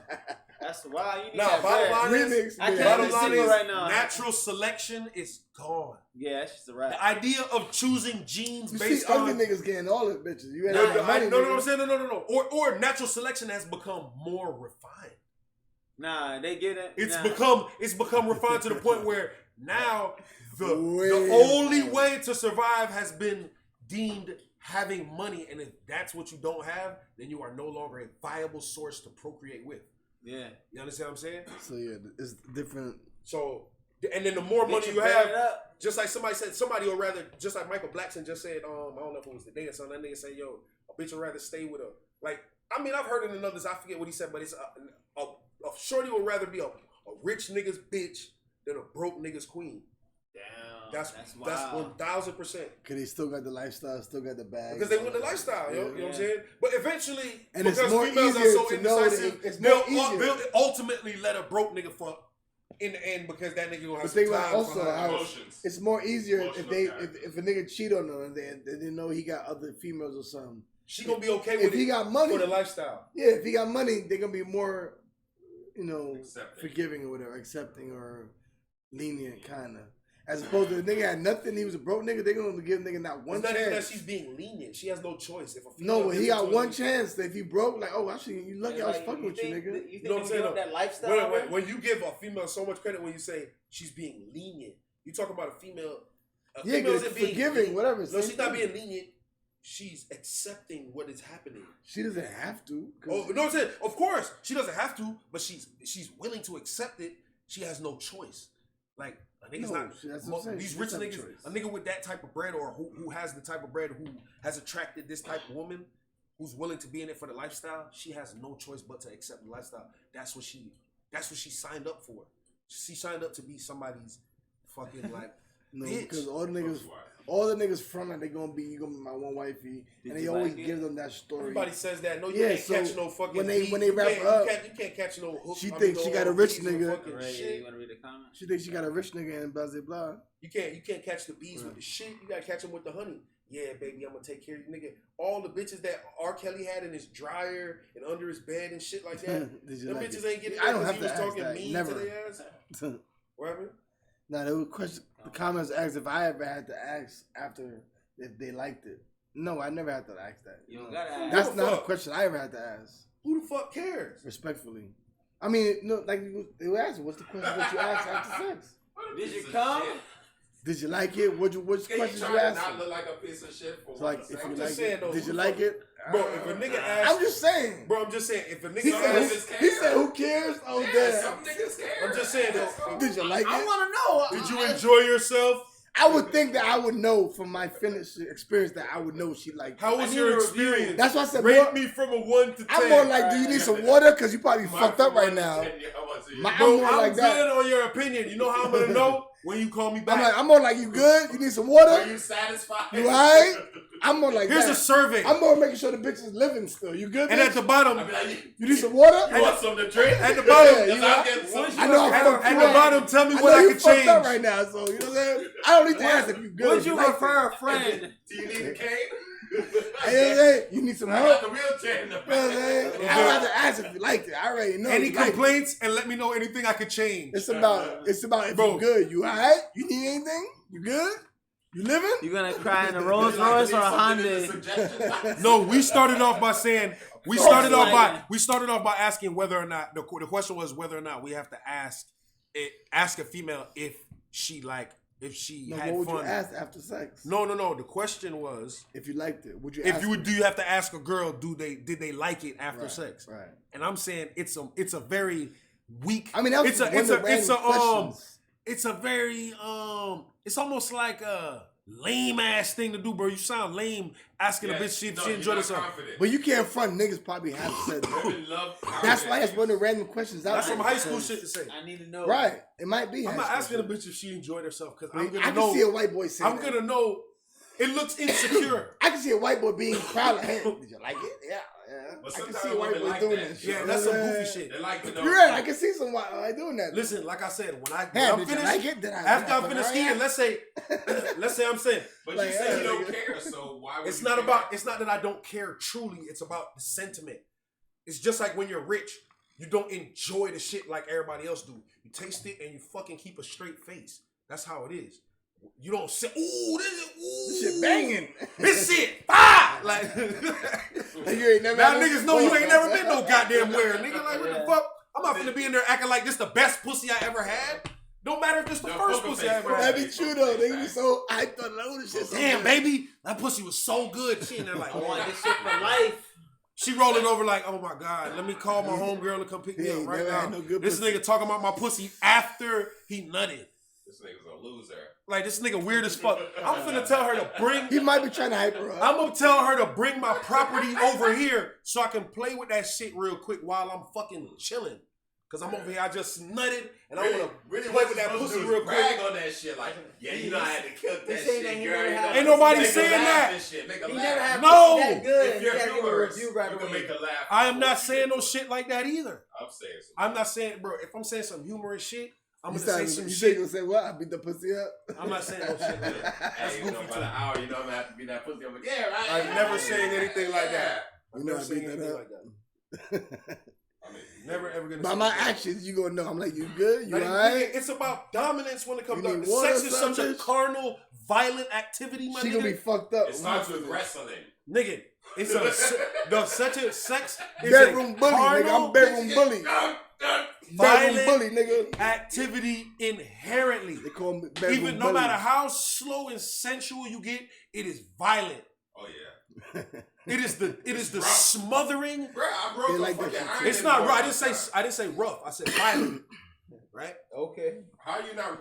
That's why you need Nah, that bottom bread. line is, I can't bottom be line single is right now. natural selection is gone. Yeah, that's just a wrap. The idea of choosing genes You see based ugly on niggas getting all the bitches. You no, money, I'm saying no. Or natural selection has become more refined. Nah, they get it. It's become refined to the point where now the Way only way to survive has been deemed having money, and if that's what you don't have, then you are no longer a viable source to procreate with. Yeah. You understand what I'm saying? So yeah, it's different. So, and then the more money you have, just like somebody said, somebody will rather, just like Michael Blackson just said, I don't know if it was the day or something, that nigga said, yo, a bitch would rather stay with a, like, I mean, I've heard it in others, I forget what he said, but it's a shorty would rather be a rich nigga's bitch than a broke nigga's queen. Damn. That's wild. 1000%. Cause they still got the lifestyle, still got the bag. Because they want the lifestyle, you know what I'm saying? But eventually, and because it's more females are easier so to know indecisive, that it's more they'll easier. ultimately let a broke nigga fuck in the end because that nigga gonna have But some think about time also for her. how Emotions. it's more easier Emotional if a nigga cheat on her and they know he got other females or something. She gonna be okay with If he got money for the lifestyle. Yeah, if he got money, they're gonna be more, Accepting. forgiving or whatever, accepting or lenient kinda. As opposed to the nigga had nothing, he was a broke nigga, they're gonna give nigga not one It's not even that chance. she's being lenient. She has no choice. If a female No, gives he it got to one her- chance. If he broke, like, oh, actually, you lucky I was fucking with you, nigga. You know what I'm saying? That lifestyle? When you give a female so much credit when you say she's being lenient, you talk about a female. Yeah, female because isn't being forgiving, lenient. whatever. No, same she's not thing. being lenient. She's accepting what is happening. She doesn't have to. Oh, no, I'm saying, of course, she doesn't have to, but she's willing to accept it. She has no choice. Like, a nigga's No, that's what I'm saying. these She rich doesn't have niggas, choice. a nigga with that type of bread or who has the type of bread who has attracted this type of woman who's willing to be in it for the lifestyle, she has no choice but to accept the lifestyle. That's what she signed up for. She signed up to be somebody's fucking like No, bitch. because all the niggas front like they gonna be my one wifey, and they you always like it? give them that story. Everybody says that. No, you Yeah, can't so catch no fucking when they beat. wrap You up, you can't catch no hook. she thinks she got a rich bees or nigga. fucking Right, shit. you want to read the comment? She thinks she got a rich nigga and blah blah blah. You can't catch the bees with the shit. You gotta catch them with the honey. Yeah, baby, I'm gonna take care of you, nigga. All the bitches that R. Kelly had in his dryer and under his bed and shit like that. Did you Them like bitches it? ain't getting I don't that have because to he was ask talking that. mean Never. to their ass. What happened? Nah, there was question. The comments asked if I ever had to ask after if they liked it. No, I never had to ask that. You don't gotta ask. That's Who the not a fuck? question I ever had to ask. Who the fuck cares? Respectfully, I mean, no, like they were asking, what's the question that you asked after sex? Did you come? Did you like it? Which questions Trying you to asked? not look like a piece of shit for So like, one if second. you just like saying, it, though, did who you the like fuck- it? Bro, if a nigga asks, I'm just saying. bro, I'm just saying, if a nigga He asks, said, he said, who cares? Oh, Yeah, some damn. niggas care. I'm just saying though. Did you like I it? want to know. Did you enjoy yourself? I would think that I would know from my finished experience that I would know she liked it. How was your experience? That's why I said, Rate more, me from a 1 to 10. I'm more like, do you need some water? Because you probably Mine fucked up from right 1 to now. 10, yeah, I want to see it. I'm Bro, more I'm like good that. on your opinion. You know how I'm gonna know? When you call me back. I'm more like, you good? You need some Are water? you satisfied? You alright? I'm more like Here's that. a survey. I'm more making sure the bitch is living still. You good, And bitch? at the bottom, I be like, You need some water? you want something to drink? At the bottom, Yeah, Because you know, I'm getting some. I know I fucked at you the up. bottom, tell me I what know I you can fucked change. up right now, so you know what I'm saying? I don't need to ask if you good. Would you like prefer a friend? Do you need a cane? Hey, you need some I help? got the wheelchair in the You know what I'm saying? I don't have to ask if you liked it. I already know. Any you liked it. complaints and let me know anything I could change. It's about if Bro. you good. You alright? You need anything? You good? You living? You gonna cry in a Rolls Royce or a Honda? No, we started off by saying we started off by asking whether or not the question was whether or not we have to ask a female if she had what would fun. you ask after sex? No. The question was If you liked it, would you? if ask you them? do you have to ask a girl did they like it after sex? Right. And I'm saying it's a very weak. I mean, that was it's a very it's almost like a lame ass thing to do, bro. You sound lame asking a bitch if she enjoyed herself. But you can't front niggas probably have said that. That's why that's one of the random questions out That's there. some high school shit to say. I need to know. Right. It might be. I'm not high asking a school bitch if she enjoyed herself because shit. I'm gonna I know. can see a white boy saying I'm gonna know. It looks insecure. I can see a white boy being proud of him. Did you like it? Yeah. But I can sometimes see a white women boy like doing that. that shit. Yeah, that's some goofy shit. They like to know. You're right. I can see some white boy doing that. Listen, like I said, when I'm did you finished, like it? after I finish skiing, let's say I'm saying, But Like, you say you yeah, don't nigga. care, so why would it's you not care? it's not that I don't care truly. It's about the sentiment. It's just like when you're rich, you don't enjoy the shit like everybody else do. You taste it and you fucking keep a straight face. That's how it is. You don't say, ooh, This shit banging. this shit, ah! Like, Like you ain't never now had no niggas know you before. ain't never been no goddamn where. Nigga, like, what the fuck? I'm not finna be in there acting like this the best pussy I ever had. Don't matter if this the No, first poker pussy I face, ever bro. had. That be true though. They be so hyped on all this shit. so Damn, good. baby, that pussy was so good. She in there like, I want this shit for life. she rolling over like, oh my God, let me call my homegirl to come pick me He up ain't right never now. had no good This pussy. nigga talking about my pussy after he nutted. This nigga's a loser. Like, this nigga weird as fuck. I'm finna tell her to bring... He might be trying to hype her up. I'm gonna tell her to bring my property over here so I can play with that shit real quick while I'm fucking chilling. Cause I'm over here, I just nutted, and I wanna play with that pussy real brag quick. on that shit, like, yeah, you know I had to kill that He saying that shit, he girl. never had- Ain't nobody Make her saying laugh that. and shit. Make her He laugh. never had No. pussy that good. If you're You gotta give a humorous, review right you can away. make her laugh. I am not saying no shit like that either. I'm saying some I'm not saying, bro, if I'm saying some humorous shit, I'm You gonna say said some you shit. gonna say what? I beat the pussy up. I'm not saying no shit like that. That's Hey, you know, goofy by too. the hour, you know I'm gonna have to be that pussy. I'm like, yeah, right. I'm never saying anything like that. You I'm know never I saying beat that anything up. like that. I mean, Never ever gonna By say my anything. actions, you gonna know. I'm like, you good? You Like, alright? it's about dominance when it comes You to need water sex. Is such a sandwich? carnal, violent activity, my She nigga. gonna be fucked up. it starts with wrestling. Nigga, it's such a sex is Bedroom a bully, nigga. carnal, I'm bedroom bully. Bedroom violent bully, nigga. activity inherently. They call me bedroom Even no bully. matter how slow and sensual you get, it is violent. Oh yeah, It is the rough. smothering. bro. I broke They a like that fucking shit. iron. It's in not the rough. morning. I didn't say rough. I said violent. Right? Okay. How you not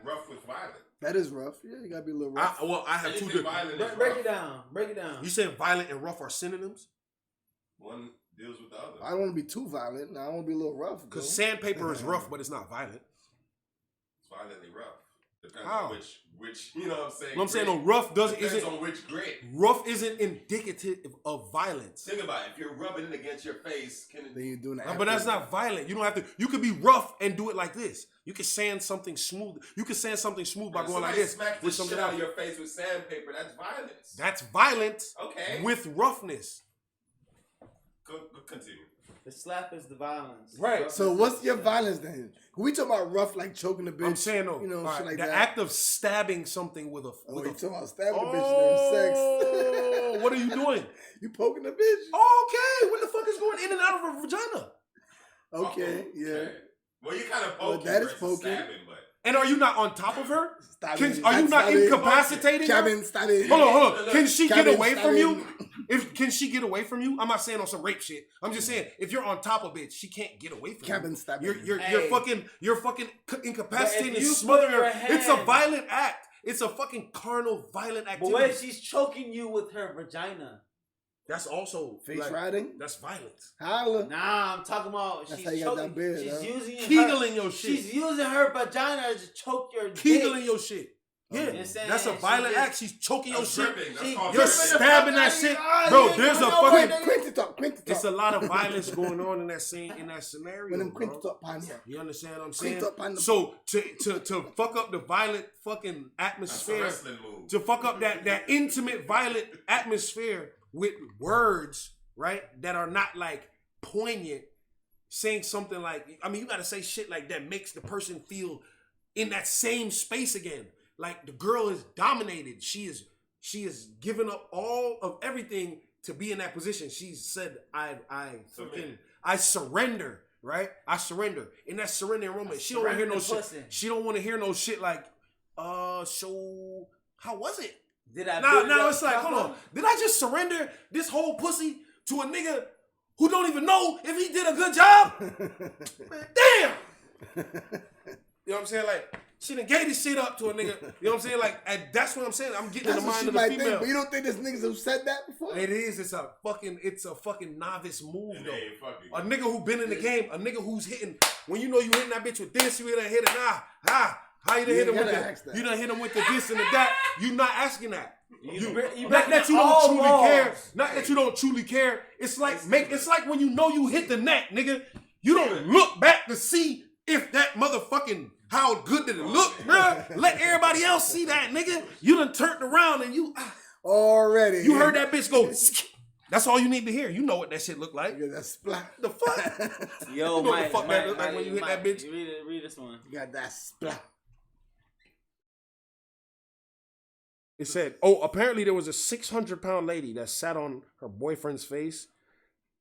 rough with violent? That is rough. Yeah, you gotta be a little rough. I have two Anything different. violent is Break rough. it down. Break it down. You said violent and rough are synonyms? One deals with the other. I don't want to be too violent. I want to be a little rough. Because though. sandpaper is rough, but it's not violent. It's violently rough. Depends How? on which you know what I'm saying. You know what I'm saying? No, grit. rough Depends isn't on which grit. rough isn't indicative of violence. Think about it. If you're rubbing it against your face, can it Then you're doing that. No, but that's not violent. You don't have to. You could be rough and do it like this. You can sand something smooth. You can sand something smooth by If going like somebody this smacks the with something shit out else. of your face with sandpaper, that's violence. That's violent Okay. with roughness. Go continue. The slap is the violence. Right. So what's your violence then? We talking about rough like choking the bitch. I'm saying no. You know, All right, shit like the that. act of stabbing something with a Oh, with you a. talking about stabbing the bitch during Oh, sex? what are you doing? You poking the bitch? Okay, what the fuck is going in and out of her vagina? Okay, yeah. Well, you kind of Well, poking that is versus poking. stabbing, but And are you not on top of her? Stabbing. Are you not Stabbing. incapacitating her? Stabbing, stabbing. Hold on. Can she get Stabbing, away from you? stabbing. Can she get away from you? I'm not saying on some rape shit. I'm just saying if you're on top of it, she can't get away from Cabin you. stabbing. You're Hey. fucking incapacitating But and if you smothering put her. your It's a hand- violent act. It's a fucking carnal, violent But activity. what if she's choking you with her vagina? That's also Face like, riding? That's violence. Holla. Nah, I'm talking about That's she's how you got choking. that beard, She's huh? using Kegeling her, your shit. She's using her vagina to choke your dick. Kegeling your shit. Yeah, You're saying that's a she violent just- act. She's choking your shit. You're You're stabbing that shit. Bro, there's a fucking... Quinty talk. It's a lot of violence going on in that scene, in that scenario, When them Quinty bro. talk pan here. You understand what I'm saying? Quinty talk pan. So to fuck up the violent fucking atmosphere, to fuck up that intimate violent atmosphere with words, right, that are not like poignant, saying something like, I mean, you gotta say shit like that makes the person feel in that same space again. Like the girl is dominated. She is giving up all of everything to be in that position. She said, I surrender, right? I surrender. In that surrendering moment, she don't want to hear no shit. She don't want to hear no shit like, so how was it? Did I? Now it's like, hold on. Did I just surrender this whole pussy to a nigga who don't even know if he did a good job? Man, damn. You know what I'm saying? Like, she done gave this shit up to a nigga. You know what I'm saying? Like, that's what I'm saying. I'm getting in the mind of the female. Think, but you don't think there's niggas who said that before? It is. It's a fucking novice move, though. A nigga who been in the game, a nigga who's hitting, when you know you hitting that bitch with this, you done hit it, how you done hit him with that? You done hit him with the this and the that. You not asking that. Not that you don't truly care. Not that you don't truly care. It's like it's like when you know you hit the net, nigga. You don't look back to see if that motherfucking how good did it look, bruh. Let everybody else see that, nigga. You done turned around and you already. You heard that bitch go. That's all you need to hear. You know what that shit look like. Yeah, that's splat. The fuck? Yo, you know what the fuck that look like when you hit that bitch? Read this one. You got that splat. It said, apparently there was a 600-pound lady that sat on her boyfriend's face,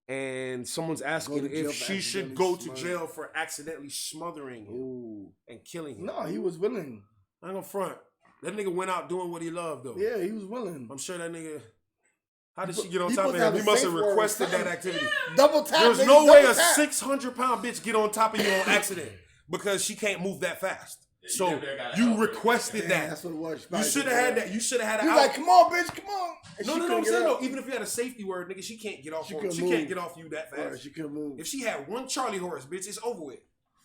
and someone's asking if she should go to jail for accidentally smothering him and killing him. No, he was willing. I ain't gonna front. That nigga went out doing what he loved, though. Yeah, he was willing. I'm sure that nigga... How did she get on top of him? He must have requested that activity. Double tap. There's no way a 600-pound bitch get on top of you on accident because she can't move that fast. So you requested that. That's what it was. You should have had that. You should have had. You're like, come on, bitch, come on. And no. I'm saying though, even if you had a safety word, nigga, she can't get off. She can't get off you that fast. Right, she couldn't move. If she had one Charlie horse, bitch, it's over with.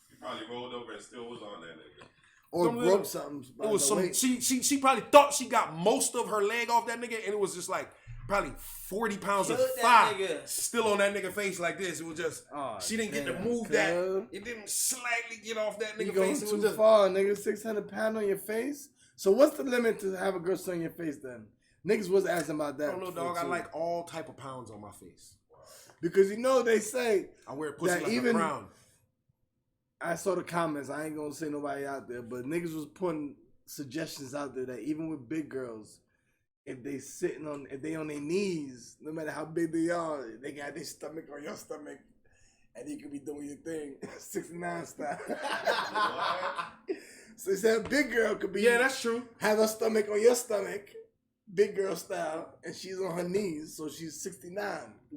She probably rolled over and still was on that nigga. Or broke something. It was some. She probably thought she got most of her leg off that nigga, and it was just like probably 40 pounds of fat still on that nigga face like this. It was just she didn't get to move that. It didn't slightly get off that nigga face. It was too far, nigga. 600 pounds on your face. So what's the limit to have a girl sit on your face then? Niggas was asking about that. I don't know, dog. I like all type of pounds on my face because you know they say I wear pussy like a crown. I saw the comments. I ain't gonna say nobody out there, but niggas was putting suggestions out there that even with big girls, if they on their knees, no matter how big they are, they got their stomach on your stomach, and you could be doing your thing, 69 style. So they said a big girl could be. Yeah, that's true. Have her stomach on your stomach, big girl style, and she's on her knees, so she's 69.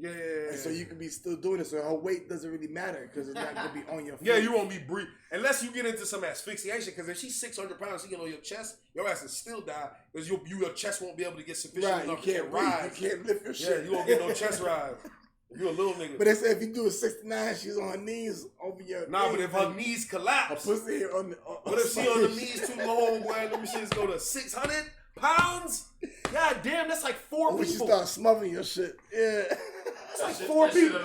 Yeah. And so you could be still doing it, so her weight doesn't really matter because it's not gonna be on your face. Yeah, you won't be breathing unless you get into some asphyxiation. Because if she's 600 pounds, she get on your chest, your ass will still die because your chest won't be able to get sufficient enough to rise. You can't lift your shit. Yeah, you won't get no chest rise. If you're a little nigga. But they say if you do a 69, she's on her knees over your. Nah, but if her knees collapse, her pussy on what if she on the knees too long, boy? Let me just go to 600 pounds. God damn, that's like 4 people. When she start smothering your shit, yeah. That's like 4 people.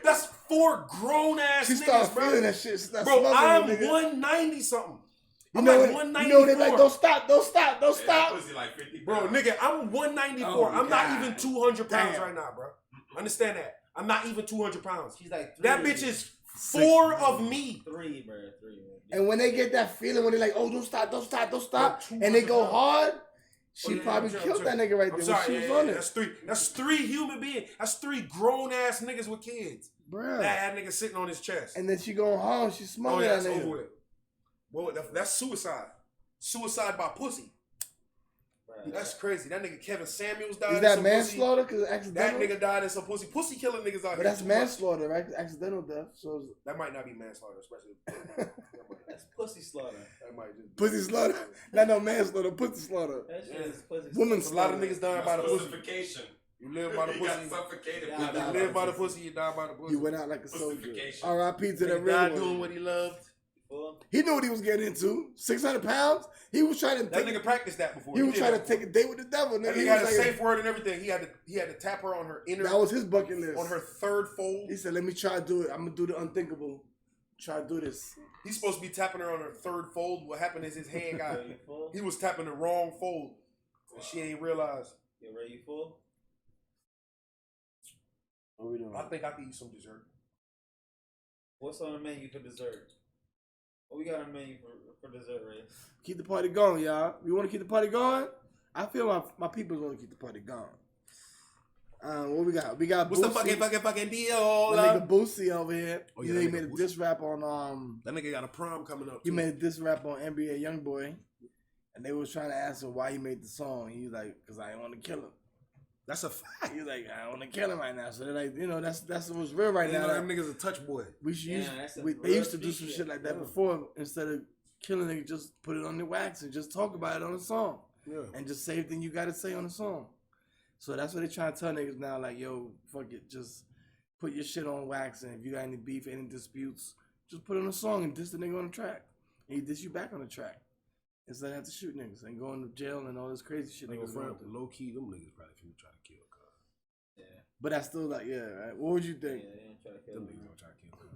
That's 4 grown ass niggas, she start feeling that shit. She start bro, I'm 190 something. I'm like 194. You know they like, don't stop. Like 50 bro, nigga, I'm 194. I'm not even 200 pounds right now, bro. Understand that. I'm not even 200 pounds. She's like 3. That bitch is 4 of me. 3, bro. 3. And when they get that feeling, when they're like, oh, don't stop, and they go hard, she probably killed that nigga right there when she was on it. That's 3 human beings. That's 3 grown ass niggas with kids. Bruh. That nigga sitting on his chest. And then she going home, she smothering that nigga. Over with. Well, that's suicide. Suicide by pussy. That's crazy. That nigga Kevin Samuels died. Is that manslaughter? Because accidental. That nigga died in some pussy. Pussy killing niggas out here. But that's manslaughter, right? Accidental death. So that might not be manslaughter, especially. That's pussy slaughter. That might just pussy slaughter. Not no manslaughter. Pussy slaughter. That shit is pussy. Woman slaughter. A lot of niggas dying by the pussy. You live by the pussy. You suffocated. You live by the pussy. You die by the pussy. You went out like a soldier. R.I.P. to the real one. one. Doing what he loved. He knew what he was getting into. 600 pounds. He was trying to. That nigga practiced that before. He was trying to take a date with the devil. Nigga, He he had a like, safe word and everything. He had to tap her on her inner. That was his bucket list. On her third fold. He said, "Let me try to do it. I'm gonna do the unthinkable. Try to do this." He's supposed to be tapping her on her third fold. What happened is his hand got. He was tapping the wrong fold, and she ain't realized. You ready? You full? What we doing? I think I can eat some dessert. What's on the menu for dessert? What we got on the menu for dessert, Ray? Keep the party going, y'all. You want to keep the party going? I feel my people want to keep the party going. What we got? We got what's Boosie. the fucking deal? That nigga Boosie over here. Oh, Yeah, he made a diss rap on That nigga got a prom coming up. He made a diss rap on NBA YoungBoy, and they was trying to ask him why he made the song. He was like, "Cause I want to kill him." That's a fact. He was like, "I want to kill him right now." So they're like, that's what's real right now. That nigga's a touch boy. They used to do some shit like that before. Instead of killing niggas, just put it on the wax and just talk about it on the song. Yeah. And just say everything you got to say on the song. So that's what they trying to tell niggas now. Like, yo, fuck it, just put your shit on wax, and if you got any beef, any disputes, just put it on a song and diss the nigga on the track. And he diss you back on the track. Instead of have to shoot niggas and going to jail and all this crazy shit. Niggas low key, them niggas probably finna try to kill Cuz. Yeah. But that's still like, yeah, right? What would you think? Yeah, they ain't try to kill them niggas gonna try to kill Cuz.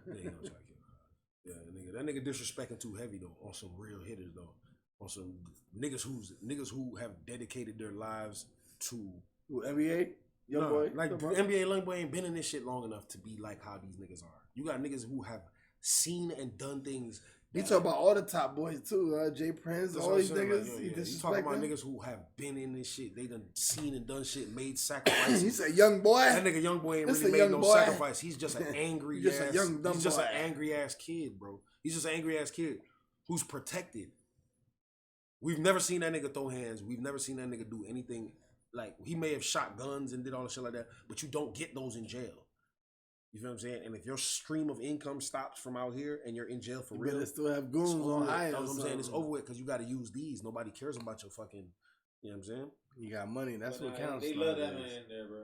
They ain't gonna try to kill Cuz. Yeah, that nigga disrespecting too heavy though, on some real hitters though. On some niggas who have dedicated their lives to NBA? Boy? Like NBA YoungBoy ain't been in this shit long enough to be like how these niggas are. You got niggas who have seen and done things. You talk about all the top boys too, Jay Prince, all these niggas. Like, you talking about niggas who have been in this shit. They done seen and done shit, made sacrifices. He said, "Young boy." That nigga YoungBoy ain't really made no sacrifice. He's just an angry he's ass. He's just an angry ass kid, bro. He's just an angry ass kid who's protected. We've never seen that nigga throw hands. We've never seen that nigga do anything. Like, he may have shot guns and did all the shit like that, but you don't get those in jail. You feel what I'm saying? And if your stream of income stops from out here and you're in jail for real, they still have goons on high. That's what I'm saying. It's over with because you got to use these. Nobody cares about your fucking. You know what I'm saying? You got money. That's what counts. They love that man there, bro.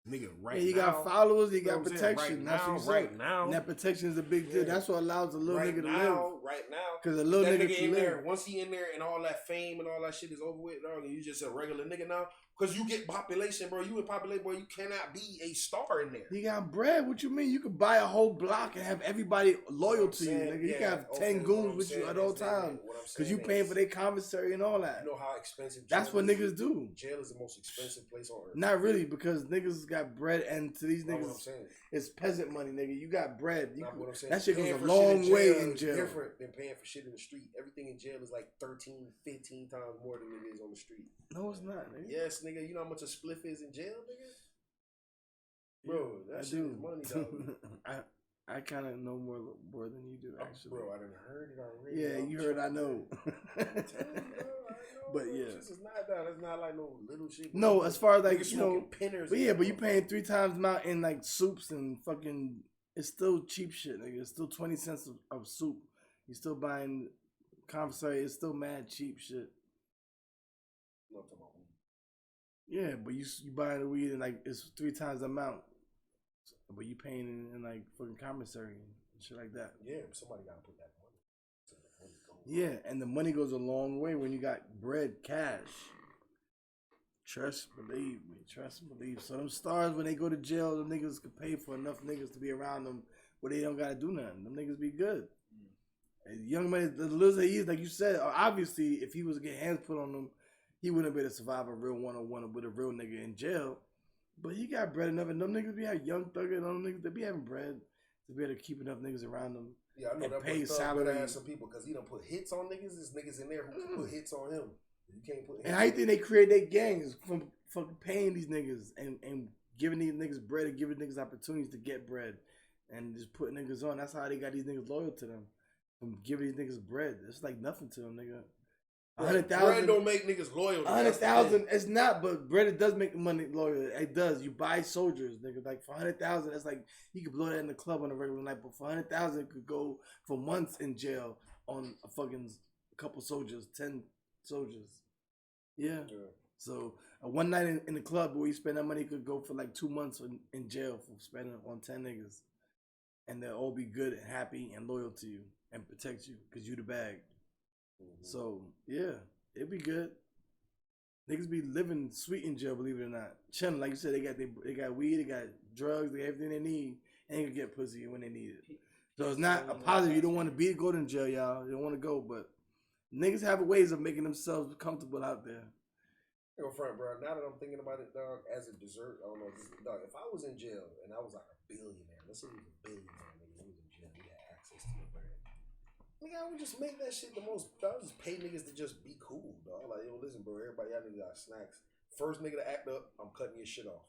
Nigga, right now. You got followers. You got protection. Right now. And that protection is a big deal. That's what allows a little nigga to live. Right now. Because a little nigga in there, once he in there and all that fame and all that shit is over with, dog, and you just a regular nigga now. Because you get population, bro. You in population, bro. You cannot be a star in there. He got bread. What you mean? You could buy a whole block and have everybody loyal to you, nigga. You can have 10 goons with you at all times. Because you paying for their commissary and all that. You know how expensive that's what niggas do. Jail is the most expensive place on earth. Not really, because niggas got bread, and to these niggas, it's peasant money, nigga. You got bread. That shit goes a long way in jail. It's different than paying for shit in the street. Everything in jail is like 13, 15 times more than it is on the street. No, it's not, nigga. Yes, nigga. You know how much a spliff is in jail, nigga? Bro, that shit is money, dog. I kind of know more than you do, actually. Bro, I done heard it already. Yeah, you heard I know. But yeah. This is not that. It's not like no little shit. No, as far as like, you know. Pinners but yeah, but you paying 3 times amount in like soups and fucking. It's still cheap shit, nigga. It's still 20 cents of soup. You still buying commissary. It's still mad cheap shit. No, I'm talking about weed. Yeah, but you buying the weed and like it's 3 times the amount. But you paying in like fucking commissary and shit like that. Yeah, but somebody gotta put that money. Yeah, and the money goes a long way when you got bread, cash. Trust, believe me. Trust, believe. So them stars, when they go to jail, them niggas could pay for enough niggas to be around them where they don't gotta do nothing. Them niggas be good. And young man, the little he is, like you said, obviously, if he was to get hands put on him, he wouldn't be able to survive a real one-on-one with a real nigga in jail. But he got bread enough, and them niggas be having young thugger, and them niggas, they be having bread to be able to keep enough niggas around them. Yeah, I know and that pay salary to some people because he done put hits on niggas. There's niggas in there who can put hits on him. You can't put. And how you think they create their gangs from fucking paying these niggas and giving these niggas bread and giving niggas opportunities to get bread and just putting niggas on? That's how they got these niggas loyal to them. From giving these niggas bread, it's like nothing to them, nigga. 100,000 bread don't make niggas loyal. 100,000, it's not, but bread it does make money loyal. It does. You buy soldiers, nigga. Like for 100,000, that's like you could blow that in the club on a regular night. But for 100,000, it could go for months in jail on a fucking couple soldiers, 10 soldiers. Yeah. So one night in the club where you spend that money could go for like 2 months in jail for spending on 10 niggas. and they'll all be good and happy and loyal to you and protect you because you the bag. So yeah, it'd be good. Niggas be living sweet in jail, believe it or not. Chilling, like you said, they got weed, they got drugs, they got everything they need, and they can get pussy when they need it. So it's not a positive. You don't want to go to jail, y'all. You don't want to go, but niggas have ways of making themselves comfortable out there. Yo, front, bro. Now that I'm thinking about it, dog, as a dessert, I don't know, dog. If I was in jail and I was like a billionaire, let's say he was a billionaire, nigga, he was in jail, he had access to the bread. Nigga, I would just make that shit the most. I would just pay niggas to just be cool, dog. Like, yo, listen, bro. Everybody out there got snacks. First nigga to act up, I'm cutting your shit off.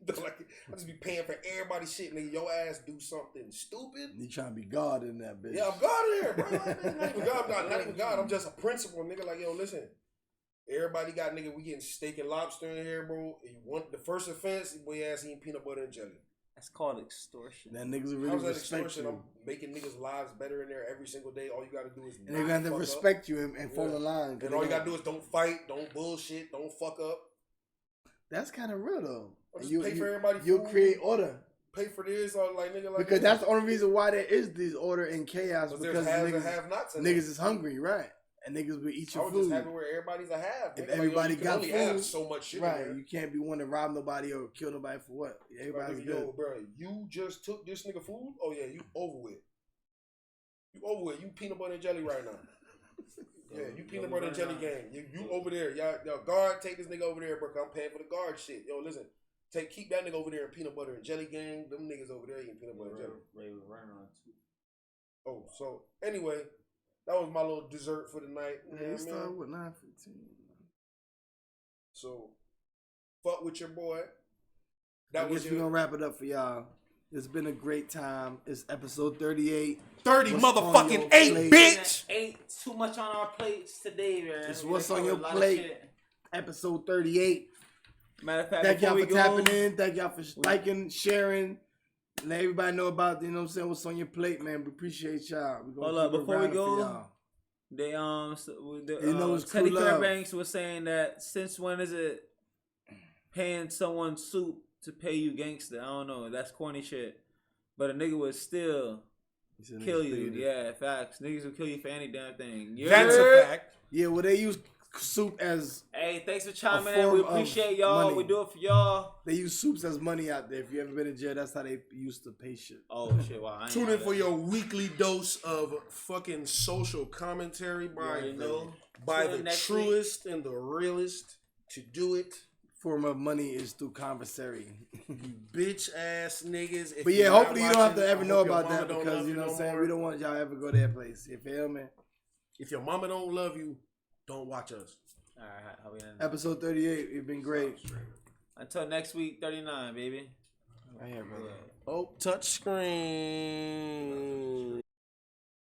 Like, I just be paying for everybody's shit, nigga. Your ass do something stupid. You trying to be God in that bitch? Yeah, I'm God in here, bro. Not even God. Not even God. I'm just a principal, nigga. Like, yo, listen. Everybody got, nigga, we getting steak and lobster in here, bro. You want the first offense, boy, ass eating peanut butter and jelly. That's called extortion. That niggas really How's that respect extortion? you. I'm making niggas' lives better in there every single day. All you gotta do is And they're gonna have to respect you and fall in line. And all you gotta do is don't fight, don't bullshit, don't fuck up. That's kind of real though. Just pay for everybody. You'll create order. Pay for this, or like nigga, like because that's the only reason why there is this order and chaos. Because niggas have nots. Niggas is hungry, right? And niggas will eat your food. I was just happy where everybody's a half. If everybody got food, have so much shit, right? You can't be one to rob nobody or kill nobody for what? Everybody's right, good. Yo, bro, you just took this nigga food. Oh yeah, you over with. You over with. You peanut butter and jelly right now. Yeah, you peanut butter and jelly gang. You over there. Y'all guard, take this nigga over there, bro. I'm paying for the guard shit. Yo, listen. Keep that nigga over there in peanut butter and jelly gang. Them niggas over there eating peanut butter and jelly. Oh, so anyway, that was my little dessert for the night. Yeah, it started with 9:15. So, fuck with your boy. I guess we're gonna wrap it up for y'all. It's been a great time. It's episode 38. 30 motherfucking 8, bitch! 8, too much on our plates today, man. It's what's on your plate. Episode 38. Matter of fact, thank y'all for tapping in. Thank y'all for liking, sharing. Let everybody know about, you know what I'm saying, what's on your plate, man. We appreciate y'all. Hold up, before we go, they Teddy Fairbanks was saying that since when is it paying someone soup to pay you gangster? I don't know. That's corny shit. But a nigga would still kill you. Yeah, facts. Niggas will kill you for any damn thing. That's a fact. Yeah, well, they use soup as thanks for chiming in. We appreciate y'all. Money. We do it for y'all. They use soups as money out there. If you ever been in jail, that's how they used to pay shit. Oh shit! Wow. Tune in for your weekly dose of fucking social commentary by the truest and the realest to do it. Form of money is through conversary. You bitch ass niggas. But yeah, hopefully you don't have to ever know about that because you know what I'm saying. We don't want y'all ever go to that place. You feel me? If your mama don't love you, don't watch us. All right, how we end? Episode 38. It's been great. Until next week, 39, baby. Right here, brother. Oh, touch screen.